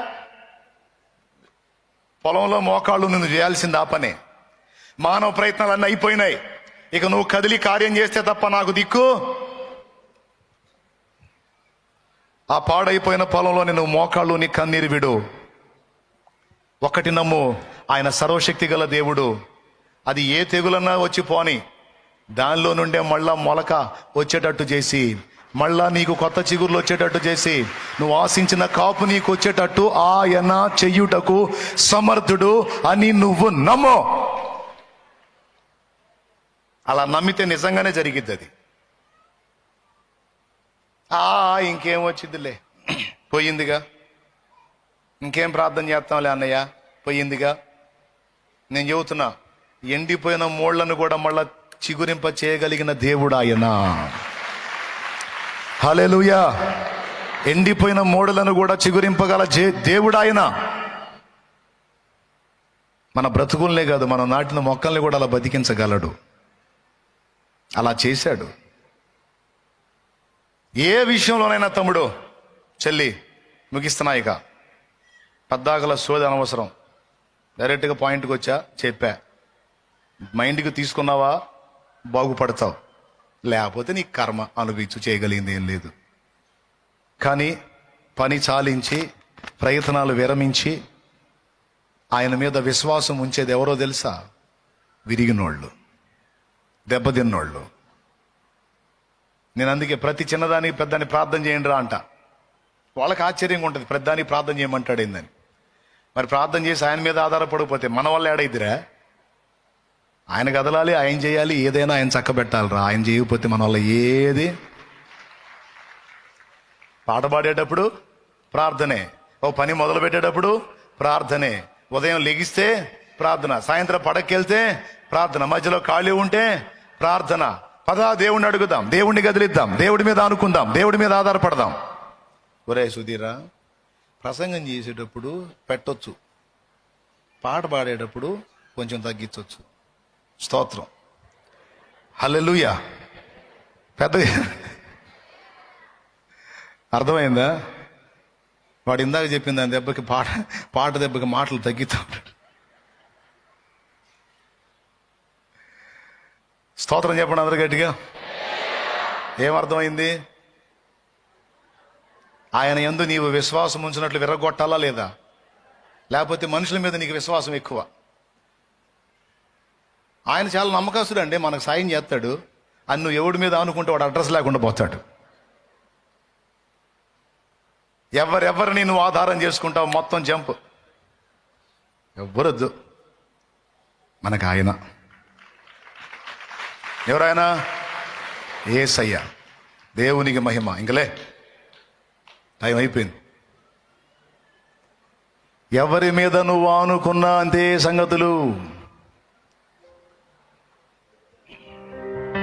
పొలంలో మోకాళ్ళు నువ్వు చేయాల్సింది ఆ పనే. మానవ ప్రయత్నాలన్నీ అయిపోయినాయి, ఇక నువ్వు కదిలి కార్యం చేస్తే తప్ప నాకు దిక్కు. ఆ పాడైపోయిన పొలంలోని నువ్వు మోకాళ్ళు నీ కన్నీరు విడు. ఒకటి నమ్ము, ఆయన సర్వశక్తి గల దేవుడు. అది ఏ తెగులన్నా వచ్చి పోని, దానిలో నుండే మళ్ళా మొలక వచ్చేటట్టు చేసి, మళ్ళా నీకు కొత్త చిగుర్లు వచ్చేటట్టు చేసి, నువ్వు ఆశించిన కాపు నీకు వచ్చేటట్టు ఆయన చెయ్యుటకు సమర్థుడు అని నువ్వు నమ్ము. అలా నమ్మితే నిజంగానే జరిగిద్ది అది. ఇంకేం వచ్చిందిలే, పోయిందిగా, ఇంకేం ప్రార్థన చేస్తాంలే అన్నయ్య, పోయిందిగా. నేను చెబుతున్నా, ఎండిపోయిన మోళ్లను కూడా మళ్ళా చిగురింప చేయగలిగిన దేవుడు ఆయన. హల్లెలూయా. ఎండిపోయిన మోడలను కూడా చిగురింపగల దేవుడు ఆయన. మన బ్రతుకుల్నే కాదు, మనం నాటిన మొక్కల్ని కూడా అలా బతికించగలడు. అలా చేశాడు. ఏ విషయంలోనైనా తమ్ముడు, చెల్లి, ముగిస్తున్నా ఇక. పద్దాకల సోది అనవసరం, డైరెక్ట్గా పాయింట్కి వచ్చా, చెప్పా. మైండ్కి తీసుకున్నావా బాగుపడతావు, లేకపోతే నీ కర్మ అనుభవించు, చేయగలిగింది ఏం లేదు. కానీ పని చాలించి ప్రయత్నాలు విరమించి ఆయన మీద విశ్వాసం ఉంచేది ఎవరో తెలుసా? విరిగినోళ్ళు, దెబ్బతిన్నోళ్ళు. నేను అందుకే ప్రతి చిన్నదానికి పెద్దాన్ని ప్రార్థన చేయండి రా అంట. వాళ్ళకి ఆశ్చర్యంగా ఉంటుంది, పెద్దానికి ప్రార్థన చేయమంటాడు ఏందని. మరి ప్రార్థన చేసి ఆయన మీద ఆధారపడిపోతే మన వల్ల ఏడైద్దిరా? ఆయన కదలాలి, ఆయన చేయాలి, ఏదైనా ఆయన చక్కబెట్టాలిరా. ఆయన చేయకపోతే మన వల్ల ఏది. పాట పాడేటప్పుడు ప్రార్థనే, ఓ పని మొదలు పెట్టేటప్పుడు ప్రార్థనే, ఉదయం లెగిస్తే ప్రార్థన, సాయంత్రం పడకెళ్తే ప్రార్థన, మధ్యలో ఖాళీ ఉంటే ప్రార్థన. పదా దేవుణ్ణి అడుగుదాం, దేవుణ్ణి గదిలిద్దాం, దేవుడి మీద అనుకుందాం, దేవుడి మీద ఆధారపడదాం. ఒరే సుధీరా, ప్రసంగం చేసేటప్పుడు పెట్టొచ్చు, పాట పాడేటప్పుడు కొంచెం తగ్గించవచ్చు. స్తోత్రం, హల్లెలూయా. పెద్ద అర్థమైందా? వాడు ఇందాక చెప్పింది, దాని దెబ్బకి పాట దెబ్బకి మాటలు తగ్గితా. స్తోత్రం చెప్పండి అందరు గట్టిగా. ఏమర్థమైంది? ఆయన యందు నీవు విశ్వాసం ఉంచినట్లు విరగొట్టాలా లేదా? లేకపోతే మనుషుల మీద నీకు విశ్వాసం ఎక్కువ? ఆయన చాలా నమ్మకస్తుడు అండి, మనకు సాయం చేస్తాడు అని నువ్వు ఎవడి మీద అనుకుంటే వాడు అడ్రస్ లేకుండా పోతాడు. ఎవరిని నువ్వు ఆధారం చేసుకుంటావు, మొత్తం జంప్. ఎవ్వరొద్దు, మనకు ఆయన. ఎవరైనా? యేసయ్య. దేవునికి మహిమ. ఇంకలే, టైం అయిపోయింది. ఎవరి మీద నువ్వు ఆనుకున్నా అంతే సంగతులు.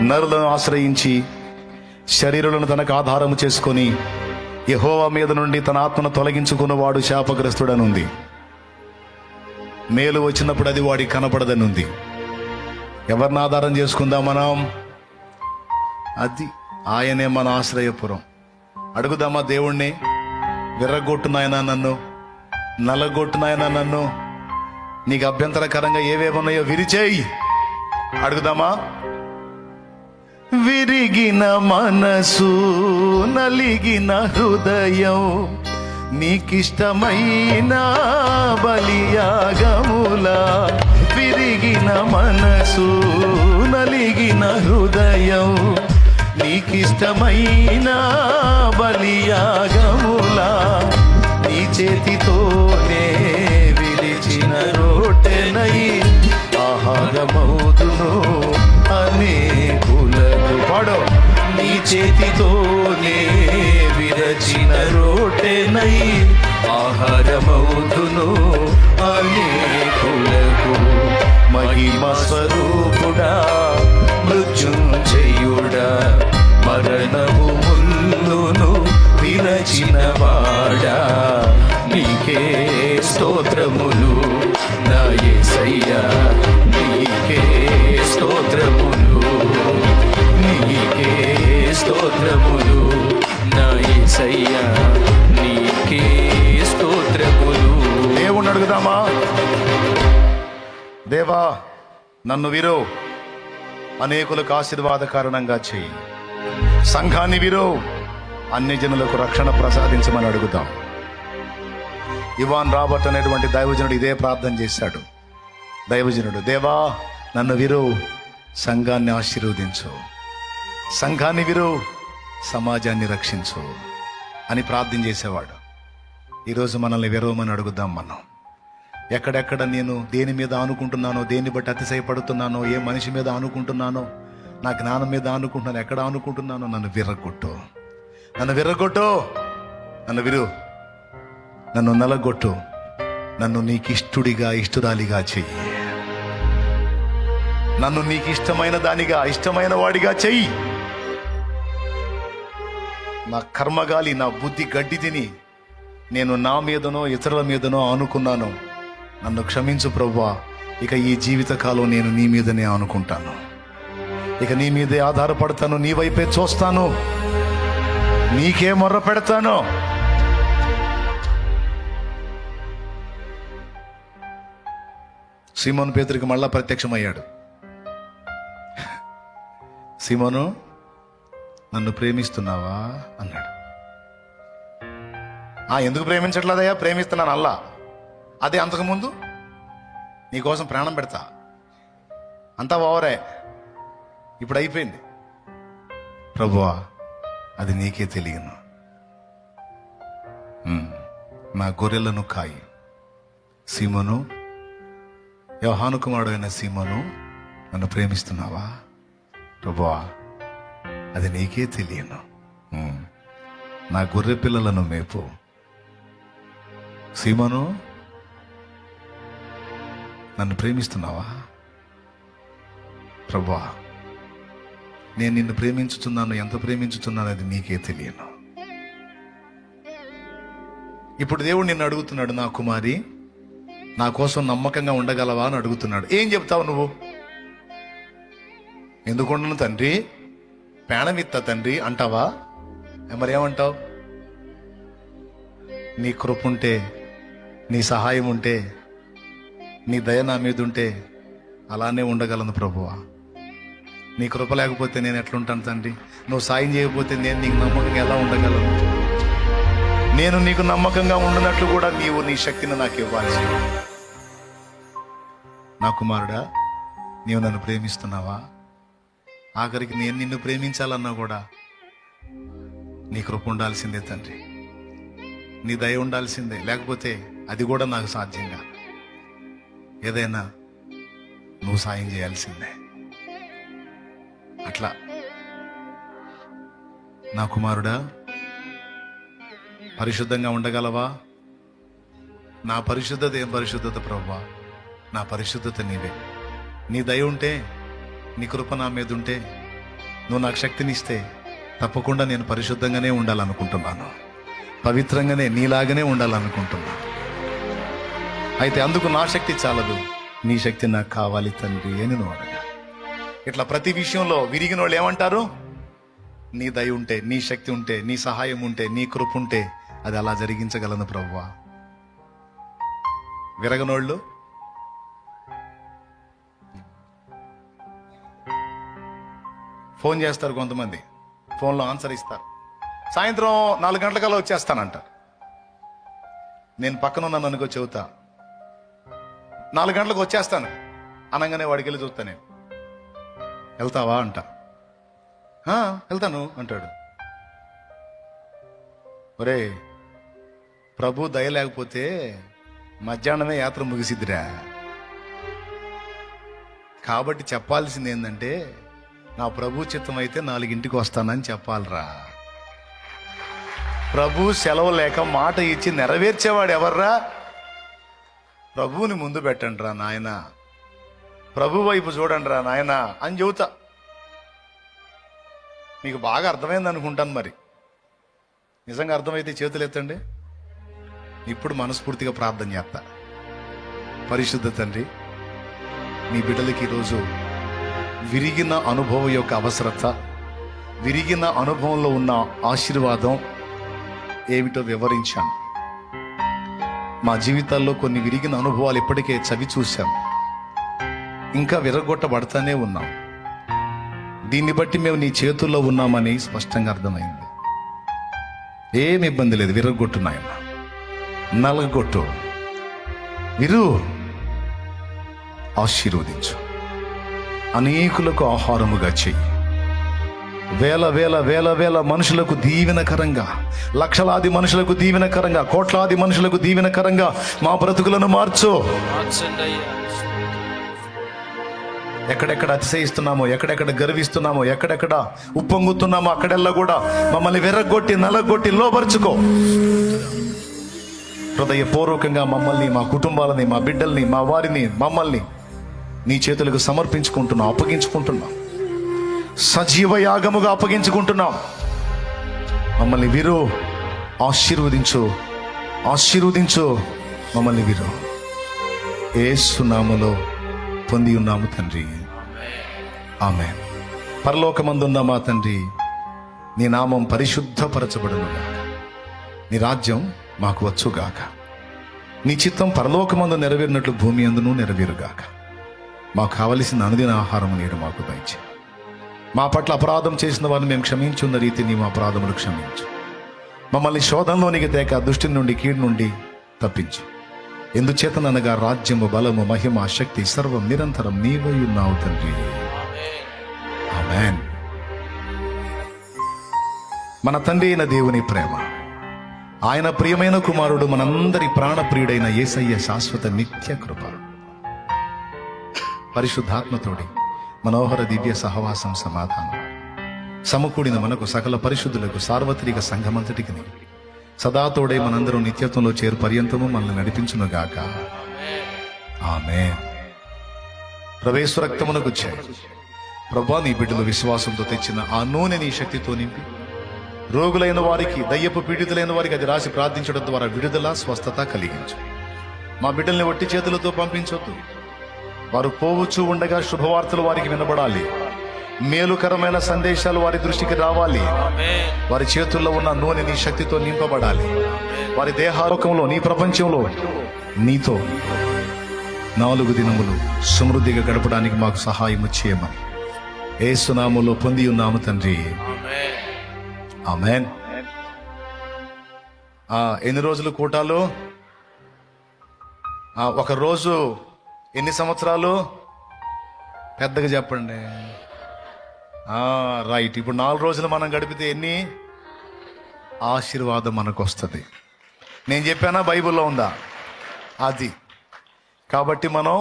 నరులను ఆశ్రయించి శరీరులను తనకు ఆధారము చేసుకొని యెహోవా మీద నుండి తన ఆత్మను తొలగించుకున్నవాడు శాపగ్రస్తుడనుంది. మేలు వచ్చినప్పుడు అది వాడికి కనపడదనుంది. ఎవరిని ఆధారం చేసుకుందాం మనం? అది ఆయనే మన ఆశ్రయపురం. అడుగుదామా దేవుణ్ణి, విర్రగొట్టునాయనా నన్ను, నలగొట్టునాయనా నన్ను, నీకు అభ్యంతరకరంగా ఏవేమున్నాయో విరిచేయి. అడుగుదామా? విరిగిన మనసు, నలిగిన హృదయం, నీకిష్టమైన బలియాగములా. విరిగిన మనసు, నలిగిన హృదయం, నీకిష్టమైన బలియాగములా. నీ చేతితోనే విరిచిన రొట్టెనై ఆహార ఆహారమౌదును అనేకులకు. పాడు. నీ చేతితోనే విరచిన రోటెనై ఆహారమౌదును అనేకులకు. మహిమ స్వరూపుడా మృత్యుంజయుడా మరణము ముల్లును విరచిన వాడా నీకే స్తోత్రములు నా యేసయ్యా, నీకే స్తోత్రములు, నీకే స్తోత్రములు నా యేసయ్యా, నీకే స్తోత్రములు. దేవుణ్ణి అడుగుదామా? దేవా నన్ను విరో అనేకులకు ఆశీర్వాద కారణంగా చేయి. సంఘాన్ని విరో అన్ని జనులకు రక్షణ ప్రసాదించమని అడుగుతాం. ఇవాన్ రాబర్ట్ అనేటువంటి దైవజనుడు ఇదే ప్రార్థన చేశాడు. దైవజనుడు, దేవా నన్ను విరో సంఘాన్ని ఆశీర్వదించు, సంఘాన్ని విరో సమాజాన్ని రక్షించు అని ప్రార్థన చేసేవాడు. ఈరోజు మనల్ని విరవమని అడుగుదాం. మనం ఎక్కడెక్కడ నేను దేని మీద ఆనుకుంటున్నానో, దేన్ని బట్టి అతిశయపడుతున్నానో, ఏ మనిషి మీద ఆనుకుంటున్నానో, నా జ్ఞానం మీద ఆనుకుంటున్నాను, ఎక్కడ ఆనుకుంటున్నానో నన్ను విర్రగొట్టు, నన్ను విర్రగొట్టు, నన్ను విరు, నన్ను నలగొట్టు, నన్ను నీకు ఇష్టుడిగా ఇష్టురాలిగా చెయ్యి, నన్ను నీకు ఇష్టమైన దానిగా ఇష్టమైన వాడిగా చెయ్యి. నా కర్మగాలి, నా బుద్ధి గడ్డి తిని నేను నా మీదనో ఇతరుల మీదనో ఆనుకున్నాను. నన్ను క్షమించు ప్రభువా. ఇక ఈ జీవితకాలం నేను నీ మీదనే ఆనుకుంటాను, ఇక నీ మీదే ఆధారపడతాను, నీ వైపే చూస్తాను, నీకే మొర్ర పెడతాను. సీమోను పేతురికి మళ్ళా ప్రత్యక్షమయ్యాడు. సీమోను నన్ను ప్రేమిస్తున్నావా అన్నాడు. ఎందుకు ప్రేమించట్లేదయ్యా? ప్రేమిస్తున్నాను అల్లా. అదే అంతకుముందు నీకోసం ప్రాణం పెడతా, అంతా ఓవరే, ఇప్పుడు అయిపోయింది. ప్రభువా అది నీకే తెలియను, నా గొర్రెలను కాయి. సీమోను, యోహాను కుమారుడైన సీమోను నన్ను ప్రేమిస్తున్నావా? ప్రభువా అది నీకే తెలియను, నా గొర్రె పిల్లలను మేపు. సీమోను నన్ను ప్రేమిస్తున్నావా? ప్రభువా నేను నిన్ను ప్రేమించుతున్నాను, ఎంత ప్రేమించుతున్నాను అది నీకే తెలియను. ఇప్పుడు దేవుడు నిన్ను అడుగుతున్నాడు, నా కుమారి నా కోసం నమ్మకంగా ఉండగలవా అని అడుగుతున్నాడు. ఏం చెప్తావు నువ్వు? ఎందుకుండను తండ్రి, ప్రాణమిత్త తండ్రి అంటావా? మరేమంటావు? నీ కృప ఉంటే, నీ సహాయం ఉంటే, నీ దయ నా మీద ఉంటే అలానే ఉండగలను ప్రభువా. నీ కృప లేకపోతే నేను ఎట్లుంటాను తండ్రి? నువ్వు సాయం చేయకపోతే నేను నీకు నమ్మకంగా ఎలా ఉండగలను? నేను నీకు నమ్మకంగా ఉండనట్లు కూడా నీవు నీ శక్తిని నాకు ఇవ్వాల్సి. నా కుమారుడా నీవు నన్ను ప్రేమిస్తున్నావా? ఆఖరికి నేను నిన్ను ప్రేమించాలన్నా కూడా నీ కృప ఉండాల్సిందే తండ్రి, నీ దయ ఉండాల్సిందే, లేకపోతే అది కూడా నాకు సాధ్యంగా. ఏదైనా నువ్వు సాయం చేయాల్సిందే. అట్లా నా కుమారుడా పరిశుద్ధంగా ఉండగలవా? నా పరిశుద్ధత ఏం పరిశుద్ధత ప్రభువా? నా పరిశుద్ధత నీవే. నీ దయ ఉంటే, నీ కృప నా మీద ఉంటే, నువ్వు నాకు శక్తినిస్తే తప్పకుండా నేను పరిశుద్ధంగానే ఉండాలనుకుంటున్నాను, పవిత్రంగానే నీలాగానే ఉండాలనుకుంటున్నాను. అయితే అందుకు నా శక్తి చాలదు, నీ శక్తి నాకు కావాలి తండ్రి అని నువ్వు అడగా. ఇట్లా ప్రతి విషయంలో విరిగిన వాళ్ళు ఏమంటారు? నీ దయ ఉంటే, నీ శక్తి ఉంటే, నీ సహాయం ఉంటే, నీ కృప ఉంటే అది అలా జరిగించగలను ప్రభువా. విరగనోళ్ళు ఫోన్ చేస్తారు, కొంతమంది ఫోన్లో ఆన్సర్ ఇస్తారు, సాయంత్రం 4 గంటలకల్లా వచ్చేస్తానంటారు. నేను పక్కన ఉన్నాను అనుకో, చెబుతా 4 గంటలకు వచ్చేస్తాను అనగానే వాడికి వెళ్ళి చూస్తా, నేను వెళ్తావా అంట. వెళ్తాను అంటాడు. ఒరే ప్రభు దయ లేకపోతే మధ్యాహ్నమే యాత్ర ముగిసిద్దిరా. కాబట్టి చెప్పాల్సింది ఏంటంటే, నా ప్రభు చిత్తం అయితే 4ంటికి వస్తానని చెప్పాలరా. ప్రభు సెలవు లేక మాట ఇచ్చి నెరవేర్చేవాడు ఎవర్రా? ప్రభువుని ముందు పెట్టండి రా నాయన, ప్రభు వైపు చూడండి రా నాయన అని చెబుతా. మీకు బాగా అర్థమైంది అనుకుంటాను. మరి నిజంగా అర్థమైతే చేతులు ఎత్తండి. ఇప్పుడు మనస్ఫూర్తిగా ప్రార్థన చేస్తా. పరిశుద్ధ తండ్రి, నీ బిడ్డలకి ఈరోజు విరిగిన అనుభవం యొక్క అవసరత, విరిగిన అనుభవంలో ఉన్న ఆశీర్వాదం ఏమిటో వివరించాను. మా జీవితాల్లో కొన్ని విరిగిన అనుభవాలు ఇప్పటికే చవి చూశాం, ఇంకా విరగొట్టబడతానే ఉన్నాం. దీన్ని బట్టి మేము నీ చేతుల్లో ఉన్నామని స్పష్టంగా అర్థమైంది. ఏమి ఇబ్బంది లేదు. విరగొట్టు నాయన, నలగొట్టు, విరు, ఆశీర్వదించు, అనేకులకు ఆహారముగా చెయ్యి. వేల వేల వేల వేల మనుషులకు దీవెనకరంగా, లక్షలాది మనుషులకు దీవెనకరంగా, కోట్లాది మనుషులకు దీవెనకరంగా మా బ్రతుకులను మార్చు. ఎక్కడెక్కడ అతిశయిస్తున్నామో, ఎక్కడెక్కడ గర్విస్తున్నామో, ఎక్కడెక్కడ ఉప్పొంగుతున్నామో అక్కడెల్లా కూడా మమ్మల్ని విరగొట్టి నలగొట్టి లోపరుచుకో. హృదయపూర్వకంగా మమ్మల్ని, మా కుటుంబాలని, మా బిడ్డల్ని, మా వారిని, మమ్మల్ని నీ చేతులకు సమర్పించుకుంటున్నాం, అప్పగించుకుంటున్నాం, సజీవ యాగముగా అప్పగించుకుంటున్నాం. మమ్మల్ని విరు, ఆశీర్వదించు, ఆశీర్వదించు, మమ్మల్ని విరు. యేసు నామములో పొంది ఉన్నాము తండ్రి, ఆమేన్. పరలోకమందున్న మా తండ్రి, నీ నామం పరిశుద్ధపరచబడునుగాక, నీ రాజ్యం మాకు వచ్చుగాక, నీ చిత్తం పరలోకమందు నెరవేరినట్లు భూమి అందును నెరవేరుగాక. మాకు కావలసిన అనుదిన ఆహారం నేడు మాకు దయచేయి. మా పట్ల అపరాధం చేసిన వారిని మేము క్షమించున్న రీతి నీ మా అపరాధములు క్షమించు. మమ్మల్ని శోధనలోనికి తేక దుష్టి నుండి, కీడు నుండి తప్పించు. ఎందుచేతనగా రాజ్యము, బలము, మహిమ, శక్తి సర్వం నిరంతరం నీవై ఉన్నావు తండ్రి, ఆమేన్. మన తండ్రి అయిన దేవుని ప్రేమ, ఆయన ప్రియమైన కుమారుడు, మనందరి ప్రాణప్రియుడైన యేసయ్య శాశ్వత నిత్య కృప, పరిశుద్ధాత్మతోడి మనోహర దివ్య సహవాసం, సమాధానం సమకూడిన మనకు సకల పరిశుద్ధులకు, సార్వత్రిక సంఘమంతటికి సదాతోడే మనందరం నిత్యత్వంలో చేరు పర్యంతము మనల్ని నడిపించునుగాక, ఆమేన్. ప్రవేశ రక్తమునకు చేయి ప్రభా, నీ బిడ్డలు విశ్వాసంతో తెచ్చిన ఆ నూనె నీ శక్తితో నింపి, రోగులైన వారికి, దయ్యపు పీడితులైన వారికి అది రాసి ప్రార్థించడం ద్వారా విడుదల, స్వస్థత కలిగించు. మా బిడ్డల్ని ఒట్టి చేతులతో పంపించొద్దు. వారు పోవచ్చు ఉండగా శుభవార్తలు వారికి వినబడాలి, మేలుకరమైన సందేశాలు వారి దృష్టికి రావాలి. వారి చేతుల్లో ఉన్న నూనె నీ శక్తితో నింపబడాలి. వారి దేహాలోకంలో, నీ ప్రపంచంలో నీతో 4 దినములు సమృద్ధిగా గడపడానికి మాకు సహాయం చేయమని యేసు నామములో పొంది ఉన్నాము తండ్రి, ఆమేన్. ఎన్ని రోజులు కూటాలు? ఒక రోజు ఎన్ని సంవత్సరాలు? పెద్దగా చెప్పండి. రైట్. ఇప్పుడు 4 రోజులు మనం గడిపితే ఎన్ని ఆశీర్వాదం మనకు వస్తుంది? నేను చెప్పానా? బైబిల్లో ఉందా అది? కాబట్టి మనం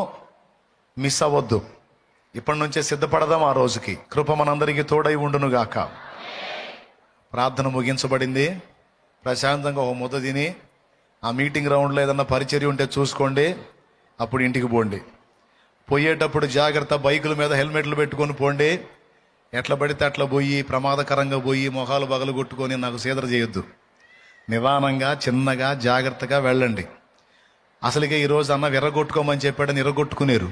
మిస్ అవ్వద్దు. ఇప్పటి నుంచే సిద్ధపడదాం ఆ రోజుకి. కృప మనందరికీ తోడై ఉండునుగాక. ప్రార్థన ముగించబడింది. ప్రశాంతంగా ఒక ముద్ద తిని, ఆ మీటింగ్ రౌండ్లో ఏదన్నా పరిచర్య ఉంటే చూసుకోండి, అప్పుడు ఇంటికి పోండి. పోయేటప్పుడు జాగ్రత్త, బైకుల మీద హెల్మెట్లు పెట్టుకొని పోండి. ఎట్లా పడితే అట్లా పోయి, ప్రమాదకరంగా పోయి మొహాలు బగలు కొట్టుకొని నాకు సీదర చేయొద్దు. నిదానంగా, చిన్నగా, జాగ్రత్తగా వెళ్ళండి. అసలుకే ఈరోజు అన్న విర్రగొట్టుకోమని చెప్పాడని ఇర్రగొట్టుకునేరు.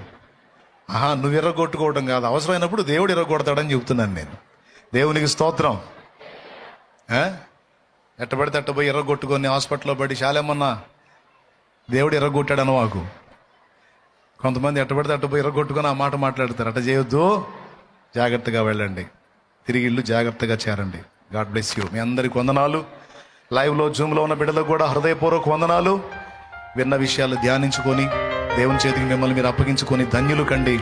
నువ్వు విర్రగొట్టుకోవడం కాదు, అవసరమైనప్పుడు దేవుడు ఇర్రగొడతాడని చెప్తున్నాను నేను. దేవునికి స్తోత్రం. ఎట్టబడితే అట్ట పోయి ఎర్రగొట్టుకొని హాస్పిటల్లో పడి శాలేమన్నా దేవుడు ఎర్రగొట్టాడని మాకు. కొంతమంది ఎట్టబడితే అట్ట పోయి ఎర్రగొట్టుకొని ఆ మాట మాట్లాడతారు. అట్ట చేయొద్దు, జాగ్రత్తగా వెళ్ళండి. తిరిగి ఇల్లు జాగ్రత్తగా చేరండి. God bless you. మీ అందరికి వందనాలు. లైవ్లో, జూమ్లో ఉన్న బిడ్డలకు కూడా హృదయపూర్వక వందనాలు. విన్న విషయాలు ధ్యానించుకొని దేవుని చేతికి మిమ్మల్ని మీరు అప్పగించుకొని ధన్యులు కండి.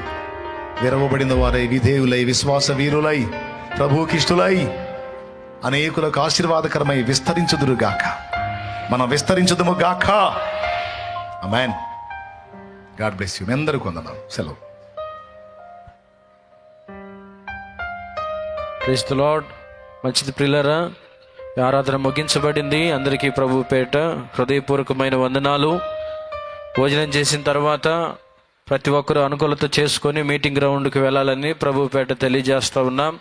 విరవబడిన వారై, విధేయులై, విశ్వాస వీరులై, ప్రభుకిష్టులై, అనేకులకు ఆశీర్వాదకరమై విస్తరించుదురుగాక. మనం విస్తరించుదుము గాక. ఆమేన్. God bless you. మీ అందరికీ వందనాలు. సెలవు. Praise the Lord. మంచిది ప్రియులారా, ఆరాధన ముగించబడింది. అందరికీ ప్రభు పేట హృదయపూర్వకమైన వందనాలు. భోజనం చేసిన తర్వాత ప్రతి ఒక్కరూ అనుకూలత చేసుకొని మీటింగ్ గ్రౌండ్కి వెళ్ళాలని ప్రభు పేట తెలియజేస్తూ ఉన్నాం.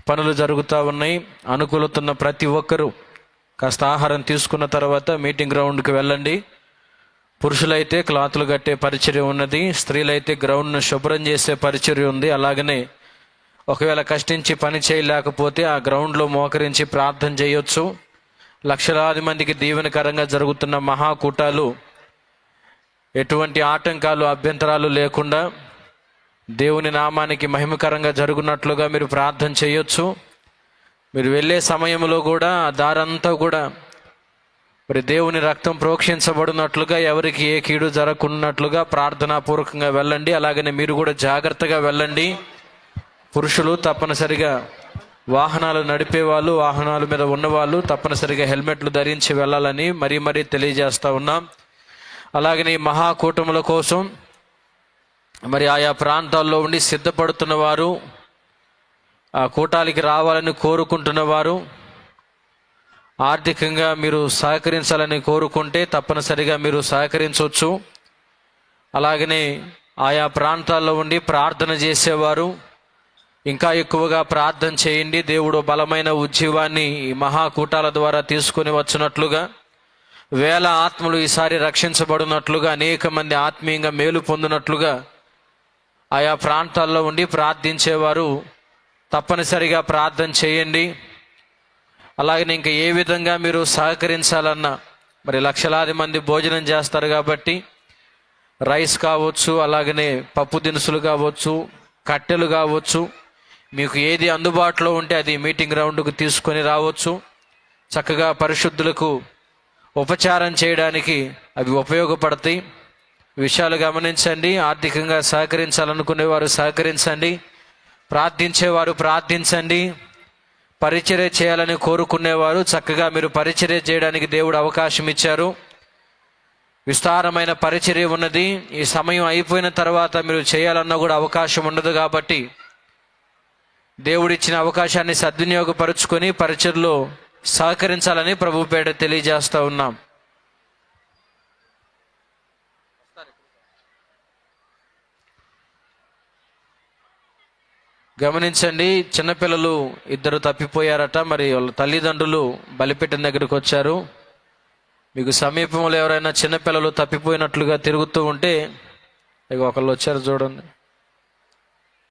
పనులు జరుగుతూ ఉన్నాయి. అనుకూలత ఉన్న ప్రతి ఒక్కరూ కాస్త ఆహారం తీసుకున్న తర్వాత మీటింగ్ గ్రౌండ్కి వెళ్ళండి. పురుషులైతే క్లాతులు కట్టే పరిచర్య ఉన్నది, స్త్రీలైతే గ్రౌండ్ను శుభ్రం చేసే పరిచర్య ఉంది. అలాగనే ఒకవేళ కష్టించి పని చేయలేకపోతే ఆ గ్రౌండ్లో మోకరించి ప్రార్థన చేయొచ్చు. లక్షలాది మందికి దీవెనకరంగా జరుగుతున్న మహాకూటాలు ఎటువంటి ఆటంకాలు అభ్యంతరాలు లేకుండా దేవుని నామానికి మహిమకరంగా జరుగునట్లుగా మీరు ప్రార్థన చేయొచ్చు. మీరు వెళ్ళే సమయంలో కూడా ఆ దారంతా కూడా మరి దేవుని రక్తం ప్రోక్షించబడినట్లుగా, ఎవరికి ఏ కీడు జరగకున్నట్లుగా ప్రార్థనాపూర్వకంగా వెళ్ళండి. అలాగనే మీరు కూడా జాగ్రత్తగా వెళ్ళండి. పురుషులు తప్పనిసరిగా వాహనాలు నడిపేవాళ్ళు, వాహనాల మీద ఉన్నవాళ్ళు తప్పనిసరిగా హెల్మెట్లు ధరించి వెళ్ళాలని మరీ తెలియజేస్తూ ఉన్నాం. అలాగనే ఈ మహాకూటముల కోసం మరి ఆయా ప్రాంతాల్లో ఉండి సిద్ధపడుతున్న వారు, ఆ కూటాలకి రావాలని కోరుకుంటున్న వారు, ఆర్థికంగా మీరు సహకరించాలని కోరుకుంటే తప్పనిసరిగా మీరు సహకరించవచ్చు. అలాగనే ఆయా ప్రాంతాల్లో ఉండి ప్రార్థన చేసేవారు ఇంకా ఎక్కువగా ప్రార్థన చేయండి. దేవుడు బలమైన ఉజ్జీవాన్ని ఈ మహాకూటాల ద్వారా తీసుకొని వచ్చినట్లుగా, వేల ఆత్మలు ఈసారి రక్షించబడినట్లుగా, అనేక మంది ఆత్మీయంగా మేలు పొందినట్లుగా ఆయా ప్రాంతాల్లో ఉండి ప్రార్థించేవారు తప్పనిసరిగా ప్రార్థన చేయండి. అలాగే ఇంకా ఏ విధంగా మీరు సహకరించాలన్నా, మరి లక్షలాది మంది భోజనం చేస్తారు కాబట్టి రైస్ కావచ్చు, అలాగనే పప్పు దినుసులు కావచ్చు, కట్టెలు కావచ్చు, మీకు ఏది అందుబాటులో ఉంటే అది మీటింగ్ గ్రౌండ్కు తీసుకొని రావచ్చు. చక్కగా పరిశుద్ధులకు ఉపచారం చేయడానికి అవి ఉపయోగపడతాయి. విషయాలు గమనించండి. ఆర్థికంగా సహకరించాలనుకునేవారు సహకరించండి, ప్రార్థించేవారు ప్రార్థించండి, పరిచర్య చేయాలని కోరుకునేవారు చక్కగా మీరు పరిచర్య చేయడానికి దేవుడు అవకాశం ఇచ్చారు. విస్తారమైన పరిచర్య ఉన్నది. ఈ సమయం అయిపోయిన తర్వాత మీరు చేయాలన్నా కూడా అవకాశం ఉండదు. కాబట్టి దేవుడిచ్చిన అవకాశాన్ని సద్వినియోగపరుచుకొని పరిచర్యలో సహకరించాలని ప్రభు పేట తెలియజేస్తూ ఉన్నాం. గమనించండి, చిన్నపిల్లలు 2 తప్పిపోయారట. మరి వాళ్ళ తల్లిదండ్రులు బలిపీఠం దగ్గరికి వచ్చారు. మీకు సమీపంలో ఎవరైనా చిన్నపిల్లలు తప్పిపోయినట్లుగా తిరుగుతూ ఉంటే ఇక ఒకళ్ళు వచ్చారు చూడండి.